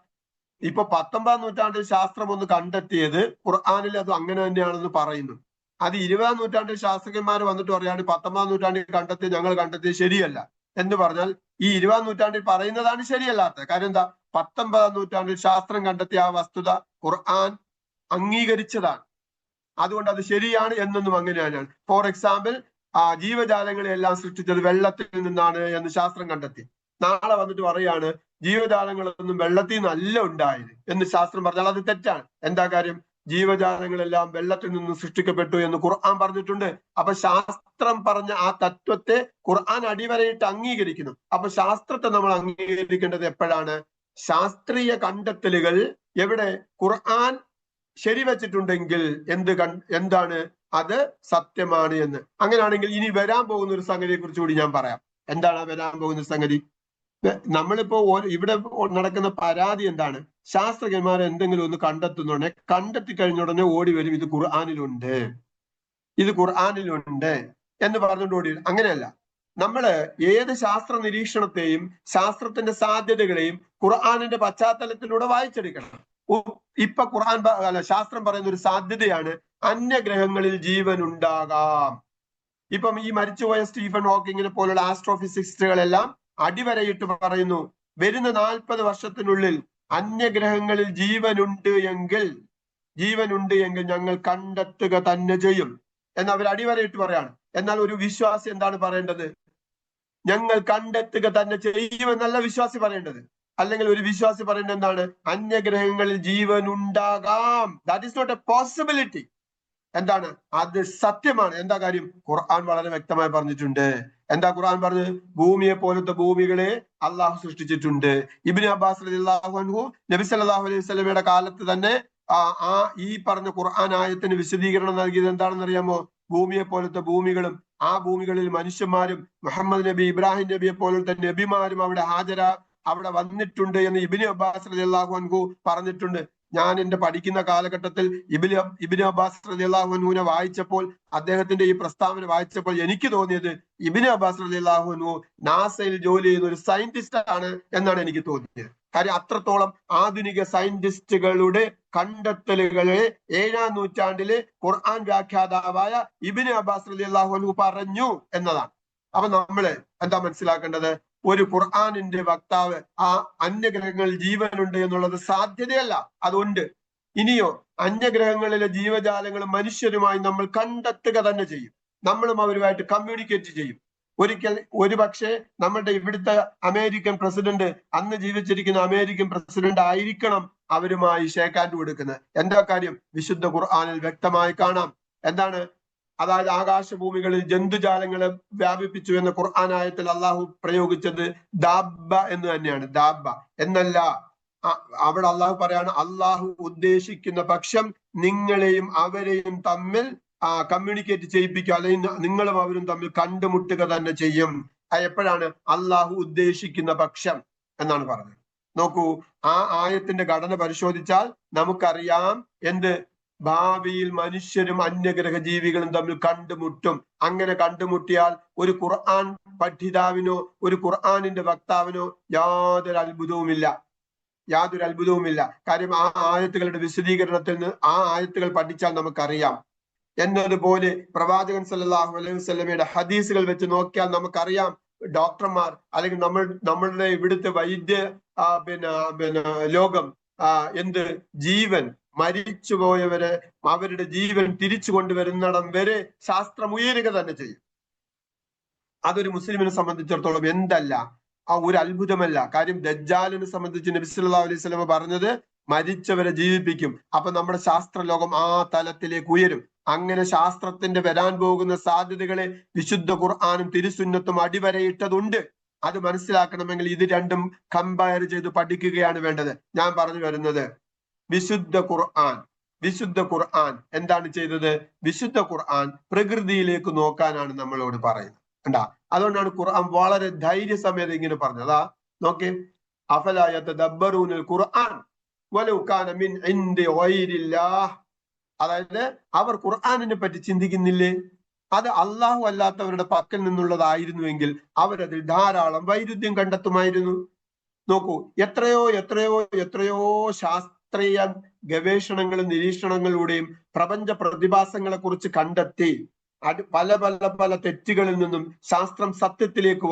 ഇപ്പൊ 19ാം നൂറ്റാണ്ടിൽ ശാസ്ത്രം ഒന്ന് കണ്ടെത്തിയത് ഖുർആനിൽ അത് അങ്ങനെ തന്നെയാണെന്ന് പറയുന്നു. അത് 20ാം നൂറ്റാണ്ടിൽ ശാസ്ത്രജ്ഞന്മാർ വന്നിട്ട് പറയാണ് 19ാം നൂറ്റാണ്ടിൽ ഞങ്ങൾ കണ്ടെത്തിയത് ശരിയല്ല എന്ന് പറഞ്ഞാൽ ഈ 20ാം നൂറ്റാണ്ടിൽ പറയുന്നതാണ് ശരിയല്ലാത്തത്. കാര്യം എന്താ? 19ാം നൂറ്റാണ്ടിൽ ശാസ്ത്രം കണ്ടെത്തിയ ആ വസ്തുത ഖുർആൻ അംഗീകരിച്ചതാണ്. അതുകൊണ്ട് അത് ശരിയാണ് എന്നൊന്നും അങ്ങനെയാണ്. ഫോർ എക്സാമ്പിൾ, ജീവജാലങ്ങളെല്ലാം സൃഷ്ടിച്ചത് വെള്ളത്തിൽ നിന്നാണ് എന്ന് ശാസ്ത്രം കണ്ടെത്തി. നാളെ വന്നിട്ട് പറയാണ് ജീവജാലങ്ങളൊന്നും വെള്ളത്തിൽ നിന്നല്ല ഉണ്ടായത് എന്ന് ശാസ്ത്രം പറഞ്ഞാൽ അത് തെറ്റാണ്. എന്താ കാര്യം? ജീവജാലങ്ങളെല്ലാം വെള്ളത്തിൽ നിന്ന് സൃഷ്ടിക്കപ്പെട്ടു എന്ന് ഖുർആൻ പറഞ്ഞിട്ടുണ്ട്. അപ്പൊ ശാസ്ത്രം പറഞ്ഞ ആ തത്വത്തെ ഖുർആൻ അടിവരയിട്ട് അംഗീകരിക്കുന്നു. അപ്പൊ ശാസ്ത്രത്തെ നമ്മൾ അംഗീകരിക്കേണ്ടത് എപ്പോഴാണ്? ശാസ്ത്രീയ കണ്ടെത്തലുകൾ എവിടെ ഖുർആൻ ശരിവെച്ചിട്ടുണ്ടെങ്കിൽ എന്താണ് അത് സത്യമാണ് എന്ന്. അങ്ങനെയാണെങ്കിൽ ഇനി വരാൻ പോകുന്ന ഒരു സംഗതിയെ കുറിച്ച് കൂടി ഞാൻ പറയാം. എന്താണ് വരാൻ പോകുന്ന സംഗതി? നമ്മളിപ്പോ ഇവിടെ നടക്കുന്ന പരാതി എന്താണ്? ശാസ്ത്രജ്ഞന്മാർ എന്തെങ്കിലും ഒന്ന് കണ്ടെത്തുന്നുണ്ടെങ്കിൽ കണ്ടെത്തി കഴിഞ്ഞ ഉടനെ ഓടി വരും ഇത് ഖുർആനിലുണ്ട് എന്ന് പറഞ്ഞുകൊണ്ട് ഓടി വരും. അങ്ങനെയല്ല. നമ്മള് ഏത് ശാസ്ത്ര നിരീക്ഷണത്തെയും ശാസ്ത്രത്തിന്റെ സാധ്യതകളെയും ഖുർആനിന്റെ പശ്ചാത്തലത്തിലൂടെ വായിച്ചെടുക്കണം. ഇപ്പൊ ശാസ്ത്രം പറയുന്ന ഒരു സാധ്യതയാണ് അന്യഗ്രഹങ്ങളിൽ ജീവൻ ഉണ്ടാകാം. ഇപ്പം ഈ മരിച്ചുപോയ സ്റ്റീഫൻ ഹോക്കിങ്ങിനെ പോലുള്ള ആസ്ട്രോഫിസിസ്റ്റുകളെല്ലാം അടിവരയിട്ട് പറയുന്നു വരുന്ന 40 വർഷത്തിനുള്ളിൽ അന്യഗ്രഹങ്ങളിൽ ജീവനുണ്ട് എങ്കിൽ ഞങ്ങൾ കണ്ടെത്തുക തന്നെ ചെയ്യും എന്ന് അവർ അടിവരയിട്ട് പറയാണ്. എന്നാൽ ഒരു വിശ്വാസി എന്താണ് പറയേണ്ടത്? ഞങ്ങൾ കണ്ടെത്തുക തന്നെ ചെയ്യുമെന്നല്ല വിശ്വാസി പറയേണ്ടത്. അല്ലെങ്കിൽ ഒരു വിശ്വാസി പറയുന്നത് എന്താണ്? അന്യഗ്രഹങ്ങളിൽ ജീവൻ ഉണ്ടാകാം. That is not a possibility. എന്താണ്? അത് സത്യമാണ്. എന്താ കാര്യം? ഖുർആൻ വളരെ വ്യക്തമായി പറഞ്ഞിട്ടുണ്ട്. എന്താ ഖുർആൻ പറഞ്ഞത്? ഭൂമിയെ പോലത്തെ ഭൂമികളെ അള്ളാഹു സൃഷ്ടിച്ചിട്ടുണ്ട്. ഇബ്നു അബ്ബാസ് റളിയല്ലാഹു അൻഹു നബി സല്ലല്ലാഹു അലൈഹി വസല്ലമയുടെ കാലത്ത് തന്നെ ഈ പറഞ്ഞ ഖുർആൻ ആയത്തിന് വിശദീകരണം നൽകിയത് എന്താണെന്ന് അറിയാമോ? ഭൂമിയെ പോലത്തെ ഭൂമികളും ആ ഭൂമികളിൽ മനുഷ്യന്മാരും മുഹമ്മദ് നബി, ഇബ്രാഹിം നബിയെ പോലത്തെ നബിമാരും അവിടെ വന്നിട്ടുണ്ട് എന്ന് ഇബ്നു അബ്ബാസ് റളിയല്ലാഹു അൻഹു പറഞ്ഞിട്ടുണ്ട്. ഞാൻ എന്റെ പഠിക്കുന്ന കാലഘട്ടത്തിൽ ഇബ്നു അബ്ബാസ് റളിയല്ലാഹു അൻഹുവിനെ വായിച്ചപ്പോൾ, അദ്ദേഹത്തിന്റെ ഈ പ്രസ്താവന വായിച്ചപ്പോൾ എനിക്ക് തോന്നിയത് ഇബ്നു അബ്ബാസ് റളിയല്ലാഹു അൻഹു നാസയിൽ ജോലി ചെയ്യുന്ന ഒരു സയന്റിസ്റ്റ് ആണ് എന്നാണ് എനിക്ക് തോന്നിയത്. കാര്യം അത്രത്തോളം ആധുനിക സയന്റിസ്റ്റുകളുടെ കണ്ടെത്തലുകളെ 7-ാം നൂറ്റാണ്ടിലെ ഖുർആൻ വ്യാഖ്യാതാവായ ഇബ്നു അബ്ബാസ് റളിയല്ലാഹു അൻഹു പറഞ്ഞു എന്നതാണ്. അപ്പൊ നമ്മള് എന്താ മനസ്സിലാക്കേണ്ടത്? ഒരു ഖുർആനിന്റെ വക്താവ് ആ അന്യഗ്രഹങ്ങളിൽ ജീവനുണ്ട് എന്നുള്ളത് സാധ്യതയല്ല, അതുണ്ട്. ഇനിയോ അന്യഗ്രഹങ്ങളിലെ ജീവജാലങ്ങളും മനുഷ്യരുമായി നമ്മൾ കണ്ടെത്തുക തന്നെ ചെയ്യും. നമ്മളും അവരുമായിട്ട് കമ്മ്യൂണിക്കേറ്റ് ചെയ്യും. ഒരു പക്ഷേ നമ്മളുടെ ഇവിടുത്തെ അമേരിക്കൻ പ്രസിഡന്റ്, അന്ന് ജീവിച്ചിരിക്കുന്ന അമേരിക്കൻ പ്രസിഡന്റ് ആയിരിക്കണം അവരുമായി ഷേക്ക് ഹാൻഡ് കൊടുക്കുന്നത്. എന്താ കാര്യം? വിശുദ്ധ ഖുർആനിൽ വ്യക്തമായി കാണാം. എന്താണ്? അതായത് ആകാശഭൂമികളിൽ ജന്തുജാലങ്ങളെ വ്യാപിപ്പിച്ചു എന്ന ഖുർആൻ ആയത്തിൽ അള്ളാഹു പ്രയോഗിച്ചത് ദാബ എന്ന് തന്നെയാണ്. ദാബ എന്നല്ല. അവിടെ അള്ളാഹു പറയാണ്, അള്ളാഹു ഉദ്ദേശിക്കുന്ന പക്ഷം നിങ്ങളെയും അവരെയും തമ്മിൽ കമ്മ്യൂണിക്കേറ്റ് ചെയ്യിപ്പിക്കുക, അല്ലെങ്കിൽ നിങ്ങളും അവരും തമ്മിൽ കണ്ടുമുട്ടുക തന്നെ ചെയ്യും. എപ്പോഴാണ്? അള്ളാഹു ഉദ്ദേശിക്കുന്ന പക്ഷം എന്നാണ് പറഞ്ഞത്. നോക്കൂ, ആ ആയത്തിന്റെ ഘടന പരിശോധിച്ചാൽ നമുക്കറിയാം എന്ത്? ഭാവിയിൽ മനുഷ്യരും അന്യഗ്രഹ ജീവികളും തമ്മിൽ കണ്ടുമുട്ടും. അങ്ങനെ കണ്ടുമുട്ടിയാൽ ഒരു ഖുർആൻ പഠിതാവിനോ ഒരു ഖുർആനിന്റെ വക്താവിനോ യാതൊരു അത്ഭുതവുമില്ല. കാര്യം ആ ആയത്തുകളുടെ വിശദീകരണത്തിൽ നിന്ന് ആ ആയത്തുകൾ പഠിച്ചാൽ നമുക്കറിയാം. എന്നതുപോലെ പ്രവാചകൻ സല്ലല്ലാഹു അലൈഹി വസല്ലമയുടെ ഹദീസുകൾ വെച്ച് നോക്കിയാൽ നമുക്കറിയാം. ഡോക്ടർമാർ അല്ലെങ്കിൽ നമ്മളുടെ ഇവിടുത്തെ വൈദ്യ ലോകം ജീവൻ മരിച്ചുപോയവരെ അവരുടെ ജീവൻ തിരിച്ചു കൊണ്ടുവരുന്നിടം വരെ ശാസ്ത്രം ഉയരുക തന്നെ ചെയ്യും. അതൊരു മുസ്ലിമിനെ സംബന്ധിച്ചിടത്തോളം എന്തല്ല, ഒരു അത്ഭുതമല്ല. കാര്യം ദജ്ജാലിനെ സംബന്ധിച്ച് നബി സല്ലല്ലാഹു അലൈഹി വസല്ലം പറഞ്ഞത് മരിച്ചവരെ ജീവിപ്പിക്കും. അപ്പൊ നമ്മുടെ ശാസ്ത്രലോകം ആ തലത്തിലേക്ക് ഉയരും. അങ്ങനെ ശാസ്ത്രത്തിന്റെ വരാൻ പോകുന്ന സാധ്യതകളെ വിശുദ്ധ ഖുർആനും തിരുസുന്നത്തും അടിവരയിട്ടതുണ്ട്. അത് മനസ്സിലാക്കണമെങ്കിൽ ഇത് രണ്ടും കമ്പയർ ചെയ്ത് പഠിക്കുകയാണ് വേണ്ടത്. ഞാൻ പറഞ്ഞു വരുന്നത്, വിശുദ്ധ ഖുർആൻ എന്താണ് ചെയ്തത്? വിശുദ്ധ ഖുർആൻ പ്രകൃതിയിലേക്ക് നോക്കാനാണ് നമ്മളോട് പറയുന്നത്. കണ്ടാ, അതുകൊണ്ടാണ് ഖുർആൻ വളരെ ധൈര്യസമേതം ഇങ്ങനെ പറഞ്ഞത്. നോക്കേ, അഫലാ യതദബ്ബറൂനൽ ഖുർആൻ വലൗ കാന മിൻ ഇൻദി ഗൈരില്ലാഹ്. അതായത് അവർ ഖുർആനിനെ പറ്റി ചിന്തിക്കുന്നില്ലേ? അത് അള്ളാഹു അല്ലാത്തവരുടെ പക്കൽ നിന്നുള്ളതായിരുന്നുവെങ്കിൽ അവരതിൽ ധാരാളം വൈരുദ്ധ്യം കണ്ടെത്തുമായിരുന്നു. നോക്കൂ, എത്രയോ ശാസ്ത്രീയ ഗവേഷണങ്ങളും നിരീക്ഷണങ്ങളിലൂടെയും പ്രപഞ്ച പ്രതിഭാസങ്ങളെ കുറിച്ച് കണ്ടെത്തി പല തെറ്റുകളിൽ നിന്നും ശാസ്ത്രം സത്യത്തിലേക്ക്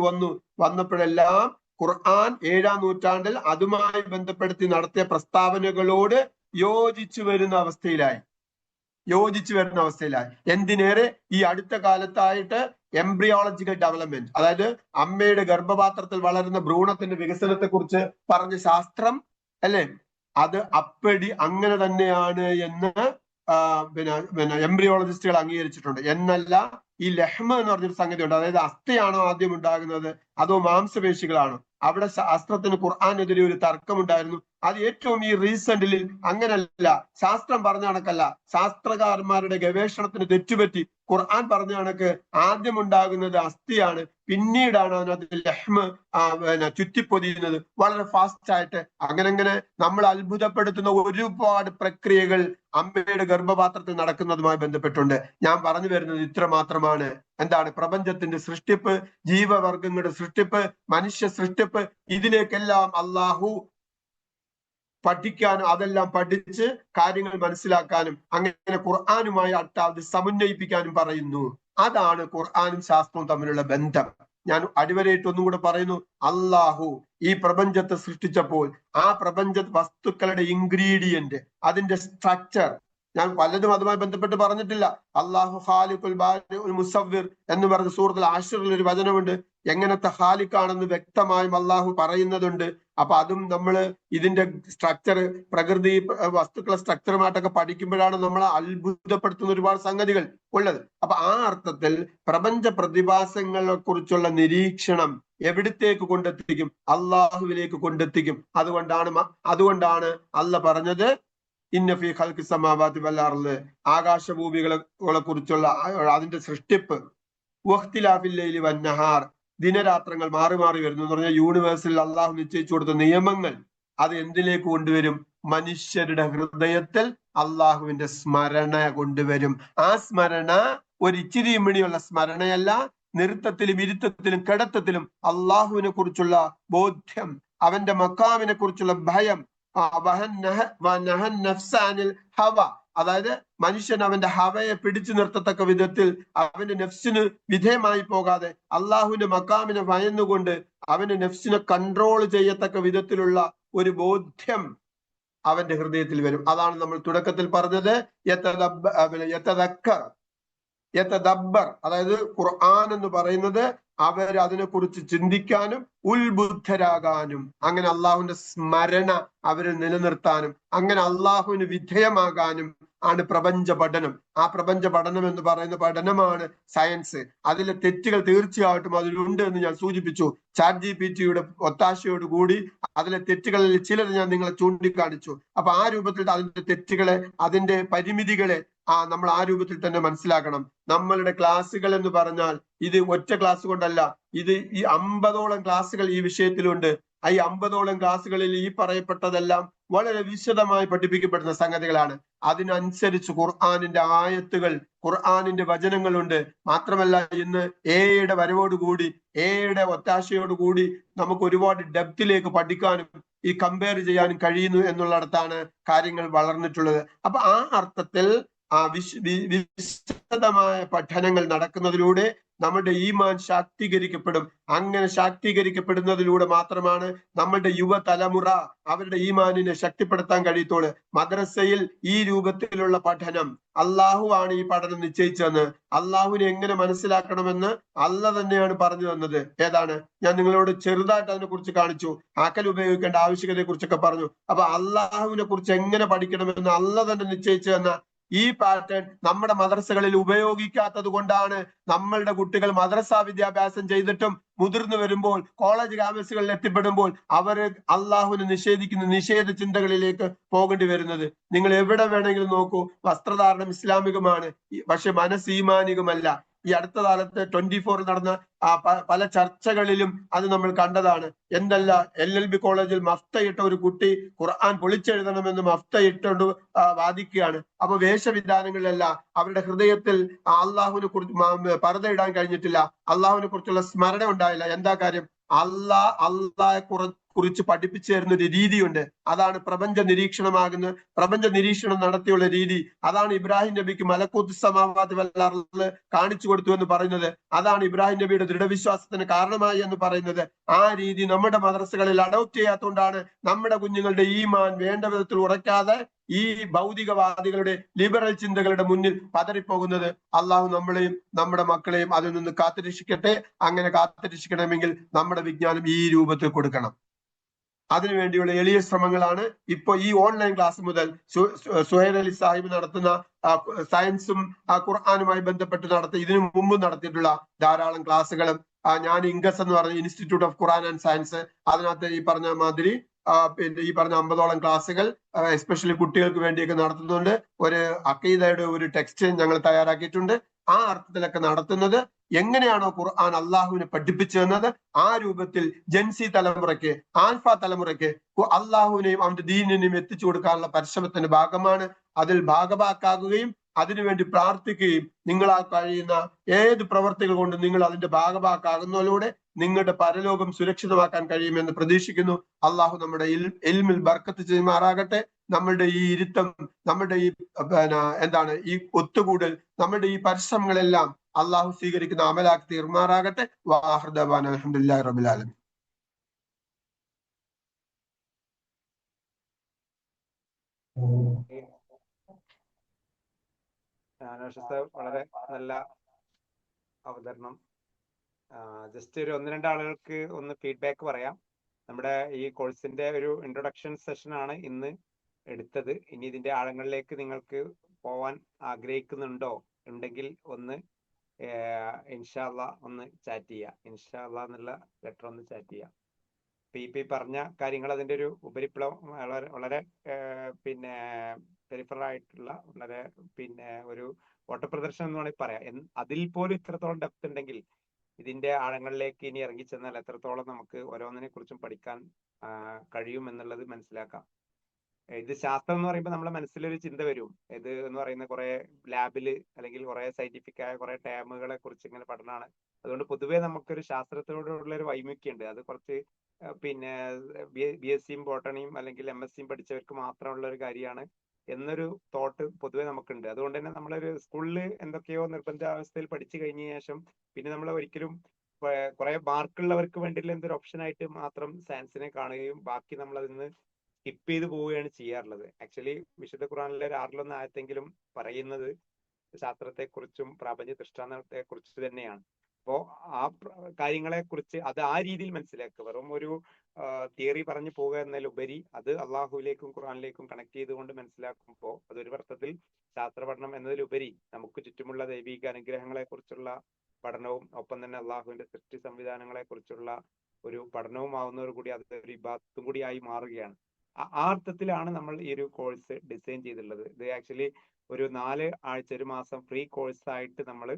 വന്നു. വന്നപ്പോഴെല്ലാം ഖുർആൻ 7-ാം നൂറ്റാണ്ടിൽ അതുമായി ബന്ധപ്പെടുത്തി നടത്തിയ പ്രസ്താവനകളോട് യോജിച്ചു വരുന്ന അവസ്ഥയിലായി. എന്തിനേറെ ഈ അടുത്ത കാലത്തായിട്ട് എംബ്രിയോളജിക്കൽ ഡെവലപ്മെന്റ്, അതായത് അമ്മയുടെ ഗർഭപാത്രത്തിൽ വളരുന്ന ഭ്രൂണത്തിന്റെ വികസനത്തെ കുറിച്ച് പറഞ്ഞ ശാസ്ത്രം അല്ലെ, അത് അപ്പടി അങ്ങനെ തന്നെയാണ് എന്ന് എംബ്രിയോളജിസ്റ്റുകൾ അംഗീകരിച്ചിട്ടുണ്ട്. എന്നല്ല, ഈ ലഹ്മ എന്ന് പറഞ്ഞൊരു സംഗതി ഉണ്ട്. അതായത് അസ്ഥിയാണോ ആദ്യം ഉണ്ടാകുന്നത് അതോ മാംസപേശികളാണോ? അവിടെ ശാസ്ത്രത്തിന് ഖുർആനെതിരെ ഒരു തർക്കമുണ്ടായിരുന്നു. അത് ഏറ്റവും ഈ റീസെന്റിൽ അങ്ങനല്ല, ശാസ്ത്രം പറഞ്ഞ കണക്കല്ല, ശാസ്ത്രകാരന്മാരുടെ ഗവേഷണത്തിന് തെറ്റുപറ്റി. ഖുർആൻ പറഞ്ഞ കണക്ക് ആദ്യം ഉണ്ടാകുന്നത് അസ്ഥിയാണ്, പിന്നീടാണ് അതിനകത്ത് ലഹ്മ ചുറ്റിപ്പൊതിയുന്നത് വളരെ ഫാസ്റ്റ് ആയിട്ട്. അങ്ങനെ നമ്മൾ അത്ഭുതപ്പെടുത്തുന്ന ഒരുപാട് പ്രക്രിയകൾ അമ്മയുടെ ഗർഭപാത്രത്തിൽ നടക്കുന്നതുമായി ബന്ധപ്പെട്ടുണ്ട്. ഞാൻ പറഞ്ഞു വരുന്നത് ഇത്ര മാത്രമാണ്. എന്താണ്? പ്രപഞ്ചത്തിന്റെ സൃഷ്ടിപ്പ്, ജീവവർഗങ്ങളുടെ സൃഷ്ടിപ്പ്, മനുഷ്യ സൃഷ്ടിപ്പ്, ഇതിലേക്കെല്ലാം അള്ളാഹു പഠിക്കാനും അതെല്ലാം പഠിച്ച് കാര്യങ്ങൾ മനസ്സിലാക്കാനും അങ്ങനെ ഖുർആനുമായി അത് സമന്വയിപ്പിക്കാനും പറയുന്നു. അതാണ് ഖുർആനും ശാസ്ത്രവും തമ്മിലുള്ള ബന്ധം. ഞാൻ അടിവരയിട്ട് ഒന്നും കൂടെ പറയുന്നു. അള്ളാഹു ഈ പ്രപഞ്ചത്തെ സൃഷ്ടിച്ചപ്പോൾ ആ പ്രപഞ്ച വസ്തുക്കളുടെ ഇൻഗ്രീഡിയന്റ്, അതിന്റെ സ്ട്രക്ചർ, ഞാൻ പലതും അതുമായി ബന്ധപ്പെട്ട് പറഞ്ഞിട്ടില്ല. അള്ളാഹു ഖാലിഖുൽ ബാരിഉൽ മുസവ്വിർ എന്ന് പറഞ്ഞ സൂറത്തുൽ ആശറിൽ ഒരു വചനമുണ്ട്. എങ്ങനത്തെ ഖാലിഖാണെന്ന് വ്യക്തമായും അള്ളാഹു പറയുന്നതുണ്ട്. അപ്പൊ അതും നമ്മൾ ഇതിന്റെ സ്ട്രക്ചർ, പ്രകൃതി വസ്തുക്കളെ സ്ട്രക്ചറുമായിട്ടൊക്കെ പഠിക്കുമ്പോഴാണ് നമ്മളെ അത്ഭുതപ്പെടുത്തുന്ന ഒരുപാട് സംഗതികൾ ഉള്ളത്. അപ്പൊ ആ അർത്ഥത്തിൽ പ്രപഞ്ച പ്രതിഭാസങ്ങളെ കുറിച്ചുള്ള നിരീക്ഷണം എവിടത്തേക്ക് കൊണ്ടെത്തിക്കും? അള്ളാഹുവിലേക്ക് കൊണ്ടെത്തിക്കും. അതുകൊണ്ടാണ് അല്ല പറഞ്ഞത് ഇന്ന ഫീ ഖൽഖി സമാവാതി വൽ അർള്, ആകാശഭൂമികളെ കുറിച്ചുള്ള അതിന്റെ സൃഷ്ടിപ്പ്, വഖ്തിലാഫിൽ ലൈലി വന്നഹാർ, ദിനരാത്രങ്ങൾ മാറി മാറി വരുന്നു എന്ന് പറഞ്ഞാൽ യൂണിവേഴ്സിൽ അള്ളാഹു നിശ്ചയിച്ചു കൊടുത്ത നിയമങ്ങൾ അത് എന്തിലേക്ക് കൊണ്ടുവരും? മനുഷ്യരുടെ ഹൃദയത്തിൽ അള്ളാഹുവിന്റെ സ്മരണ കൊണ്ടുവരും. ആ സ്മരണ ഒരു ഇച്ചിരി ഇമ്മിണിയുള്ള സ്മരണയല്ല, നൃത്തത്തിലും ഇരുത്തത്തിലും കിടത്തത്തിലും അള്ളാഹുവിനെ കുറിച്ചുള്ള ബോധ്യം, അവന്റെ മക്കാമിനെ കുറിച്ചുള്ള ഭയം, ഹവ, അതായത് മനുഷ്യൻ അവന്റെ ഹവയെ പിടിച്ചു നിർത്തത്തക്ക വിധത്തിൽ അവന്റെ നെഫ്സിന് വിധേയമായി പോകാതെ അള്ളാഹുവിന്റെ മക്കാമിനെ ഭയന്നുകൊണ്ട് അവന്റെ നെഫ്സിനെ കൺട്രോൾ ചെയ്യത്തക്ക വിധത്തിലുള്ള ഒരു ബോധ്യം അവന്റെ ഹൃദയത്തിൽ വരും. അതാണ് നമ്മൾ തുടക്കത്തിൽ പറഞ്ഞത് യതദബ്ബർ, അതായത് ഖുർആൻ എന്ന് പറയുന്നത് അവർ അതിനെക്കുറിച്ച് ചിന്തിക്കാനും ഉത്ബുദ്ധരാകാനും അങ്ങനെ അള്ളാഹുവിന്റെ സ്മരണ അവരിൽ നിലനിർത്താനും അങ്ങനെ അള്ളാഹുവിന് വിധേയമാകാനും ആണ് പ്രപഞ്ച പഠനം. ആ പ്രപഞ്ച പഠനം എന്ന് പറയുന്ന പഠനമാണ് സയൻസ്. അതിലെ തെറ്റുകൾ തീർച്ചയായിട്ടും അതിലുണ്ട് എന്ന് ഞാൻ സൂചിപ്പിച്ചു. ChatGPT-യുടെ ഒത്താശയോട് കൂടി അതിലെ തെറ്റുകളിൽ ചിലത് ഞാൻ നിങ്ങളെ ചൂണ്ടിക്കാണിച്ചു. അപ്പൊ ആ രൂപത്തിൽ അതിന്റെ തെറ്റുകളെ, അതിന്റെ പരിമിതികളെ നമ്മൾ ആ രൂപത്തിൽ തന്നെ മനസ്സിലാക്കണം. നമ്മളുടെ ക്ലാസ്സുകൾ എന്ന് പറഞ്ഞാൽ ഇത് ഒറ്റ ക്ലാസ് കൊണ്ടല്ല, ഇത് ഈ 50ഓളം ക്ലാസ്സുകൾ ഈ വിഷയത്തിലുണ്ട്. ഈ 50ഓളം ക്ലാസ്സുകളിൽ ഈ പറയപ്പെട്ടതെല്ലാം വളരെ വിശദമായി പഠിപ്പിക്കപ്പെടുന്ന സംഗതികളാണ്. അതിനനുസരിച്ച് ഖുർആനിന്റെ ആയത്തുകൾ, ഖുർആനിന്റെ വചനങ്ങളുണ്ട്. മാത്രമല്ല ഇന്ന് എയുടെ വരവോടുകൂടി, എയുടെ ഒത്താശയോടുകൂടി നമുക്ക് ഒരുപാട് ഡെപ്തിലേക്ക് പഠിക്കാനും ഈ കമ്പയർ ചെയ്യാനും കഴിയുന്നു എന്നുള്ളിടത്താണ് കാര്യങ്ങൾ വളർന്നിട്ടുള്ളത്. അപ്പൊ ആ അർത്ഥത്തിൽ വിശദമായ പഠനങ്ങൾ നടക്കുന്നതിലൂടെ നമ്മുടെ ഈമാൻ ശാക്തീകരിക്കപ്പെടും. അങ്ങനെ ശാക്തീകരിക്കപ്പെടുന്നതിലൂടെ മാത്രമാണ് നമ്മുടെ യുവതലമുറ അവരുടെ ഈമാനിനെ ശക്തിപ്പെടുത്താൻ കഴിയത്തുള്ളൂ. മദ്രസയിൽ ഈ രൂപത്തിലുള്ള പഠനം, അള്ളാഹു ആണ് ഈ പഠനം നിശ്ചയിച്ചതെന്ന്, അള്ളാഹുവിനെ എങ്ങനെ മനസ്സിലാക്കണമെന്ന് അല്ല തന്നെയാണ് പറഞ്ഞു തന്നത്. ഏതാണ്? ഞാൻ നിങ്ങളോട് ചെറുതായിട്ട് അതിനെ കുറിച്ച് കാണിച്ചു. ആക്കൽ ഉപയോഗിക്കേണ്ട ആവശ്യകതയെ കുറിച്ചൊക്കെ പറഞ്ഞു. അപ്പൊ അള്ളാഹുവിനെ കുറിച്ച് എങ്ങനെ പഠിക്കണമെന്ന് അല്ല തന്നെ നിശ്ചയിച്ചു തന്ന ഈ പാറ്റേൺ നമ്മുടെ മദ്രസകളിൽ ഉപയോഗിക്കാത്തത് കൊണ്ടാണ് നമ്മളുടെ കുട്ടികൾ മദ്രസ വിദ്യാഭ്യാസം ചെയ്തിട്ടും മുതിർന്നു വരുമ്പോൾ കോളേജ് ക്യാമ്പസുകളിൽ എത്തിപ്പെടുമ്പോൾ അവര് അള്ളാഹുവിനെ നിഷേധിക്കുന്ന നിഷേധ ചിന്തകളിലേക്ക് പോകേണ്ടി വരുന്നത്. നിങ്ങൾ എവിടെ വേണമെങ്കിലും നോക്കൂ, വസ്ത്രധാരണം ഇസ്ലാമികമാണ്, പക്ഷെ മനസ്സ് ഈമാനികമല്ല. ഈ അടുത്ത കാലത്ത് 24 നടന്ന പല ചർച്ചകളിലും അത് നമ്മൾ കണ്ടതാണ്. എന്തല്ല, LLB കോളേജിൽ മഫ്തയിട്ട ഒരു കുട്ടി ഖുർആൻ പൊളിച്ചെഴുതണമെന്ന് മഫ്തയിട്ടോണ്ട് വാദിക്കുകയാണ്. അപ്പൊ വേഷവിധാനങ്ങളിലല്ല, അവരുടെ ഹൃദയത്തിൽ അള്ളാഹുവിനെ കുറിച്ച് പർദ്ദയിടാൻ കഴിഞ്ഞിട്ടില്ല, അള്ളാഹുവിനെ കുറിച്ചുള്ള സ്മരണ ഉണ്ടായില്ല. എന്താ കാര്യം? അള്ളാഹെ കുറിച്ച് പഠിപ്പിച്ചു തരുന്ന ഒരു രീതിയുണ്ട്. അതാണ് പ്രപഞ്ച നിരീക്ഷണമാകുന്ന, പ്രപഞ്ച നിരീക്ഷണം നടത്തിയുള്ള രീതി. അതാണ് ഇബ്രാഹിം നബിക്ക് മലക്കൂത്ത് സമാവാതി വൽ അർള് കാണിച്ചു കൊടുത്തു എന്ന് പറയുന്നത്. അതാണ് ഇബ്രാഹിം നബിയുടെ ദൃഢവിശ്വാസത്തിന് കാരണമായി എന്ന് പറയുന്നത്. ആ രീതി നമ്മുടെ മദ്രസകളിൽ അഡോപ്റ്റ് ചെയ്യാത്തതുകൊണ്ടാണ് നമ്മുടെ കുഞ്ഞുങ്ങളുടെ ഈമാൻ വേണ്ട വിധത്തിൽ ഉറയ്ക്കാതെ ഈ ഭൗതികവാദികളുടെ ലിബറൽ ചിന്തകളുടെ മുന്നിൽ പതറിപ്പോകുന്നത്. അള്ളാഹു നമ്മളെയും നമ്മുടെ മക്കളെയും അതിൽ നിന്ന് കാത്തുരക്ഷിക്കട്ടെ. അങ്ങനെ കാത്തുരക്ഷിക്കണമെങ്കിൽ നമ്മുടെ വിജ്ഞാനം ഈ രൂപത്തിൽ കൊടുക്കണം. അതിനുവേണ്ടിയുള്ള എളിയ ശ്രമങ്ങളാണ് ഇപ്പൊ ഈ ഓൺലൈൻ ക്ലാസ് മുതൽ സുഹൈൽ അലി സാഹിബ് നടത്തുന്ന സയൻസും ഖുർആനുമായി ബന്ധപ്പെട്ട് ഇതിനു മുമ്പ് നടത്തിയിട്ടുള്ള ധാരാളം ക്ലാസ്സുകളും, ഞാൻ ഇംഗസ് എന്ന് പറഞ്ഞ institute of Quran and science, അതിനകത്ത് ഈ പറഞ്ഞ മാതിരി പിന്നെ ഈ പറഞ്ഞ 50ഓളം ക്ലാസ്സുകൾ എസ്പെഷ്യലി കുട്ടികൾക്ക് വേണ്ടിയൊക്കെ നടത്തുന്നുണ്ട്. ഒരു അഖീദയുടെ ഒരു ടെക്സ്റ്റ് ഞങ്ങൾ തയ്യാറാക്കിയിട്ടുണ്ട്. ആ അർത്ഥത്തിലൊക്കെ നടത്തുന്നത് എങ്ങനെയാണോ ഖുർആൻ അള്ളാഹുവിനെ പഠിപ്പിച്ചു തന്നത്, ആ രൂപത്തിൽ ജൻസി തലമുറയ്ക്ക്, ആൽഫ തലമുറയ്ക്ക് അള്ളാഹുവിനെയും അവന്റെ ദീനിനെയും എത്തിച്ചു കൊടുക്കാനുള്ള പരിശ്രമത്തിന്റെ ഭാഗമാണ്. അതിൽ ഭാഗഭാക്കാകുകയും അതിനുവേണ്ടി പ്രാർത്ഥിക്കുകയും നിങ്ങളാൽ കഴിയുന്ന ഏത് പ്രവർത്തികൾ കൊണ്ട് നിങ്ങൾ അതിന്റെ ഭാഗഭാക്കാകുന്നതിലൂടെ നിങ്ങളുടെ പരലോകം സുരക്ഷിതമാക്കാൻ കഴിയുമെന്ന് പ്രതീക്ഷിക്കുന്നു. അള്ളാഹു നമ്മുടെ ഇൽമിൽ ബർക്കത്ത് ചെയ്യുമാറാകട്ടെ. നമ്മളുടെ ഈ ഇരുത്തം, നമ്മുടെ ഈ ഈ ഒത്തുകൂടൽ, നമ്മുടെ ഈ പരിശ്രമങ്ങളെല്ലാം അള്ളാഹു സ്വീകരിക്കുന്ന അമലാക്കി തീർമാറാകട്ടെ. വാഹിർ ദഅ്വാനാ അൽഹംദുലില്ലാഹി റബ്ബിൽ ആലമീൻ. നൗഷാദ് വളരെ നല്ല അവതരണം. ജസ്റ്റ് ഒരു 1-2 ആളുകൾക്ക് ഒന്ന് ഫീഡ്ബാക്ക് പറയാം. നമ്മുടെ ഈ കോഴ്സിന്റെ ഒരു ഇൻട്രൊഡക്ഷൻ സെഷൻ ആണ് ഇന്ന് എടുത്തത്. ഇനി ഇതിന്റെ ആഴങ്ങളിലേക്ക് നിങ്ങൾക്ക് പോവാൻ ആഗ്രഹിക്കുന്നുണ്ടോ ഉണ്ടെങ്കിൽ ഒന്ന് ഇൻഷാ അല്ലാഹ് ഒന്ന് ചാറ്റ് ചെയ്യാം. ഇൻഷാ അല്ലാഹ് എന്നുള്ള ലെറ്റർ ഒന്ന് ചാറ്റ് ചെയ്യാം. ഇപ്പൊ ഈ പറഞ്ഞ കാര്യങ്ങൾ അതിന്റെ ഒരു ഉപരിപ്ലവം വളരെ വളരെ പിന്നെ പെരിഫറൽ ആയിട്ടുള്ള വളരെ പിന്നെ ഒരു ഓട്ടപ്രദർശനം എന്ന് വേണമെങ്കിൽ പറയാം. അതിൽ പോലും ഇത്രത്തോളം ഡെപ്ത് ഉണ്ടെങ്കിൽ ഇതിന്റെ ആഴങ്ങളിലേക്ക് ഇനി ഇറങ്ങിച്ചെന്നാൽ എത്രത്തോളം നമുക്ക് ഓരോന്നിനെ കുറിച്ചും പഠിക്കാൻ കഴിയും എന്നുള്ളത് മനസ്സിലാക്കാം. ഇത് ശാസ്ത്രം എന്ന് പറയുമ്പോൾ നമ്മുടെ മനസ്സിലൊരു ചിന്ത വരും. ഇത് എന്ന് പറയുന്ന കുറെ ലാബില് അല്ലെങ്കിൽ കുറെ സയന്റിഫിക് ആയ കുറെ ടേമുകളെ കുറിച്ച് ഇങ്ങനെ പഠനമാണ്. അതുകൊണ്ട് പൊതുവേ നമുക്കൊരു ശാസ്ത്രത്തോടുള്ള ഒരു വൈമുഖ്യമുണ്ട്. അത് കുറച്ച് പിന്നെ BSc ബോട്ടണിയും അല്ലെങ്കിൽ MSc പഠിച്ചവർക്ക് മാത്രമുള്ള ഒരു കാര്യമാണ് എന്നൊരു തോട്ട് പൊതുവെ നമുക്കുണ്ട്. അതുകൊണ്ട് തന്നെ നമ്മളൊരു സ്കൂളിൽ എന്തൊക്കെയോ നിർബന്ധാവസ്ഥയിൽ പഠിച്ചു കഴിഞ്ഞ ശേഷം പിന്നെ നമ്മൾ ഒരിക്കലും കുറെ മാർക്കുള്ളവർക്ക് വേണ്ടിയുള്ള എന്തൊരു ഓപ്ഷൻ ആയിട്ട് മാത്രം സയൻസിനെ കാണുകയും ബാക്കി നമ്മൾ അതിന് സ്കിപ്പ് ചെയ്ത് പോവുകയാണ് ചെയ്യാറുള്ളത്. ആക്ച്വലി വിശുദ്ധ ഖുർആനിലെ ഒരു 6-1 ആയത്തെങ്കിലും പറയുന്നത് ശാസ്ത്രത്തെക്കുറിച്ചും പ്രാപഞ്ച ദൃഷ്ടാന്തത്തെക്കുറിച്ച് തന്നെയാണ്. അപ്പോ ആ കാര്യങ്ങളെ കുറിച്ച് അത് ആ രീതിയിൽ മനസ്സിലാക്കുക. വെറും ഒരു തിയറി പറഞ്ഞു പോകുക എന്നതിലുപരി അത് അള്ളാഹുവിലേക്കും ഖുർആനിലേക്കും കണക്ട് ചെയ്തുകൊണ്ട് മനസ്സിലാക്കുമ്പോൾ അതൊരു അർത്ഥത്തിൽ ശാസ്ത്ര പഠനം എന്നതിലുപരി നമുക്ക് ചുറ്റുമുള്ള ദൈവിക അനുഗ്രഹങ്ങളെ കുറിച്ചുള്ള പഠനവും ഒപ്പം തന്നെ അള്ളാഹുവിന്റെ സൃഷ്ടി സംവിധാനങ്ങളെ കുറിച്ചുള്ള ഒരു പഠനവുമാവുന്നതോടുകൂടി അതൊരു ഇബാദത്തും കൂടി ആയി മാറുകയാണ്. ആ അർത്ഥത്തിലാണ് നമ്മൾ ഈ ഒരു കോഴ്സ് ഡിസൈൻ ചെയ്തിട്ടുള്ളത്. ഇത് ആക്ച്വലി ഒരു 4 ആഴ്ച 1 മാസം ഫ്രീ കോഴ്സ് ആയിട്ട് നമ്മൾ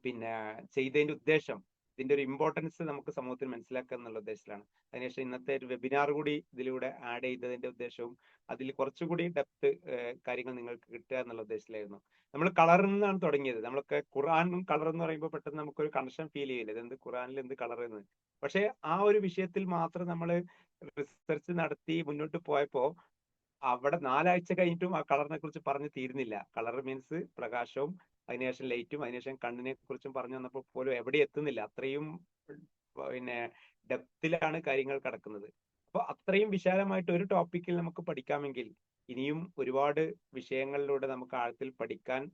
പിന്നെ ചെയ്തതിന്റെ ഉദ്ദേശം ഇതിന്റെ ഒരു ഇമ്പോർട്ടൻസ് നമുക്ക് സമൂഹത്തിൽ മനസ്സിലാക്കുക എന്നുള്ള ഉദ്ദേശത്തിലാണ്. അതിനുശേഷം ഇന്നത്തെ ഒരു വെബിനാർ കൂടി ഇതിലൂടെ ആഡ് ചെയ്തതിന്റെ ഉദ്ദേശവും അതിൽ കുറച്ചുകൂടി ഡെപ്ത് കാര്യങ്ങൾ നിങ്ങൾക്ക് കിട്ടുക എന്നുള്ള ഉദ്ദേശത്തിലായിരുന്നു. നമ്മൾ കളറിൽ നിന്നാണ് തുടങ്ങിയത്. നമ്മളൊക്കെ ഖുർആനും കളർ എന്ന് പറയുമ്പോൾ പെട്ടെന്ന് നമുക്കൊരു കണക്ഷൻ ഫീൽ ചെയ്യില്ല. ഇതെന്ത് ഖുർആനിൽ എന്ത് കളർ എന്ന്. പക്ഷെ ആ ഒരു വിഷയത്തിൽ മാത്രം നമ്മൾ റിസർച്ച് നടത്തി മുന്നോട്ട് പോയപ്പോ അവിടെ 4 ആഴ്ച കഴിഞ്ഞിട്ടും ആ കളറിനെ കുറിച്ച് പറഞ്ഞു തീരുന്നില്ല. കളർ മീൻസ് പ്രകാശവും അതിനുശേഷം ലൈറ്റും അതിനുശേഷം കണ്ണിനെ കുറിച്ചും പറഞ്ഞു വന്നപ്പോൾ പോലും എവിടെ എത്തുന്നില്ല. അത്രയും പിന്നെ ഡെപ്തിലാണ് കാര്യങ്ങൾ കിടക്കുന്നത്. അപ്പൊ അത്രയും വിശാലമായിട്ട് ഒരു ടോപ്പിക്കിൽ നമുക്ക് പഠിക്കാമെങ്കിൽ ഇനിയും ഒരുപാട് വിഷയങ്ങളിലൂടെ നമുക്ക് ആഴത്തിൽ പഠിക്കാൻ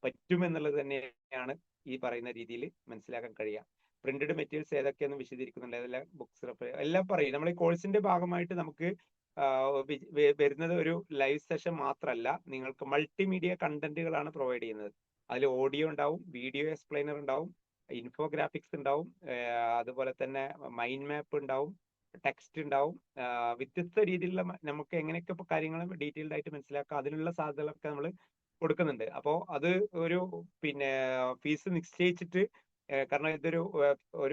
പറ്റുമെന്നുള്ളത് തന്നെയാണ് ഈ പറയുന്ന രീതിയിൽ മനസ്സിലാക്കാൻ കഴിയുക. പ്രിന്റഡ് മെറ്റീരിയൽസ് ഏതൊക്കെയെന്ന് വിശദീകരിക്കുന്നുണ്ട്. അതെല്ലാം ബുക്സ് എല്ലാം പറയും. നമ്മൾ ഈ കോഴ്സിന്റെ ഭാഗമായിട്ട് നമുക്ക് വരുന്നത് ഒരു ലൈവ് സെഷൻ മാത്രമല്ല, നിങ്ങൾക്ക് മൾട്ടിമീഡിയ കണ്ടന്റുകളാണ് പ്രൊവൈഡ് ചെയ്യുന്നത്. അതിൽ ഓഡിയോ ഉണ്ടാവും, വീഡിയോ എക്സ്പ്ലെയിനർ ഉണ്ടാവും, ഇൻഫോഗ്രാഫിക്സ് ഉണ്ടാവും, അതുപോലെ തന്നെ മൈൻഡ് മാപ്പ് ഉണ്ടാവും, ടെക്സ്റ്റ് ഉണ്ടാവും. വ്യത്യസ്ത രീതിയിലുള്ള നമുക്ക് എങ്ങനെയൊക്കെ ഇപ്പൊ കാര്യങ്ങൾ ഡീറ്റെയിൽഡ് ആയിട്ട് മനസ്സിലാക്കാം അതിനുള്ള സാധ്യതകളൊക്കെ നമ്മൾ കൊടുക്കുന്നുണ്ട്. അപ്പോൾ അത് ഒരു പിന്നെ ഫീസ് നിശ്ചയിച്ചിട്ട് കാരണം ഇതൊരു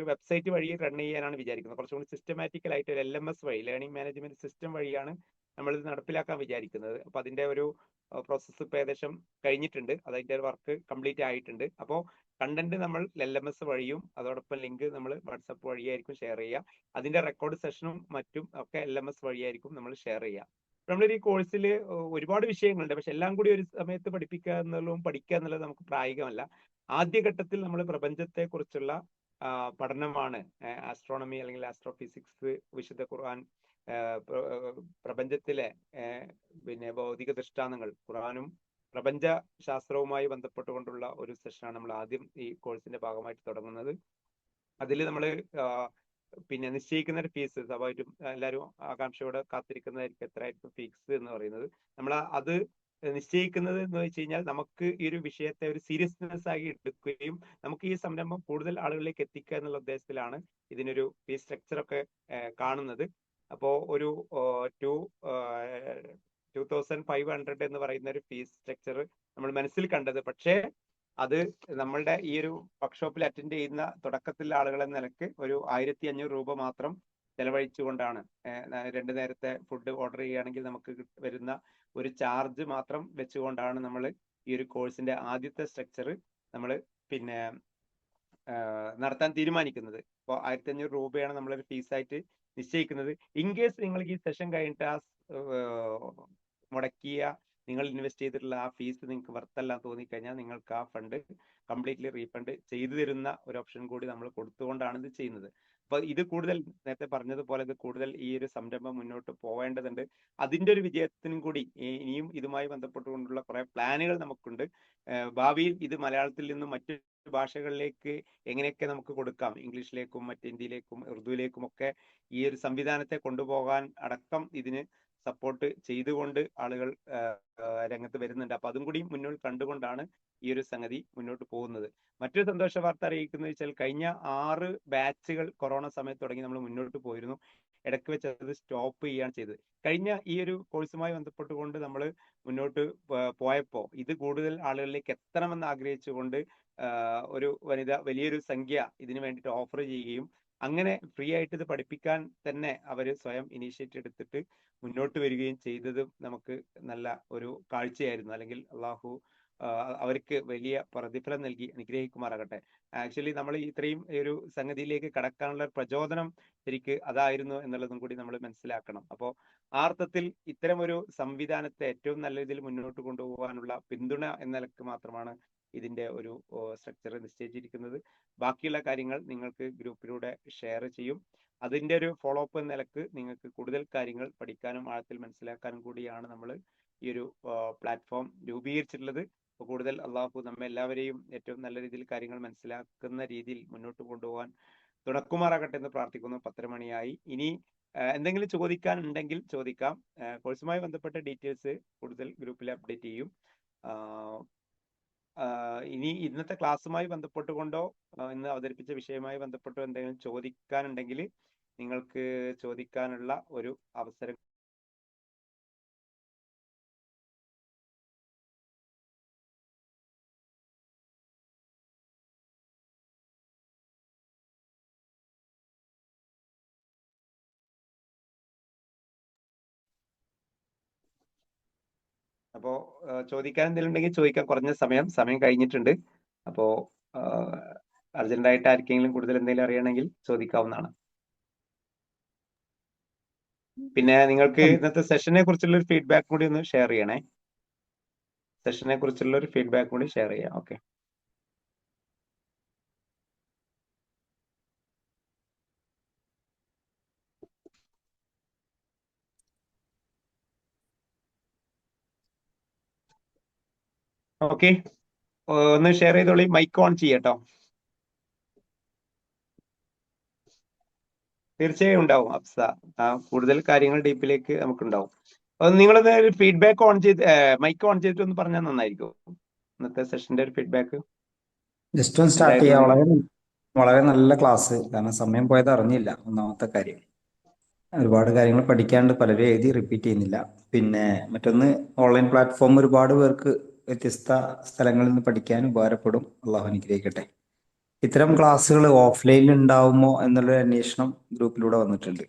വെബ്സൈറ്റ് വഴി റൺ ചെയ്യാനാണ് വിചാരിക്കുന്നത്. കുറച്ചുകൂടി സിസ്റ്റമാറ്റിക്കൽ ആയിട്ട് ഒരു LMS വഴി ലേണിംഗ് മാനേജ്മെന്റ് സിസ്റ്റം വഴിയാണ് നമ്മൾ ഇത് നടപ്പിലാക്കാൻ വിചാരിക്കുന്നത്. അപ്പൊ അതിന്റെ ഒരു പ്രോസസ്സ് ഇപ്പൊ ഏകദേശം കഴിഞ്ഞിട്ടുണ്ട്. അതിന്റെ വർക്ക് കംപ്ലീറ്റ് ആയിട്ടുണ്ട്. അപ്പോൾ കണ്ടന്റ് നമ്മൾ LMS വഴിയും അതോടൊപ്പം ലിങ്ക് നമ്മൾ വാട്സപ്പ് വഴിയായിരിക്കും ഷെയർ ചെയ്യുക. അതിന്റെ റെക്കോർഡ് സെഷനും മറ്റും ഒക്കെ LMS വഴിയായിരിക്കും നമ്മൾ ഷെയർ ചെയ്യുക. നമ്മളൊരു ഈ കോഴ്സിൽ ഒരുപാട് വിഷയങ്ങളുണ്ട്. പക്ഷെ എല്ലാം കൂടി ഒരു സമയത്ത് പഠിപ്പിക്കുക എന്നുള്ളതും പഠിക്കുക എന്നുള്ളത് നമുക്ക് പ്രായോഗികമല്ല. ആദ്യഘട്ടത്തിൽ നമ്മൾ പ്രപഞ്ചത്തെ കുറിച്ചുള്ള പഠനമാണ് ആസ്ട്രോണമി അല്ലെങ്കിൽ ആസ്ട്രോഫിസിക്സ്, വിശുദ്ധ ഖുർആൻ, പ്രപഞ്ചത്തിലെ പിന്നെ ഭൗതിക ദൃഷ്ടാന്തങ്ങൾ, ഖുർആനും പ്രപഞ്ച ശാസ്ത്രവുമായി ബന്ധപ്പെട്ടുകൊണ്ടുള്ള ഒരു സെഷനാണ് നമ്മൾ ആദ്യം ഈ കോഴ്സിന്റെ ഭാഗമായിട്ട് തുടങ്ങുന്നത്. അതിൽ നമ്മൾ പിന്നെ നിശ്ചയിക്കുന്ന ഒരു ഫീസ് സ്വാഭാവികമായിട്ടും എല്ലാവരും ആകാംക്ഷയോടെ കാത്തിരിക്കുന്നതായിരിക്കും എത്രയായിരിക്കും ഫീസ് എന്ന് പറയുന്നത്. നമ്മൾ അത് നിശ്ചയിക്കുന്നത് എന്ന് വെച്ച് കഴിഞ്ഞാൽ നമുക്ക് ഈ ഒരു വിഷയത്തെ ഒരു സീരിയസ്നെസ് ആയി എടുക്കുകയും നമുക്ക് ഈ സംരംഭം കൂടുതൽ ആളുകളിലേക്ക് എത്തിക്കുക എന്നുള്ള ഉദ്ദേശത്തിലാണ് ഇതിനൊരു ഫീസ് സ്ട്രക്ചർ ഒക്കെ കാണുന്നത്. അപ്പോൾ ഒരു 2500 എന്ന് പറയുന്ന ഒരു ഫീസ് സ്ട്രക്ചർ നമ്മൾ മനസ്സിൽ കണ്ടത്. പക്ഷേ അത് നമ്മളുടെ ഈ ഒരു വർക്ക്ഷോപ്പിൽ അറ്റൻഡ് ചെയ്യുന്ന തുടക്കത്തിലെ ആളുകൾ എന്ന നിലക്ക് ഒരു 1500 രൂപ മാത്രം ചെലവഴിച്ചുകൊണ്ടാണ് 2 നേരത്തെ ഫുഡ് ഓർഡർ ചെയ്യുകയാണെങ്കിൽ നമുക്ക് വരുന്ന ഒരു ചാർജ് മാത്രം വെച്ചുകൊണ്ടാണ് നമ്മൾ ഈ ഒരു കോഴ്സിന്റെ ആദ്യത്തെ സ്ട്രക്ചർ നമ്മൾ പിന്നെ നടത്താൻ തീരുമാനിക്കുന്നത്. അപ്പോൾ 1500 രൂപയാണ് നമ്മളൊരു ഫീസായിട്ട് നിശ്ചയിക്കുന്നത്. ഇൻ കേസ് നിങ്ങൾക്ക് ഈ സെഷൻ കഴിഞ്ഞിട്ട് ആ മുടക്കിയ നിങ്ങൾ ഇൻവെസ്റ്റ് ചെയ്തിട്ടുള്ള ആ ഫീസ് നിങ്ങൾക്ക് വർത്തല്ല തോന്നിക്കഴിഞ്ഞാൽ നിങ്ങൾക്ക് ആ ഫണ്ട് കംപ്ലീറ്റ്ലി റീഫണ്ട് ചെയ്തു തരുന്ന ഒരു ഓപ്ഷൻ കൂടി നമ്മൾ കൊടുത്തുകൊണ്ടാണ് ഇത് ചെയ്യുന്നത്. അപ്പൊ ഇത് കൂടുതൽ നേരത്തെ പറഞ്ഞതുപോലെ ഇത് കൂടുതൽ ഈ ഒരു സംരംഭം മുന്നോട്ട് പോവേണ്ടതുണ്ട്. അതിന്റെ ഒരു വിജയത്തിനും കൂടി ഇനിയും ഇതുമായി ബന്ധപ്പെട്ടുകൊണ്ടുള്ള കുറെ പ്ലാനുകൾ നമുക്കുണ്ട്. ഭാവിയിൽ ഇത് മലയാളത്തിൽ നിന്നും മറ്റു ഭാഷകളിലേക്ക് എങ്ങനെയൊക്കെ നമുക്ക് കൊടുക്കാം, ഇംഗ്ലീഷിലേക്കും മറ്റ് ഹിന്ദിയിലേക്കും ഉറുദുവിലേക്കും ഒക്കെ ഈ ഒരു സംവിധാനത്തെ കൊണ്ടുപോകാൻ അടക്കം ഇതിന് സപ്പോർട്ട് ചെയ്തുകൊണ്ട് ആളുകൾ രംഗത്ത് വരുന്നുണ്ട്. അപ്പൊ അതും കൂടി മുന്നിൽ കണ്ടുകൊണ്ടാണ് ഈ ഒരു സംഗതി മുന്നോട്ട് പോകുന്നത്. മറ്റൊരു സന്തോഷ വാർത്ത അറിയിക്കുന്നത് വെച്ചാൽ കഴിഞ്ഞ 6 ബാച്ചുകൾ കൊറോണ സമയത്ത് തുടങ്ങി നമ്മൾ മുന്നോട്ട് പോയിരുന്നു. ഇടയ്ക്ക് വെച്ച് അത് സ്റ്റോപ്പ് ചെയ്യുകയാണ് ചെയ്തത്. കഴിഞ്ഞ ഈ ഒരു കോഴ്സുമായി ബന്ധപ്പെട്ടുകൊണ്ട് നമ്മൾ മുന്നോട്ട് പോയപ്പോൾ ഇത് കൂടുതൽ ആളുകളിലേക്ക് എത്തണമെന്ന് ആഗ്രഹിച്ചുകൊണ്ട് ഒരു വലിയൊരു സംഖ്യ ഇതിനു വേണ്ടിയിട്ട് ഓഫർ ചെയ്യുകയും അങ്ങനെ ഫ്രീ ആയിട്ട് ഇത് പഠിപ്പിക്കാൻ തന്നെ അവർ സ്വയം ഇനീഷ്യേറ്റീവ് എടുത്തിട്ട് മുന്നോട്ട് വരികയും ചെയ്തതും നമുക്ക് നല്ല ഒരു കാഴ്ചയായിരുന്നു. അല്ലെങ്കിൽ അള്ളാഹു അവർക്ക് വലിയ പ്രതിഫലം നൽകി അനുഗ്രഹിക്കുമാറാകട്ടെ. ആക്ച്വലി നമ്മൾ ഇത്രയും ഒരു സംഗതിയിലേക്ക് കടക്കാനുള്ള പ്രചോദനം ശരിക്ക് അതായിരുന്നു എന്നുള്ളതും കൂടി നമ്മൾ മനസ്സിലാക്കണം. അപ്പോൾ ആ അർത്ഥത്തിൽ ഇത്തരം ഒരു സംവിധാനത്തെ ഏറ്റവും നല്ല രീതിയിൽ മുന്നോട്ട് കൊണ്ടുപോകാനുള്ള പിന്തുണ എന്ന നിലക്ക് മാത്രമാണ് ഇതിന്റെ ഒരു സ്ട്രക്ചർ നിശ്ചയിച്ചിരിക്കുന്നത്. ബാക്കിയുള്ള കാര്യങ്ങൾ നിങ്ങൾക്ക് ഗ്രൂപ്പിലൂടെ ഷെയർ ചെയ്യും. അതിന്റെ ഒരു ഫോളോ അപ്പ് എന്ന നിലക്ക് നിങ്ങൾക്ക് കൂടുതൽ കാര്യങ്ങൾ പഠിക്കാനും ആഴത്തിൽ മനസ്സിലാക്കാനും കൂടിയാണ് നമ്മൾ ഈ ഒരു പ്ലാറ്റ്ഫോം രൂപീകരിച്ചിട്ടുള്ളത്. അപ്പോൾ കൂടുതൽ അള്ളാഹു നമ്മെ എല്ലാവരെയും ഏറ്റവും നല്ല രീതിയിൽ കാര്യങ്ങൾ മനസ്സിലാക്കുന്ന രീതിയിൽ മുന്നോട്ട് കൊണ്ടുപോകാൻ തുണക്കുമാറാകട്ടെ എന്ന് പ്രാർത്ഥിക്കുന്നു. 10 മണിയായി. ഇനി എന്തെങ്കിലും ചോദിക്കാനുണ്ടെങ്കിൽ ചോദിക്കാം. കോഴ്സുമായി ബന്ധപ്പെട്ട ഡീറ്റെയിൽസ് കൂടുതൽ ഗ്രൂപ്പിൽ അപ്ഡേറ്റ് ചെയ്യും. ഇനി ഇന്നത്തെ ക്ലാസ്സുമായി ബന്ധപ്പെട്ടുകൊണ്ടോ ഇന്ന് അവതരിപ്പിച്ച വിഷയവുമായി ബന്ധപ്പെട്ടോ എന്തെങ്കിലും ചോദിക്കാനുണ്ടെങ്കിൽ നിങ്ങൾക്ക് ചോദിക്കാനുള്ള ഒരു അവസരം. അപ്പോ ചോദിക്കാൻ എന്തെങ്കിലും ഉണ്ടെങ്കിൽ ചോദിക്കാം. കുറഞ്ഞ സമയം കഴിഞ്ഞിട്ടുണ്ട്. അപ്പോ അർജന്റായിട്ട് ആർക്കെങ്കിലും കൂടുതൽ എന്തെങ്കിലും അറിയണമെങ്കിൽ ചോദിക്കാവുന്നതാണ്. പിന്നെ നിങ്ങൾക്ക് ഇന്നത്തെ സെഷനെ കുറിച്ചുള്ള ഒരു ഫീഡ്ബാക്ക് കൂടി ഒന്ന് ഷെയർ ചെയ്യണേ. സെഷനെ കുറിച്ചുള്ള ഒരു ഫീഡ്ബാക്ക് കൂടി ഷെയർ ചെയ്യാം. ഓക്കെ. ഓക്കെ, ഒന്ന് ഷെയർ ചെയ്തോളി. മൈക്ക് ഓൺ ചെയ്യട്ടോ. തീർച്ചയായും ഉണ്ടാവും അഫ്സ. കൂടുതൽ കാര്യങ്ങൾ ഡീപ്പിലേക്ക് നമുക്കുണ്ടാവും. നിങ്ങളൊന്ന് ഫീഡ്ബാക്ക് ഓൺ ചെയ്ത് മൈക്ക് ഓൺ ചെയ്തിട്ട് ഒന്ന് പറഞ്ഞാൽ നന്നായിരിക്കും. ഇന്നത്തെ സെഷന്റെ ഒരു ഫീഡ്ബാക്ക് ജസ്റ്റ് ഒന്ന് സ്റ്റാർട്ട് ചെയ്യാം. വളരെ നല്ല ക്ലാസ്. കാരണം സമയം പോയത് അറിഞ്ഞില്ല. ഒന്നാമത്തെ കാര്യം, ഒരുപാട് കാര്യങ്ങൾ പഠിക്കാണ്ട്, പലരും എഴുതി റിപ്പീറ്റ് ചെയ്യുന്നില്ല. പിന്നെ മറ്റൊന്ന്, ഓൺലൈൻ പ്ലാറ്റ്ഫോം ഒരുപാട് പേർക്ക് വ്യത്യസ്ത സ്ഥലങ്ങളിൽ നിന്ന് പഠിക്കാൻ ഉപകാരപ്പെടും. അള്ളാഹു അനുഗ്രഹിക്കട്ടെ. ഇത്തരം ക്ലാസ്സുകൾ ഓഫ്ലൈനിൽ ഉണ്ടാവുമോ എന്നുള്ളൊരു അന്വേഷണം ഗ്രൂപ്പിലൂടെ വന്നിട്ടുണ്ട്.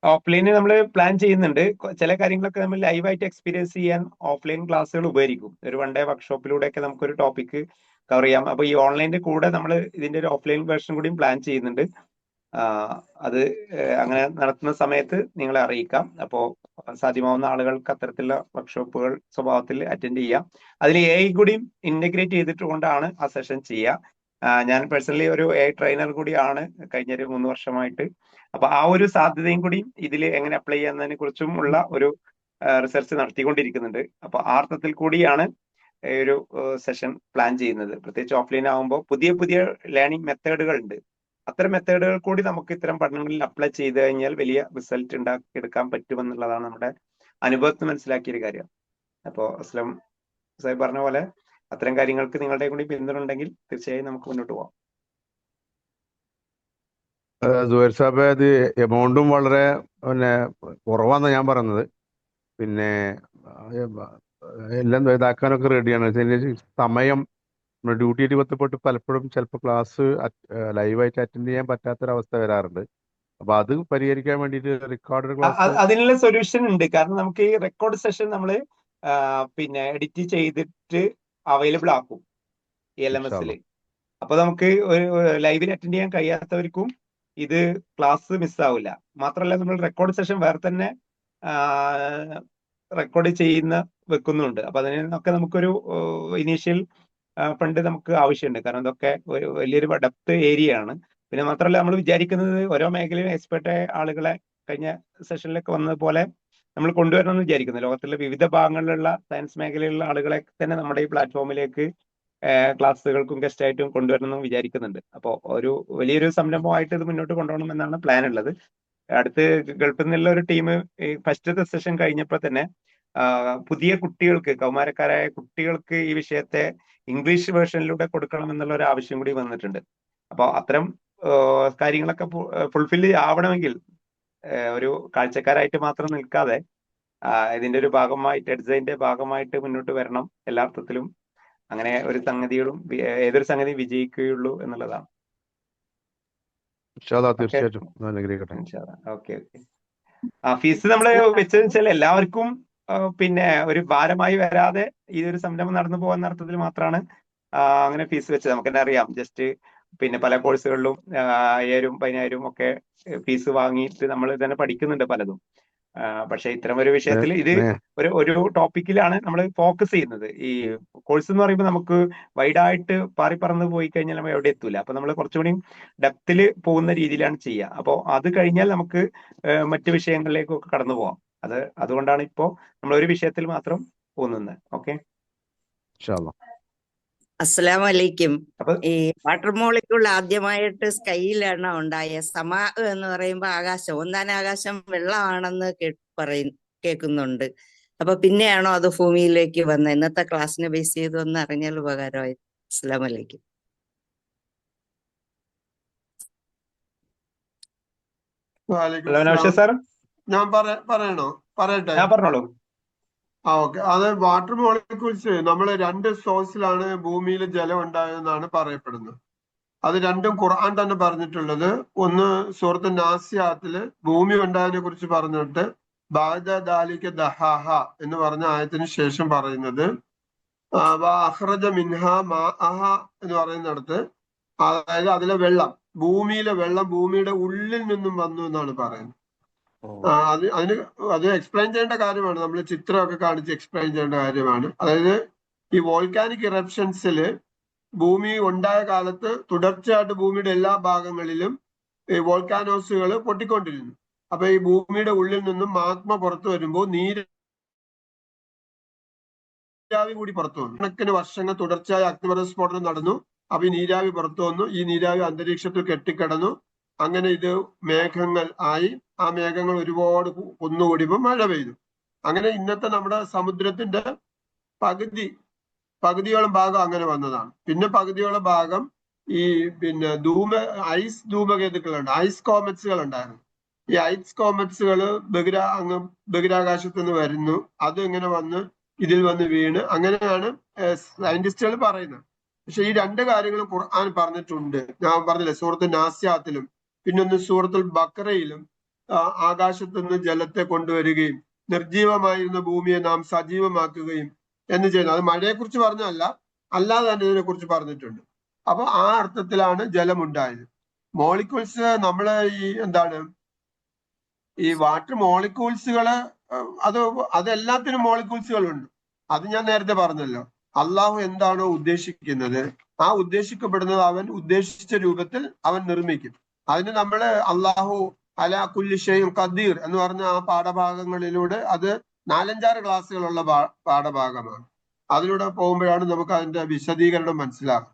ഓഫ്ലൈനിൽ നമ്മൾ പ്ലാൻ ചെയ്യുന്നുണ്ട്. ചില കാര്യങ്ങളൊക്കെ നമ്മൾ ലൈവായിട്ട് എക്സ്പീരിയൻസ് ചെയ്യാൻ ഓഫ്ലൈൻ ക്ലാസ്സുകൾ ഉപകരിക്കും. ഒരു 1 ഡേ വർക്ക്ഷോപ്പിലൂടെയൊക്കെ നമുക്കൊരു ടോപ്പിക്ക് കവർ ചെയ്യാം. അപ്പൊ ഈ ഓൺലൈനിന്റെ കൂടെ നമ്മൾ ഇതിന്റെ ഒരു ഓഫ്ലൈൻ വേർഷൻ കൂടിയും പ്ലാൻ ചെയ്യുന്നുണ്ട്. അത് അങ്ങനെ നടത്തുന്ന സമയത്ത് നിങ്ങളെ അറിയിക്കാം. അപ്പോൾ സാധ്യമാവുന്ന ആളുകൾക്ക് അത്തരത്തിലുള്ള വർക്ക്ഷോപ്പുകൾ സ്വഭാവത്തിൽ അറ്റൻഡ് ചെയ്യാം. അതിൽ AI കൂടിയും ഇന്റഗ്രേറ്റ് ചെയ്തിട്ട് കൊണ്ടാണ് ആ സെഷൻ ചെയ്യുക. ഞാൻ പേഴ്സണലി ഒരു AI ട്രെയിനർ കൂടിയാണ് കഴിഞ്ഞ 3 വർഷമായിട്ട്. അപ്പൊ ആ ഒരു സാധ്യതയും കൂടി ഇതിൽ എങ്ങനെ അപ്ലൈ ചെയ്യുന്നതിനെ കുറിച്ചും ഉള്ള ഒരു റിസർച്ച് നടത്തിക്കൊണ്ടിരിക്കുന്നുണ്ട്. അപ്പൊ ആ അർത്ഥത്തിൽ കൂടിയാണ് ഒരു സെഷൻ പ്ലാൻ ചെയ്യുന്നത്. പ്രത്യേകിച്ച് ഓഫ്ലൈൻ ആകുമ്പോൾ പുതിയ ലേണിംഗ് മെത്തേഡുകൾ ഉണ്ട്. അത്തരം മെത്തേഡുകൾ കൂടി നമുക്ക് ഇത്തരം പഠനങ്ങളിൽ അപ്ലൈ ചെയ്ത് കഴിഞ്ഞാൽ വലിയ റിസൾട്ട് ഉണ്ടാക്കിയെടുക്കാൻ പറ്റുമെന്നുള്ളതാണ് നമ്മുടെ അനുഭവത്തിൽ മനസ്സിലാക്കിയൊരു കാര്യം. അപ്പോൾ അസ്ലം സാഹിബ് പറഞ്ഞ പോലെ അത്തരം കാര്യങ്ങൾക്ക് നിങ്ങളുടെ കൂടി പിന്തുണ ഉണ്ടെങ്കിൽ തീർച്ചയായും നമുക്ക് മുന്നോട്ട് പോകാം. സുഹൈർ സാബ്, അത് എമൗണ്ടും വളരെ കുറവാണെന്ന് ഞാൻ പറയുന്നത്. പിന്നെ എല്ലാം ഇതാക്കാനൊക്കെ റെഡിയാണ്. സമയം ഡ്യൂട്ടി ആയിട്ട് ബന്ധപ്പെട്ട് പലപ്പോഴും ചിലപ്പോൾ ക്ലാസ് ലൈവായിട്ട് അറ്റൻഡ് ചെയ്യാൻ പറ്റാത്തൊരവസ്ഥ വരാറുണ്ട്. അപ്പൊ അത് പരിഹരിക്കാൻ വേണ്ടിയിട്ട് റെക്കോർഡഡ് ക്ലാസ് അതിനുള്ള സൊല്യൂഷൻ ഉണ്ട്. കാരണം നമുക്ക് ഈ റെക്കോർഡ് സെഷൻ നമ്മൾ പിന്നെ എഡിറ്റ് ചെയ്തിട്ട് അവൈലബിൾ ആക്കും LMS-ൽ. അപ്പൊ നമുക്ക് ഒരു ലൈവിൽ അറ്റൻഡ് ചെയ്യാൻ കഴിയാത്തവർക്കും ഇത് ക്ലാസ് മിസ്സാവില്ല. മാത്രമല്ല നമ്മൾ റെക്കോർഡ് സെഷൻ വേറെ തന്നെ റെക്കോർഡ് ചെയ്യുന്ന വെക്കുന്നുണ്ട്. അപ്പൊ അതിനൊക്കെ നമുക്കൊരു ഇനീഷ്യൽ ഫണ്ട് നമുക്ക് ആവശ്യമുണ്ട്. കാരണം ഇതൊക്കെ ഒരു വലിയൊരു ഡെപ്ത് ഏരിയ ആണ്. പിന്നെ മാത്രമല്ല നമ്മൾ വിചാരിക്കുന്നത് ഓരോ മേഖലയിലും എക്സ്പെർട്ടായ ആളുകളെ കഴിഞ്ഞ സെഷനിലൊക്കെ വന്നതുപോലെ നമ്മൾ കൊണ്ടുവരണം എന്ന് വിചാരിക്കുന്നു. ലോകത്തിലെ വിവിധ ഭാഗങ്ങളിലുള്ള സയൻസ് മേഖലയിലുള്ള ആളുകളെ തന്നെ നമ്മുടെ ഈ പ്ലാറ്റ്ഫോമിലേക്ക് ക്ലാസ്സുകൾക്കും ഗസ്റ്റ് ആയിട്ടും കൊണ്ടുവരണം എന്ന് വിചാരിക്കുന്നുണ്ട്. അപ്പോൾ ഒരു വലിയൊരു സംരംഭമായിട്ട് ഇത് മുന്നോട്ട് കൊണ്ടുപോകണം എന്നാണ് പ്ലാൻ ഉള്ളത്. അടുത്ത് ഗൾഫിൽ നിന്നുള്ള ഒരു ടീം ഫസ്റ്റത്തെ സെഷൻ കഴിഞ്ഞപ്പോൾ തന്നെ പുതിയ കുട്ടികൾക്ക്, കൗമാരക്കാരായ കുട്ടികൾക്ക് ഈ വിഷയത്തെ ഇംഗ്ലീഷ് വേർഷനിലൂടെ കൊടുക്കണം എന്നുള്ള ഒരു ആവശ്യം കൂടി വന്നിട്ടുണ്ട്. അപ്പോൾ അത്തരം കാര്യങ്ങളൊക്കെ ഫുൾഫിൽ ആവണമെങ്കിൽ ഒരു കാഴ്ചക്കാരായിട്ട് മാത്രം നിൽക്കാതെ ഇതിന്റെ ഒരു ഭാഗമായിട്ട്, ഡിസൈന്റെ ഭാഗമായിട്ട് മുന്നോട്ട് വരണം എല്ലാ അർത്ഥത്തിലും. അങ്ങനെ ഒരു സംഗതികളും ഏതൊരു സംഗതി വിജയിക്കുകയുള്ളൂ എന്നുള്ളതാണ്. തീർച്ചയായിട്ടും അനുഗ്രഹിക്കട്ടെ. ഓക്കെ. ഫീസ് നമ്മൾ വെച്ചതെന്ന് വെച്ചാൽ എല്ലാവർക്കും പിന്നെ ഒരു ഭാരമായി വരാതെ ഈ ഒരു സംരംഭം നടന്നു പോകുന്ന അർത്ഥത്തിൽ മാത്രമാണ് അങ്ങനെ ഫീസ് വെച്ചത്. നമുക്ക് തന്നെ അറിയാം, ജസ്റ്റ് പിന്നെ പല കോഴ്സുകളിലും 5000 10,000 ഒക്കെ ഫീസ് വാങ്ങിയിട്ട് നമ്മൾ തന്നെ പഠിക്കുന്നുണ്ട് പലതും. പക്ഷെ ഇത്തരം ഒരു വിഷയത്തിൽ ഇത് ഒരു ടോപ്പിക്കിലാണ് നമ്മൾ ഫോക്കസ് ചെയ്യുന്നത്. ഈ കോഴ്സ് എന്ന് പറയുമ്പോൾ നമുക്ക് വൈഡായിട്ട് പറന്ന് പോയി കഴിഞ്ഞാൽ നമ്മൾ എവിടെ എത്തൂല. അപ്പൊ നമ്മൾ കുറച്ചുകൂടി ഡെപ്തിൽ പോകുന്ന രീതിയിലാണ് ചെയ്യുക. അപ്പോൾ അത് കഴിഞ്ഞാൽ നമുക്ക് മറ്റു വിഷയങ്ങളിലേക്കൊക്കെ കടന്നു പോകാം. അതുകൊണ്ടാണ് ഇപ്പോ നമ്മൾ ഒരു വിഷയത്തിൽ മാത്രം പോകുന്നത്. ഓക്കെ, അസ്സലാമു അലൈക്കും. ഈ വാട്ടർ മോളിക്യൂൾ ആദ്യമായിട്ട് സ്കൈയിലാണ് ഉണ്ടായ. സമാ എന്ന് പറയുമ്പോൾ ആകാശം, ഒന്നാം ആകാശം വെള്ളമാണെന്ന് കേൾക്കുന്നുണ്ട്. അപ്പൊ പിന്നെയാണോ അത് ഭൂമിയിലേക്ക് വന്നത്? ഇന്നത്തെ ക്ലാസ്സിനെ ബേസ് ചെയ്ത് ഒന്ന് അറിഞ്ഞാൽ ഉപകാരമായി. അസ്സലാമു അലൈക്കും. ഞാൻ പറയട്ടെ? പറഞ്ഞോളൂ. ഓക്കെ. അത് വാട്ടർ മോളിക്യൂൾസ് നമ്മൾ 2 സോഴ്സിലാണ് ഭൂമിയിൽ ജലം ഉണ്ടായതെന്നാണ് പറയപ്പെടുന്നത്. അത് രണ്ടും ഖുർആൻ തന്നെ പറഞ്ഞിട്ടുള്ളത്. ഒന്ന് സൂറത്ത് നാസിയാത്തില് ഭൂമി ഉണ്ടായതിനെ കുറിച്ച് പറഞ്ഞിട്ട് ബഅദ ദാലിക ദഹാഹ എന്ന് പറഞ്ഞ ആയത്തിന് ശേഷം പറയുന്നത് അഖ്റജ മിൻഹാ മാഅഹ എന്ന് പറയുന്നിടത്ത്, അതായത് അതിലെ വെള്ളം, ഭൂമിയിലെ വെള്ളം ഭൂമിയുടെ ഉള്ളിൽ നിന്നും വന്നു എന്നാണ് പറയുന്നത്. അത് എക്സ്പ്ലെയിൻ ചെയ്യേണ്ട കാര്യമാണ്. നമ്മൾ ചിത്രമൊക്കെ കാണിച്ച് എക്സ്പ്ലെയിൻ ചെയ്യേണ്ട കാര്യമാണ്. അതായത് ഈ വോൾക്കാനിക് ഇറപ്ഷൻസില് ഭൂമി ഉണ്ടായ കാലത്ത് തുടർച്ചയായിട്ട് ഭൂമിയുടെ എല്ലാ ഭാഗങ്ങളിലും ഈ വോൾക്കാനോസുകൾ പൊട്ടിക്കൊണ്ടിരുന്നു. അപ്പൊ ഈ ഭൂമിയുടെ ഉള്ളിൽ നിന്നും മാഗ്മ പുറത്തു വരുമ്പോൾ നീരാവി കൂടി പുറത്തു വന്നു. കണക്കിന് വർഷങ്ങൾ തുടർച്ചയായ അഗ്നിപർവ്വത സ്ഫോടനം നടന്നു. അപ്പൊ ഈ നീരാവി പുറത്തു വന്നു. ഈ നീരാവി അന്തരീക്ഷത്തിൽ കെട്ടിക്കിടന്നു. അങ്ങനെ ഇത് മേഘങ്ങൾ ആയി. ആ മേഘങ്ങൾ ഒരുപാട് കുന്നുകൂടിയപ്പോൾ മഴ പെയ്തു. അങ്ങനെ ഇന്നത്തെ നമ്മുടെ സമുദ്രത്തിന്റെ പകുതിയോളം ഭാഗം അങ്ങനെ വന്നതാണ്. പിന്നെ പകുതിയോളം ഭാഗം ഈ ഐസ് ധൂമകേതുക്കളുണ്ട്, ഐസ് കോമറ്റ്സുകൾ ഉണ്ടായിരുന്നു. ഈ ഐസ് കോമറ്റ്സുകൾ ബഹിരാകാശത്ത് നിന്ന് വരുന്നു. അത് ഇങ്ങനെ വന്ന് ഇതിൽ വന്ന് വീണ്, അങ്ങനെയാണ് സയന്റിസ്റ്റുകൾ പറയുന്നത്. പക്ഷെ ഈ 2 കാര്യങ്ങളും ഖുർആൻ പറഞ്ഞിട്ടുണ്ട്. ഞാൻ പറഞ്ഞില്ലേ, സൂറത്ത് നാസിയാത്തിലും പിന്നൊന്ന് സൂറത്തുൽ ബഖറയിലും ആകാശത്ത് നിന്ന് ജലത്തെ കൊണ്ടുവരികയും നിർജീവമായിരുന്ന ഭൂമിയെ നാം സജീവമാക്കുകയും എന്ന് ചെയ്യുന്നത്. അത് മഴയെക്കുറിച്ച് പറഞ്ഞല്ല, അല്ലാതെ തന്നെ ഇതിനെ കുറിച്ച് പറഞ്ഞിട്ടുണ്ട്. അപ്പൊ ആ അർത്ഥത്തിലാണ് ജലം ഉണ്ടായത്. മോളിക്യൂൾസ് നമ്മള് ഈ വാട്ടർ മോളിക്യൂൾസുകള് അതെല്ലാത്തിനും മോളിക്യൂൾസുകളുണ്ട്. അത് ഞാൻ നേരത്തെ പറഞ്ഞല്ലോ. അള്ളാഹു എന്താണോ ഉദ്ദേശിക്കുന്നത്, ആ ഉദ്ദേശിക്കപ്പെടുന്നത് അവൻ ഉദ്ദേശിച്ച രൂപത്തിൽ അവൻ നിർമ്മിക്കും. അതിന് നമ്മള് അള്ളാഹു അലാ കുല്ലി ഷൈഇൻ ഖദീർ എന്ന് പറഞ്ഞ ആ പാഠഭാഗങ്ങളിലൂടെ, അത് 4-5 ക്ലാസ്സുകളുള്ള പാഠഭാഗമാണ്. അതിലൂടെ പോകുമ്പോഴാണ് നമുക്ക് അതിന്റെ വിശദീകരണം മനസ്സിലാകും.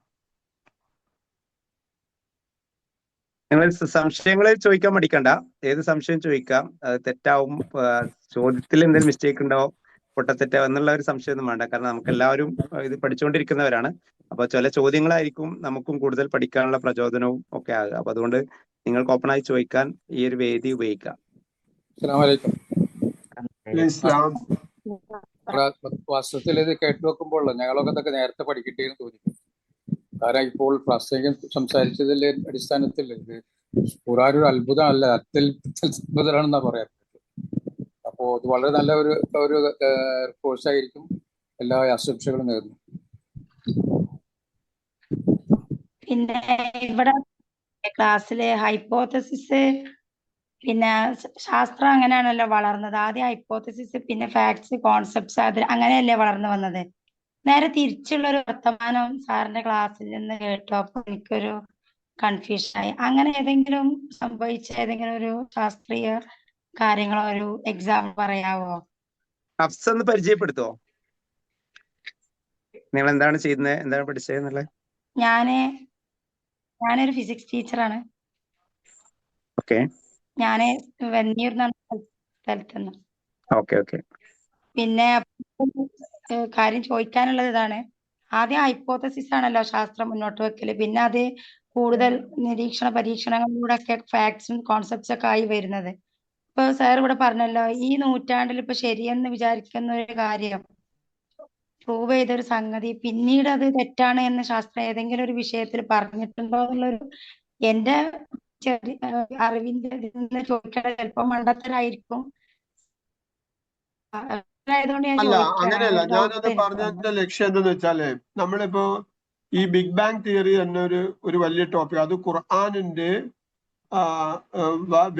നിങ്ങൾ സംശയങ്ങൾ ചോദിക്കാൻ മടിക്കണ്ട, ഏത് സംശയം ചോദിക്കാം. അത് തെറ്റാവും, ചോദ്യത്തിൽ എന്തെങ്കിലും മിസ്റ്റേക്ക് ഉണ്ടാവോ, പൊട്ടത്തെറ്റാവും എന്നുള്ള ഒരു സംശയമൊന്നും വേണ്ട. കാരണം നമുക്ക് എല്ലാവരും ഇത് പഠിച്ചുകൊണ്ടിരിക്കുന്നവരാണ്. അപ്പൊ ചില ചോദ്യങ്ങളായിരിക്കും നമുക്കും കൂടുതൽ പഠിക്കാനുള്ള പ്രചോദനവും ഒക്കെ ആകുക. അപ്പൊ അതുകൊണ്ട് നിങ്ങൾക്ക് ഓപ്പണായി ചോദിക്കാൻ ഈ ഒരു വേദി ഉപയോഗിക്കാം. വാസ്തവത്തിൽ ഇത് കേട്ടു നോക്കുമ്പോൾ ഞങ്ങളൊക്കെ ഇതൊക്കെ നേരത്തെ പഠിക്കട്ടെ എന്ന് തോന്നി. കാരണം ഇപ്പോൾ പ്രാസംഗികൻ സംസാരിച്ചതിന്റെ അടിസ്ഥാനത്തിൽ ഇത് ഒരു അത്ഭുതമല്ല, അത്ഭുതമാണെന്നാ പറയാൻ. അപ്പോ ഇത് വളരെ നല്ല ഒരു കോഴ്സായിരിക്കും. എല്ലാ ആശംസകളും നേരുന്നു. പിന്നെ ഇവിടെ ക്ലാസ്സിലെ ഹൈപ്പോത്തസിസ് പിന്നെ ശാസ്ത്രം അങ്ങനെയാണല്ലോ വളർന്നത്. ആദ്യം ഹൈപ്പോത്തസിസ്, പിന്നെ ഫാക്ട്സ്, കോൺസെപ്റ്റ്സ്, അത് അങ്ങനെയല്ലേ വളർന്നു വന്നത്. നേരെ തിരിച്ചുള്ള ഒരു വർത്തമാനം സാറിന്റെ ക്ലാസ്സിൽ നിന്ന് കേട്ടു. അപ്പൊ എനിക്കൊരു കൺഫ്യൂഷനായി. അങ്ങനെ ഏതെങ്കിലും സംഭവിച്ച ഏതെങ്കിലും ഒരു ശാസ്ത്രീയ കാര്യങ്ങളോ ഒരു എക്സാമ്പിൾ പറയാവോ? ഹഫ്സ ഒന്ന് പരിചയപ്പെടുത്തോ? നിങ്ങൾ എന്താണ് ചെയ്യുന്നത്, എന്താണ് പഠിച്ചതെന്നുള്ളത്? ഞാനൊരു ഫിസിക്സ് ടീച്ചറാണ്. ഓക്കെ ഞാന് വെന്നിയൂർ എന്ന സ്ഥലത്തുനിന്ന്. ഓക്കെ. പിന്നെ കാര്യം ചോദിക്കാനുള്ളത് ഇതാണ്. ആദ്യം ഹൈപ്പോത്തസിസ് ആണല്ലോ ശാസ്ത്രം മുന്നോട്ട് വെക്കല്. പിന്നെ അത് കൂടുതൽ നിരീക്ഷണ പരീക്ഷണങ്ങളിലൂടെ ഒക്കെ ഫാക്ട്സും കോൺസെപ്റ്റ്സ് ഒക്കെ ആയി വരുന്നത്. ഇപ്പൊ സാർ ഇവിടെ പറഞ്ഞല്ലോ, ഈ നൂറ്റാണ്ടിൽ ഇപ്പൊ ശരിയെന്ന് വിചാരിക്കുന്ന ഒരു കാര്യം പ്രൂവ് ചെയ്തൊരു സംഗതി പിന്നീട് അത് തെറ്റാണ് എന്ന് ശാസ്ത്രം ഏതെങ്കിലും ഒരു വിഷയത്തിൽ പറഞ്ഞിട്ടുണ്ടോ എന്നുള്ളൊരു എന്റെ ചെറിയ അറിവിന്റെ ഇതിന്ന് ചോദിക്കേണ്ടത് ചിലപ്പോ മണ്ടത്തരായിരിക്കും. ആയതുകൊണ്ട് ഞാൻ അല്ല, ചോദിക്കുകയാണ്. അങ്ങനെയല്ല. ഒരു ഞാനത് ഡൗട്ട് പറഞ്ഞതിന്റെ ലക്ഷ്യം എന്തെന്ന് വെച്ചാല്, നമ്മളിപ്പോ ഈ ബിഗ് ബാങ് തിയറി എന്ന ഒരു വലിയ ടോപ്പിക്, അത് ഖുർആനിന്റെ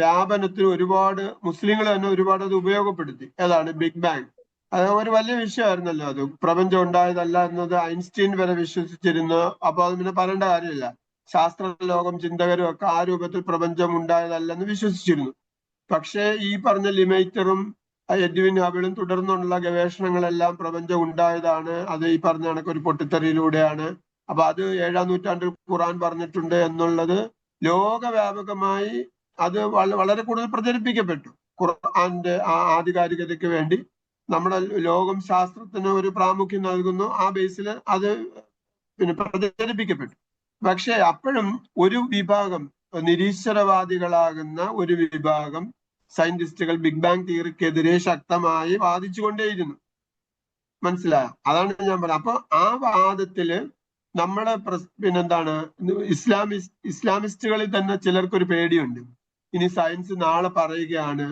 വ്യാപനത്തിൽ ഒരുപാട് മുസ്ലിങ്ങൾ തന്നെ ഒരുപാട് അത് ഉപയോഗപ്പെടുത്തി. ഏതാണ് ബിഗ് ബാങ്? അത് ഒരു വലിയ വിഷയമായിരുന്നല്ലോ. അത് പ്രപഞ്ചം ഉണ്ടായതല്ല എന്നത് ഐൻസ്റ്റീൻ വരെ വിശ്വസിച്ചിരുന്നു. അപ്പൊ അത് പിന്നെ പറയേണ്ട കാര്യമില്ല. ശാസ്ത്ര ലോകം ചിന്തകരും ഒക്കെ ആ രൂപത്തിൽ പ്രപഞ്ചം ഉണ്ടായതല്ലെന്ന് വിശ്വസിച്ചിരുന്നു. പക്ഷേ ഈ പറഞ്ഞ ലിമൈറ്ററും എഡ്വിൻ ഹബിളും തുടർന്നുള്ള ഗവേഷണങ്ങളെല്ലാം പ്രപഞ്ചം ഉണ്ടായതാണ്, അത് ഈ പറഞ്ഞ കണക്ക് ഒരു പൊട്ടിത്തെറിയിലൂടെയാണ്. അപ്പൊ അത് 7-ാം നൂറ്റാണ്ടിൽ ഖുർആൻ പറഞ്ഞിട്ടുണ്ട് എന്നുള്ളത് ലോകവ്യാപകമായി അത് വളരെ കൂടുതൽ പ്രചരിപ്പിക്കപ്പെട്ടു. ഖുർആന്റെ ആ ആധികാരികതയ്ക്ക് വേണ്ടി നമ്മുടെ ലോകം ശാസ്ത്രത്തിന് ഒരു പ്രാമുഖ്യം നൽകുന്നു. ആ ബേസിൽ അത് പിന്നെ പ്രചരിപ്പിക്കപ്പെട്ടു. പക്ഷെ അപ്പോഴും ഒരു വിഭാഗം നിരീശ്വരവാദികളാകുന്ന ഒരു വിഭാഗം സയന്റിസ്റ്റുകൾ ബിഗ് ബാങ് തിയറിക്കെതിരെ ശക്തമായി വാദിച്ചുകൊണ്ടേയിരുന്നു. മനസ്സിലായോ? അതാണ് ഞാൻ പറഞ്ഞത്. അപ്പൊ ആ വാദത്തില് നമ്മളെ പിന്നെന്താണ്, ഇസ്ലാമിസ്റ്റുകളിൽ തന്നെ ചിലർക്കൊരു പേടിയുണ്ട്. ഇനി സയൻസ് നാളെ പറയുകയാണ്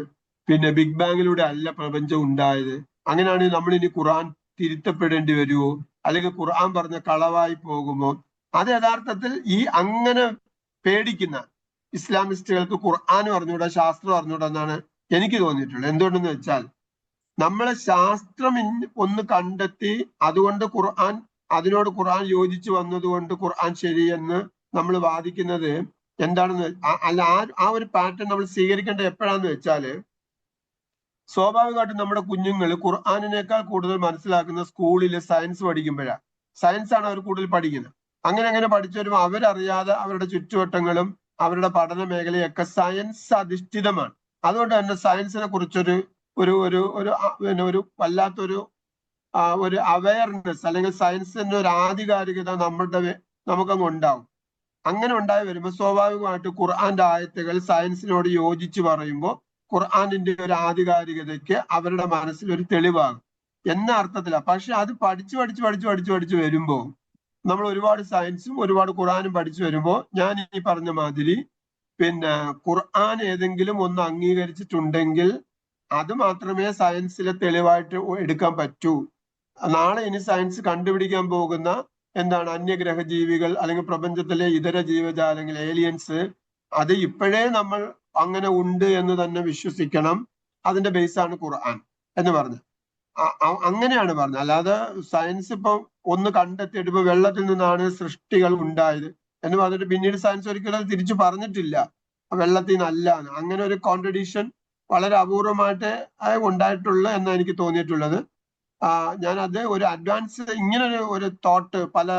പിന്നെ ബിഗ് ബാങ്ങിലൂടെ അല്ല പ്രപഞ്ചം ഉണ്ടായത്, അങ്ങനെയാണെങ്കിൽ നമ്മൾ ഇനി ഖുർആൻ തിരുത്തപ്പെടേണ്ടി വരുമോ, അല്ലെങ്കിൽ ഖുർആൻ പറഞ്ഞ കളവായി പോകുമോ? അത് യഥാർത്ഥത്തിൽ ഈ അങ്ങനെ പേടിക്കുന്ന ഇസ്ലാമിസ്റ്റുകൾക്ക് ഖുർആൻ അറിഞ്ഞൂടാ, ശാസ്ത്രം അറിഞ്ഞൂടാ എന്നാണ് എനിക്ക് തോന്നിയിട്ടുള്ളത്. എന്തുകൊണ്ടെന്ന് വെച്ചാൽ നമ്മളെ ശാസ്ത്രം ഒന്ന് കണ്ടെത്തി അതുകൊണ്ട് അതിനോട് ഖുർആൻ യോജിച്ചു വന്നതുകൊണ്ട് ഖുർആൻ ശരിയെന്ന് നമ്മൾ വാദിക്കുന്നത് എന്താണെന്ന് അല്ല, ആ ഒരു പാറ്റേൺ നമ്മൾ സ്വീകരിക്കേണ്ടത് എപ്പോഴാന്ന് വെച്ചാല്, സ്വാഭാവികമായിട്ടും നമ്മുടെ കുഞ്ഞുങ്ങൾ ഖുർആനിനേക്കാൾ കൂടുതൽ മനസ്സിലാക്കുന്ന സ്കൂളിൽ സയൻസ് പഠിക്കുമ്പോഴാണ്. സയൻസ് ആണ് അവർ കൂടുതൽ പഠിക്കുന്നത്. അങ്ങനെ പഠിച്ചു വരുമ്പോൾ അവരറിയാതെ അവരുടെ ചുറ്റുവട്ടങ്ങളും അവരുടെ പഠന മേഖലയൊക്കെ സയൻസ് അധിഷ്ഠിതമാണ്. അതുകൊണ്ട് തന്നെ സയൻസിനെ കുറിച്ചൊരു ഒരു വല്ലാത്തൊരു ഒരു അവയർനെസ് അല്ലെങ്കിൽ സയൻസിന്റെ ഒരു ആധികാരികത നമുക്കങ്ങ് ഉണ്ടാവും. അങ്ങനെ ഉണ്ടായി വരുമ്പോൾ സ്വാഭാവികമായിട്ട് ഖുർആന്റെ ആയത്തുകൾ സയൻസിനോട് യോജിച്ച് പറയുമ്പോൾ ഖുർആനിന്റെ ഒരു ആധികാരികതയ്ക്ക് അവരുടെ മനസ്സിൽ ഒരു തെളിവാകും എന്ന അർത്ഥത്തിലാണ്. പക്ഷെ അത് പഠിച്ചു വരുമ്പോൾ നമ്മൾ ഒരുപാട് സയൻസും ഒരുപാട് ഖുർആനും പഠിച്ചു വരുമ്പോൾ ഞാൻ ഈ പറഞ്ഞ മാതിരി പിന്നെ ഖുർആൻ ഏതെങ്കിലും ഒന്ന് അംഗീകരിച്ചിട്ടുണ്ടെങ്കിൽ അത് മാത്രമേ സയൻസിലെ തെളിവായിട്ട് എടുക്കാൻ പറ്റൂ. നാളെ ഇനി സയൻസ് കണ്ടുപിടിക്കാൻ പോകുന്ന എന്താണ് അന്യഗ്രഹ ജീവികൾ അല്ലെങ്കിൽ പ്രപഞ്ചത്തിലെ ഇതര ജീവജാലങ്ങൾ, ഏലിയൻസ്, അത് ഇപ്പോഴേ നമ്മൾ അങ്ങനെ ഉണ്ട് എന്ന് തന്നെ വിശ്വസിക്കണം. അതിന്റെ ബേസാണ് ഖുർആൻ എന്ന് പറഞ്ഞു. അങ്ങനെയാണ് പറഞ്ഞത്. അല്ലാതെ സയൻസ് ഇപ്പൊ ഒന്ന് കണ്ടെത്തിയിട്ട് ഇപ്പൊ വെള്ളത്തിൽ നിന്നാണ് സൃഷ്ടികൾ ഉണ്ടായത് എന്ന് പറഞ്ഞിട്ട് പിന്നീട് സയൻസ് ഒരിക്കലും അത് തിരിച്ചു പറഞ്ഞിട്ടില്ല വെള്ളത്തിൽ നിന്നല്ല. അങ്ങനെ ഒരു കോൺട്രഡിക്ഷൻ വളരെ അപൂർവമായിട്ട് ഉണ്ടായിട്ടുള്ളൂ എന്നാണ് എനിക്ക് തോന്നിയിട്ടുള്ളത്. ഞാനത് ഒരു അഡ്വാൻസ് ഇങ്ങനെ ഒരു തോട്ട് പല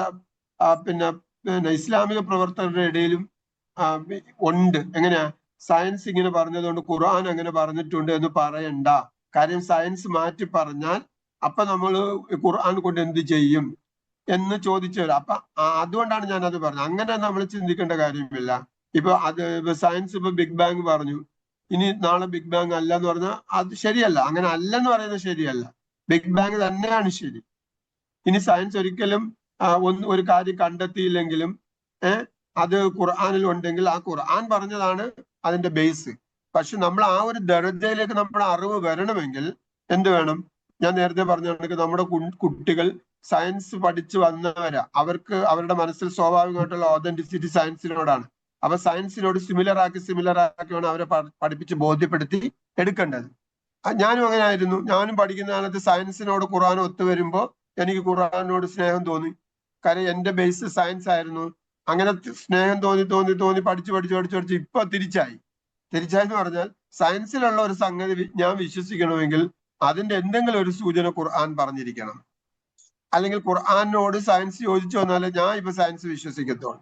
പിന്നെ ഇസ്ലാമിക പ്രവർത്തകരുടെ ഇടയിലും ഉണ്ട്. എങ്ങനെയാ, സയൻസ് ഇങ്ങനെ പറഞ്ഞതുകൊണ്ട് ഖുർആൻ അങ്ങനെ പറഞ്ഞിട്ടുണ്ട് എന്ന് പറയണ്ട. കാര്യം സയൻസ് മാറ്റി പറഞ്ഞാൽ അപ്പൊ നമ്മൾ ഖുർആൻ കൊണ്ട് എന്ത് ചെയ്യും എന്ന് ചോദിച്ചു വരാം. അപ്പൊ അതുകൊണ്ടാണ് ഞാൻ അത് പറഞ്ഞത്. അങ്ങനെ നമ്മൾ ചിന്തിക്കേണ്ട കാര്യമില്ല. ഇപ്പൊ സയൻസ് ഇപ്പൊ ബിഗ് ബാങ് പറഞ്ഞു, ഇനി നാളെ ബിഗ് ബാങ് അല്ല എന്ന് പറഞ്ഞാൽ അത് ശരിയല്ല. അങ്ങനെ അല്ലെന്ന് പറയുന്നത് ശരിയല്ല. ബിഗ് ബാങ് തന്നെയാണ് ശരി. ഇനി സയൻസ് ഒരിക്കലും ഒരു കാര്യം കണ്ടെത്തിയില്ലെങ്കിലും അത് ഖുർആനിൽ ഉണ്ടെങ്കിൽ ആ ഖുർആൻ പറഞ്ഞതാണ് അതിന്റെ ബേസ്. പക്ഷെ നമ്മൾ ആ ഒരു ദർജയിലേക്ക് നമ്മുടെ അറിവ് വരണമെങ്കിൽ എന്ത് വേണം? ഞാൻ നേരത്തെ പറഞ്ഞ കണക്ക് നമ്മുടെ കുട്ടികൾ സയൻസ് പഠിച്ചു വന്നവരാ. അവർക്ക് അവരുടെ മനസ്സിൽ സ്വാഭാവികമായിട്ടുള്ള ഓതന്റിസിറ്റി സയൻസിനോടാണ്. അപ്പൊ സയൻസിനോട് സിമിലർ ആക്കി വേണം അവരെ പഠിപ്പിച്ച് ബോധ്യപ്പെടുത്തി എടുക്കേണ്ടത്. ഞാനും അങ്ങനെ ആയിരുന്നു. ഞാനും പഠിക്കുന്ന കാലത്ത് സയൻസിനോട് ഖുർആൻ ഒത്തുവരുമ്പോ എനിക്ക് ഖുർആനോട് സ്നേഹം തോന്നി. കാര്യം എന്റെ ബേസ് സയൻസ് ആയിരുന്നു. അങ്ങനെ സ്നേഹം തോന്നി പഠിച്ച് ഇപ്പൊ തിരിച്ചായെന്ന് പറഞ്ഞാൽ സയൻസിലുള്ള ഒരു സംഗതി ഞാൻ വിശ്വസിക്കണമെങ്കിൽ അതിന്റെ എന്തെങ്കിലും ഒരു സൂചന ഖുർആൻ പറഞ്ഞിരിക്കണം. അല്ലെങ്കിൽ ഖുർആനോട് സയൻസ് യോജിച്ചു വന്നാലേ ഞാൻ ഇപ്പൊ സയൻസ് വിശ്വസിക്കത്തുള്ളൂ.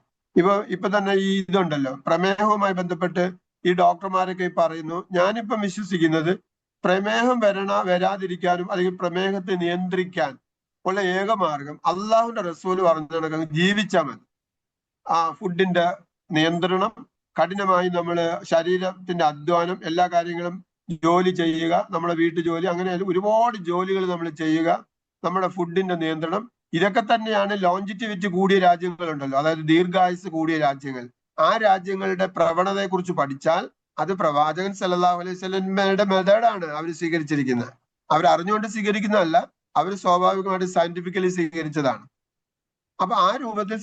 ഇപ്പൊ തന്നെ ഈ ഇതുണ്ടല്ലോ, പ്രമേഹവുമായി ബന്ധപ്പെട്ട് ഈ ഡോക്ടർമാരൊക്കെ പറയുന്നു. ഞാനിപ്പം വിശ്വസിക്കുന്നത് പ്രമേഹം വരാതിരിക്കാനും അല്ലെങ്കിൽ പ്രമേഹത്തെ നിയന്ത്രിക്കാൻ ഉള്ള ഏക മാർഗം അള്ളാഹുവിന്റെ റസൂല് പറഞ്ഞ ജീവിച്ചാൽ മതി. ഫുഡിന്റെ നിയന്ത്രണം, കഠിനമായി നമ്മള് ശരീരത്തിന്റെ അധ്വാനം, എല്ലാ കാര്യങ്ങളും ജോലി ചെയ്യുക, നമ്മുടെ വീട്ടുജോലി, അങ്ങനെ ഒരുപാട് ജോലികൾ നമ്മൾ ചെയ്യുക, നമ്മുടെ ഫുഡിന്റെ നിയന്ത്രണം, ഇതൊക്കെ തന്നെയാണ് ലോഞ്ചിറ്റിവിറ്റി കൂടിയ രാജ്യങ്ങളുണ്ടല്ലോ, അതായത് ദീർഘായുസ് കൂടിയ രാജ്യങ്ങൾ. ആ രാജ്യങ്ങളുടെ പ്രവണതയെ കുറിച്ച് പഠിച്ചാൽ അത് പ്രവാചകൻ സല്ലല്ലാഹു അലൈഹി വസല്ലമയുടെ മെത്തേഡാണ് അവർ സ്വീകരിച്ചിരിക്കുന്നത്. അവർ അറിഞ്ഞുകൊണ്ട് സ്വീകരിക്കുന്നതല്ല, അവർ സ്വാഭാവികമായിട്ട് സയന്റിഫിക്കലി സ്വീകരിച്ചതാണ്. അപ്പൊ ആ രൂപത്തിൽ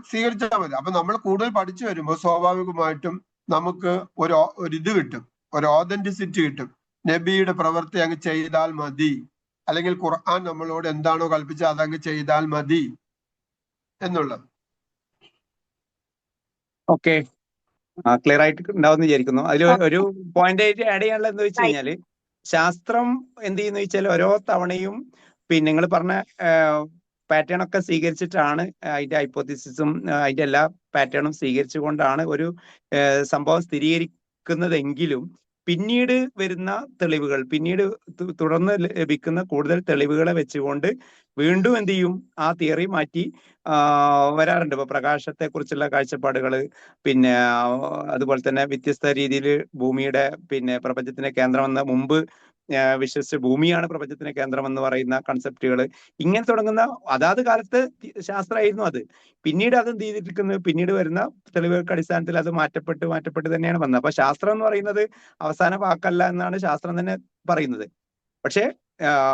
സ്വീകരിച്ചാൽ മതി. അപ്പൊ നമ്മൾ കൂടുതൽ പഠിച്ചു വരുമ്പോൾ സ്വാഭാവികമായിട്ടും നമുക്ക് ഒരു ഇത് കിട്ടും, ഒരു ഓതന്റിസിറ്റി കിട്ടും. നബിയുടെ പ്രവൃത്തി അങ്ങ് ചെയ്താൽ മതി, അല്ലെങ്കിൽ ഖുർആൻ നമ്മളോട് എന്താണോ കൽപ്പിച്ചത് അതങ്ങ് ചെയ്താൽ മതി എന്നുള്ളത്. ഓക്കെ, ക്ലിയർ ആയിട്ട് ഉണ്ടാവും വിചാരിക്കുന്നു. അതിൽ ഒരു പോയിന്റ് ആയിട്ട് ആഡ് ചെയ്യാനുള്ളത് എന്താ വെച്ച് കഴിഞ്ഞാല്, ശാസ്ത്രം എന്ത് ചെയ്യുന്ന വെച്ചാൽ ഓരോ തവണയും പിന്നെ നിങ്ങൾ പറഞ്ഞ പാറ്റേൺ ഒക്കെ സ്വീകരിച്ചിട്ടാണ് അതിന്റെ ഹൈപ്പോത്തിസിസും അതിന്റെ എല്ലാ പാറ്റേണും സ്വീകരിച്ചുകൊണ്ടാണ് ഒരു സംഭവം സ്ഥിരീകരിക്കുന്നതെങ്കിലും പിന്നീട് വരുന്ന തെളിവുകൾ, പിന്നീട് തുടർന്ന് ലഭിക്കുന്ന കൂടുതൽ തെളിവുകളെ വെച്ചുകൊണ്ട് വീണ്ടും എന്ത് ചെയ്യും, ആ തിയറി മാറ്റി വരാറുണ്ട്. ഇപ്പൊ പ്രകാശത്തെ കുറിച്ചുള്ള കാഴ്ചപ്പാടുകൾ, പിന്നെ അതുപോലെ തന്നെ വ്യത്യസ്ത രീതിയിൽ ഭൂമിയുടെ പ്രപഞ്ചത്തിന്റെ കേന്ദ്രമെന്ന മുമ്പ് വിശ്വസിച്ച് ഭൂമിയാണ് പ്രപഞ്ചത്തിന്റെ കേന്ദ്രം എന്ന് പറയുന്ന കൺസെപ്റ്റുകൾ, ഇങ്ങനെ തുടങ്ങുന്ന അതാത് കാലത്ത് ശാസ്ത്രമായിരുന്നു അത്. പിന്നീട് അത് എന്ത് ചെയ്തിരിക്കുന്നത്, പിന്നീട് വരുന്ന തെളിവുകൾക്ക് അടിസ്ഥാനത്തിൽ അത് മാറ്റപ്പെട്ട് തന്നെയാണ് വന്നത്. അപ്പൊ ശാസ്ത്രം എന്ന് പറയുന്നത് അവസാന വാക്കല്ല എന്നാണ് ശാസ്ത്രം തന്നെ പറയുന്നത്. പക്ഷേ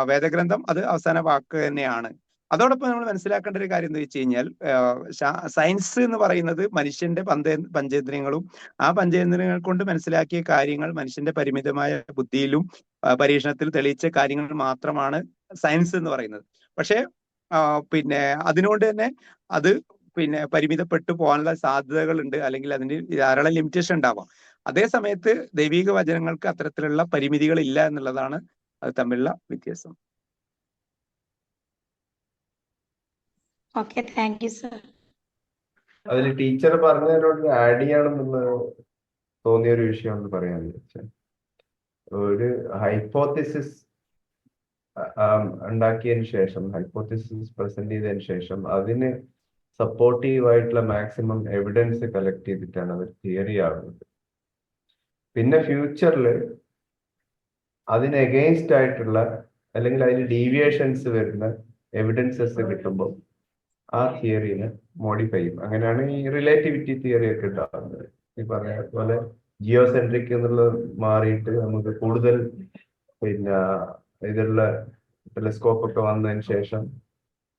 വേദഗ്രന്ഥം അത് അവസാന വാക്ക് തന്നെയാണ്. അതോടൊപ്പം നമ്മൾ മനസ്സിലാക്കേണ്ട ഒരു കാര്യം എന്താ വെച്ച് കഴിഞ്ഞാൽ, സയൻസ് എന്ന് പറയുന്നത് മനുഷ്യന്റെ പഞ്ചേന്ദ്രിയങ്ങളും ആ പഞ്ചേന്ദ്രിയങ്ങൾ കൊണ്ട് മനസ്സിലാക്കിയ കാര്യങ്ങൾ മനുഷ്യന്റെ പരിമിതമായ ബുദ്ധിയിലും പരീക്ഷണത്തിൽ തെളിയിച്ച കാര്യങ്ങൾ മാത്രമാണ് സയൻസ് എന്ന് പറയുന്നത്. പക്ഷേ അതിനുകൊണ്ട് തന്നെ അത് പരിമിതപ്പെട്ടു പോകാനുള്ള സാധ്യതകളുണ്ട്, അല്ലെങ്കിൽ അതിന് ധാരാളം ലിമിറ്റേഷൻ ഉണ്ടാവാം. അതേ സമയത്ത് ദൈവിക വചനങ്ങൾക്ക് അത്തരത്തിലുള്ള പരിമിതികൾ ഇല്ല എന്നുള്ളതാണ് അത് തമ്മിലുള്ള വ്യത്യാസം. Okay, thank you sir. അതിൽ ടീച്ചർ പറഞ്ഞതിനോട് ആഡ് ചെയ്യണമെന്നുള്ള തോന്നിയ ഒരു വിഷയം എന്ന് പറയാന്ന് വെച്ചാൽ, ഒരു ഹൈപ്പോത്തിസിസ് ഉണ്ടാക്കിയതിന് ശേഷം, ഹൈപ്പോത്തിസിസ് പ്രസന്റ് ചെയ്തതിന് ശേഷം അതിന് സപ്പോർട്ടീവ് ആയിട്ടുള്ള മാക്സിമം എവിഡൻസ് കളക്ട് ചെയ്തിട്ടാണ് അത് തിയറി ആകുന്നത്. പിന്നെ ഫ്യൂച്ചറിൽ അതിന് എഗെയിൻസ്റ്റ് ആയിട്ടുള്ള അല്ലെങ്കിൽ അതിന് ഡീവിയേഷൻസ് വരുന്ന എവിഡൻസസ് കിട്ടുമ്പോൾ ആ തിയറിനെ മോഡിഫൈ ചെയ്യും. അങ്ങനെയാണ് ഈ റിലേറ്റിവിറ്റി തിയറി ഒക്കെ ഉണ്ടാകുന്നത്. ഈ പറഞ്ഞ പോലെ ജിയോസെൻട്രിക് എന്നുള്ളത് മാറിയിട്ട് നമുക്ക് കൂടുതൽ ഇതുള്ള ടെലിസ്കോപ്പ് ഒക്കെ വന്നതിന് ശേഷം,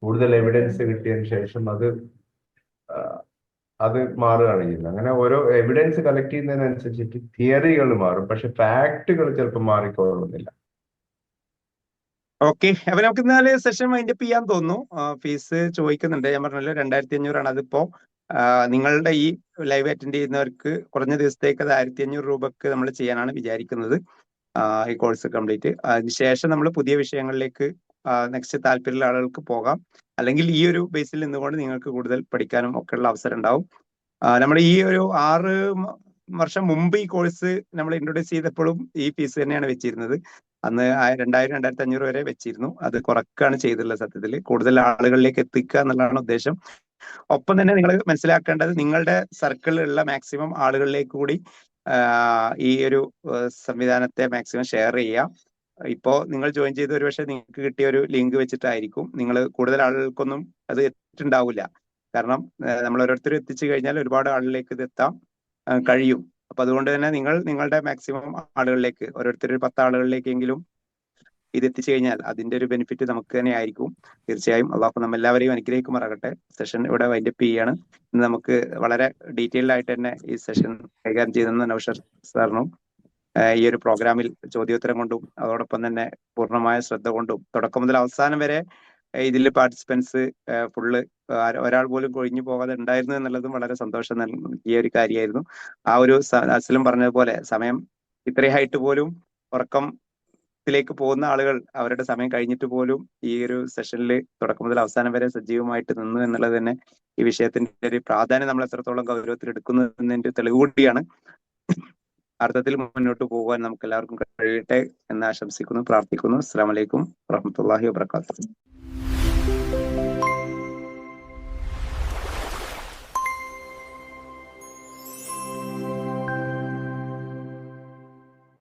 കൂടുതൽ എവിഡൻസ് കിട്ടിയതിന് ശേഷം അത് മാറുകയാണ് ചെയ്യുന്നത്. അങ്ങനെ ഓരോ എവിഡൻസ് കളക്ട് ചെയ്യുന്നതിനനുസരിച്ചിട്ട് തിയറികൾ മാറും, പക്ഷെ ഫാക്ടുകൾ ചിലപ്പോൾ മാറിക്കൊള്ളുന്നില്ല. ഓക്കെ, അപ്പൊ നമുക്ക് ഇന്നാല് സെഷൻ വൈൻഡപ്പ് ചെയ്യാൻ തോന്നുന്നു. ഫീസ് ചോദിക്കുന്നുണ്ട്, ഞാൻ പറഞ്ഞല്ലോ 2500 അതിപ്പോ നിങ്ങളുടെ ഈ ലൈവ് അറ്റൻഡ് ചെയ്യുന്നവർക്ക് കുറഞ്ഞ ദിവസത്തേക്ക് അത് 1500 രൂപക്ക് നമ്മൾ ചെയ്യാനാണ് വിചാരിക്കുന്നത് ഈ കോഴ്സ് കംപ്ലീറ്റ്. അതിനുശേഷം നമ്മൾ പുതിയ വിഷയങ്ങളിലേക്ക് നെക്സ്റ്റ് താല്പര്യമുള്ള ആളുകൾക്ക് പോകാം, അല്ലെങ്കിൽ ഈ ഒരു ബേസിൽ നിന്നുകൊണ്ട് നിങ്ങൾക്ക് കൂടുതൽ പഠിക്കാനും ഒക്കെ ഉള്ള അവസരം ഉണ്ടാവും. നമ്മൾ ഈ ഒരു 6 വർഷം മുമ്പ് ഈ കോഴ്സ് നമ്മൾ ഇൻട്രൊഡ്യൂസ് ചെയ്തപ്പോഴും ഈ ഫീസ് തന്നെയാണ് വെച്ചിരുന്നത്. അന്ന് 2000-2500 വരെ വെച്ചിരുന്നു. അത് കുറക്കാണ് ചെയ്തിട്ടുള്ളത്. സത്യത്തിൽ കൂടുതൽ ആളുകളിലേക്ക് എത്തിക്കുക എന്നുള്ളതാണ് ഉദ്ദേശം. ഒപ്പം തന്നെ നിങ്ങൾ മനസ്സിലാക്കേണ്ടത്, നിങ്ങളുടെ സർക്കിളിലുള്ള മാക്സിമം ആളുകളിലേക്ക് കൂടി ഈ ഒരു സംവിധാനത്തെ മാക്സിമം ഷെയർ ചെയ്യാം. ഇപ്പോ നിങ്ങൾ ജോയിൻ ചെയ്ത് ഒരുപക്ഷെ നിങ്ങൾക്ക് കിട്ടിയ ഒരു ലിങ്ക് വെച്ചിട്ടായിരിക്കും. നിങ്ങൾ കൂടുതൽ ആളുകൾക്കൊന്നും അത് എത്തിയിട്ടുണ്ടാവില്ല. കാരണം നമ്മൾ ഓരോരുത്തരും എത്തിച്ചു കഴിഞ്ഞാൽ ഒരുപാട് ആളുകളിലേക്ക് ഇത് എത്താൻ കഴിയും. അപ്പൊ അതുകൊണ്ട് തന്നെ നിങ്ങൾ നിങ്ങളുടെ മാക്സിമം ആളുകളിലേക്ക്, ഓരോരുത്തർ 10 ആളുകളിലേക്കെങ്കിലും ഇത് എത്തിച്ചു കഴിഞ്ഞാൽ അതിന്റെ ഒരു ബെനിഫിറ്റ് നമുക്ക് തന്നെ ആയിരിക്കും. തീർച്ചയായും അള്ളാഹു നമ്മെല്ലാവരെയും അനുഗ്രഹിക്കുമാറാകട്ടെ. സെഷൻ ഇവിടെ വൈൻഡപ്പ് ചെയ്യാണ്. ഇന്ന് നമുക്ക് വളരെ ഡീറ്റെയിൽഡ് ആയിട്ട് തന്നെ ഈ സെഷൻ കൈകാര്യം ചെയ്തെന്ന് നൗഷർ സാറിനും ഈ ഒരു പ്രോഗ്രാമിൽ ചോദ്യോത്തരം കൊണ്ടും അതോടൊപ്പം തന്നെ പൂർണ്ണമായ ശ്രദ്ധ കൊണ്ടും തുടക്കം മുതൽ അവസാനം വരെ ഇതിൽ പാർട്ടിസിപ്പൻസ് ഫുള്ള് ഒരാൾ പോലും കൊഴിഞ്ഞു പോകാതെ ഉണ്ടായിരുന്നു എന്നുള്ളതും വളരെ സന്തോഷം നൽകിയ ഒരു കാര്യമായിരുന്നു. ആ ഒരു അസ്ലം പറഞ്ഞതുപോലെ സമയം ഇത്രയായിട്ട് പോലും ഉറക്കത്തിലേക്ക് പോകുന്ന ആളുകൾ അവരുടെ സമയം കഴിഞ്ഞിട്ട് പോലും ഈ ഒരു സെഷനിൽ തുടക്കം മുതൽ അവസാനം വരെ സജീവമായിട്ട് നിന്നു എന്നുള്ളത് തന്നെ ഈ വിഷയത്തിന്റെ ഒരു പ്രാധാന്യം നമ്മൾ എത്രത്തോളം ഗൗരവത്തിൽ എടുക്കുന്നു എന്നതിന്റെ തെളിവ് കൂടിയാണ്. അർത്ഥത്തിൽ മുന്നോട്ട് പോകാൻ നമുക്ക് എല്ലാവർക്കും കഴിയട്ടെ എന്ന് ആശംസിക്കുന്നു, പ്രാർത്ഥിക്കുന്നു. അസ്സലാമു അലൈക്കും വറഹ്മത്തുള്ളാഹി വബറകാതുഹു.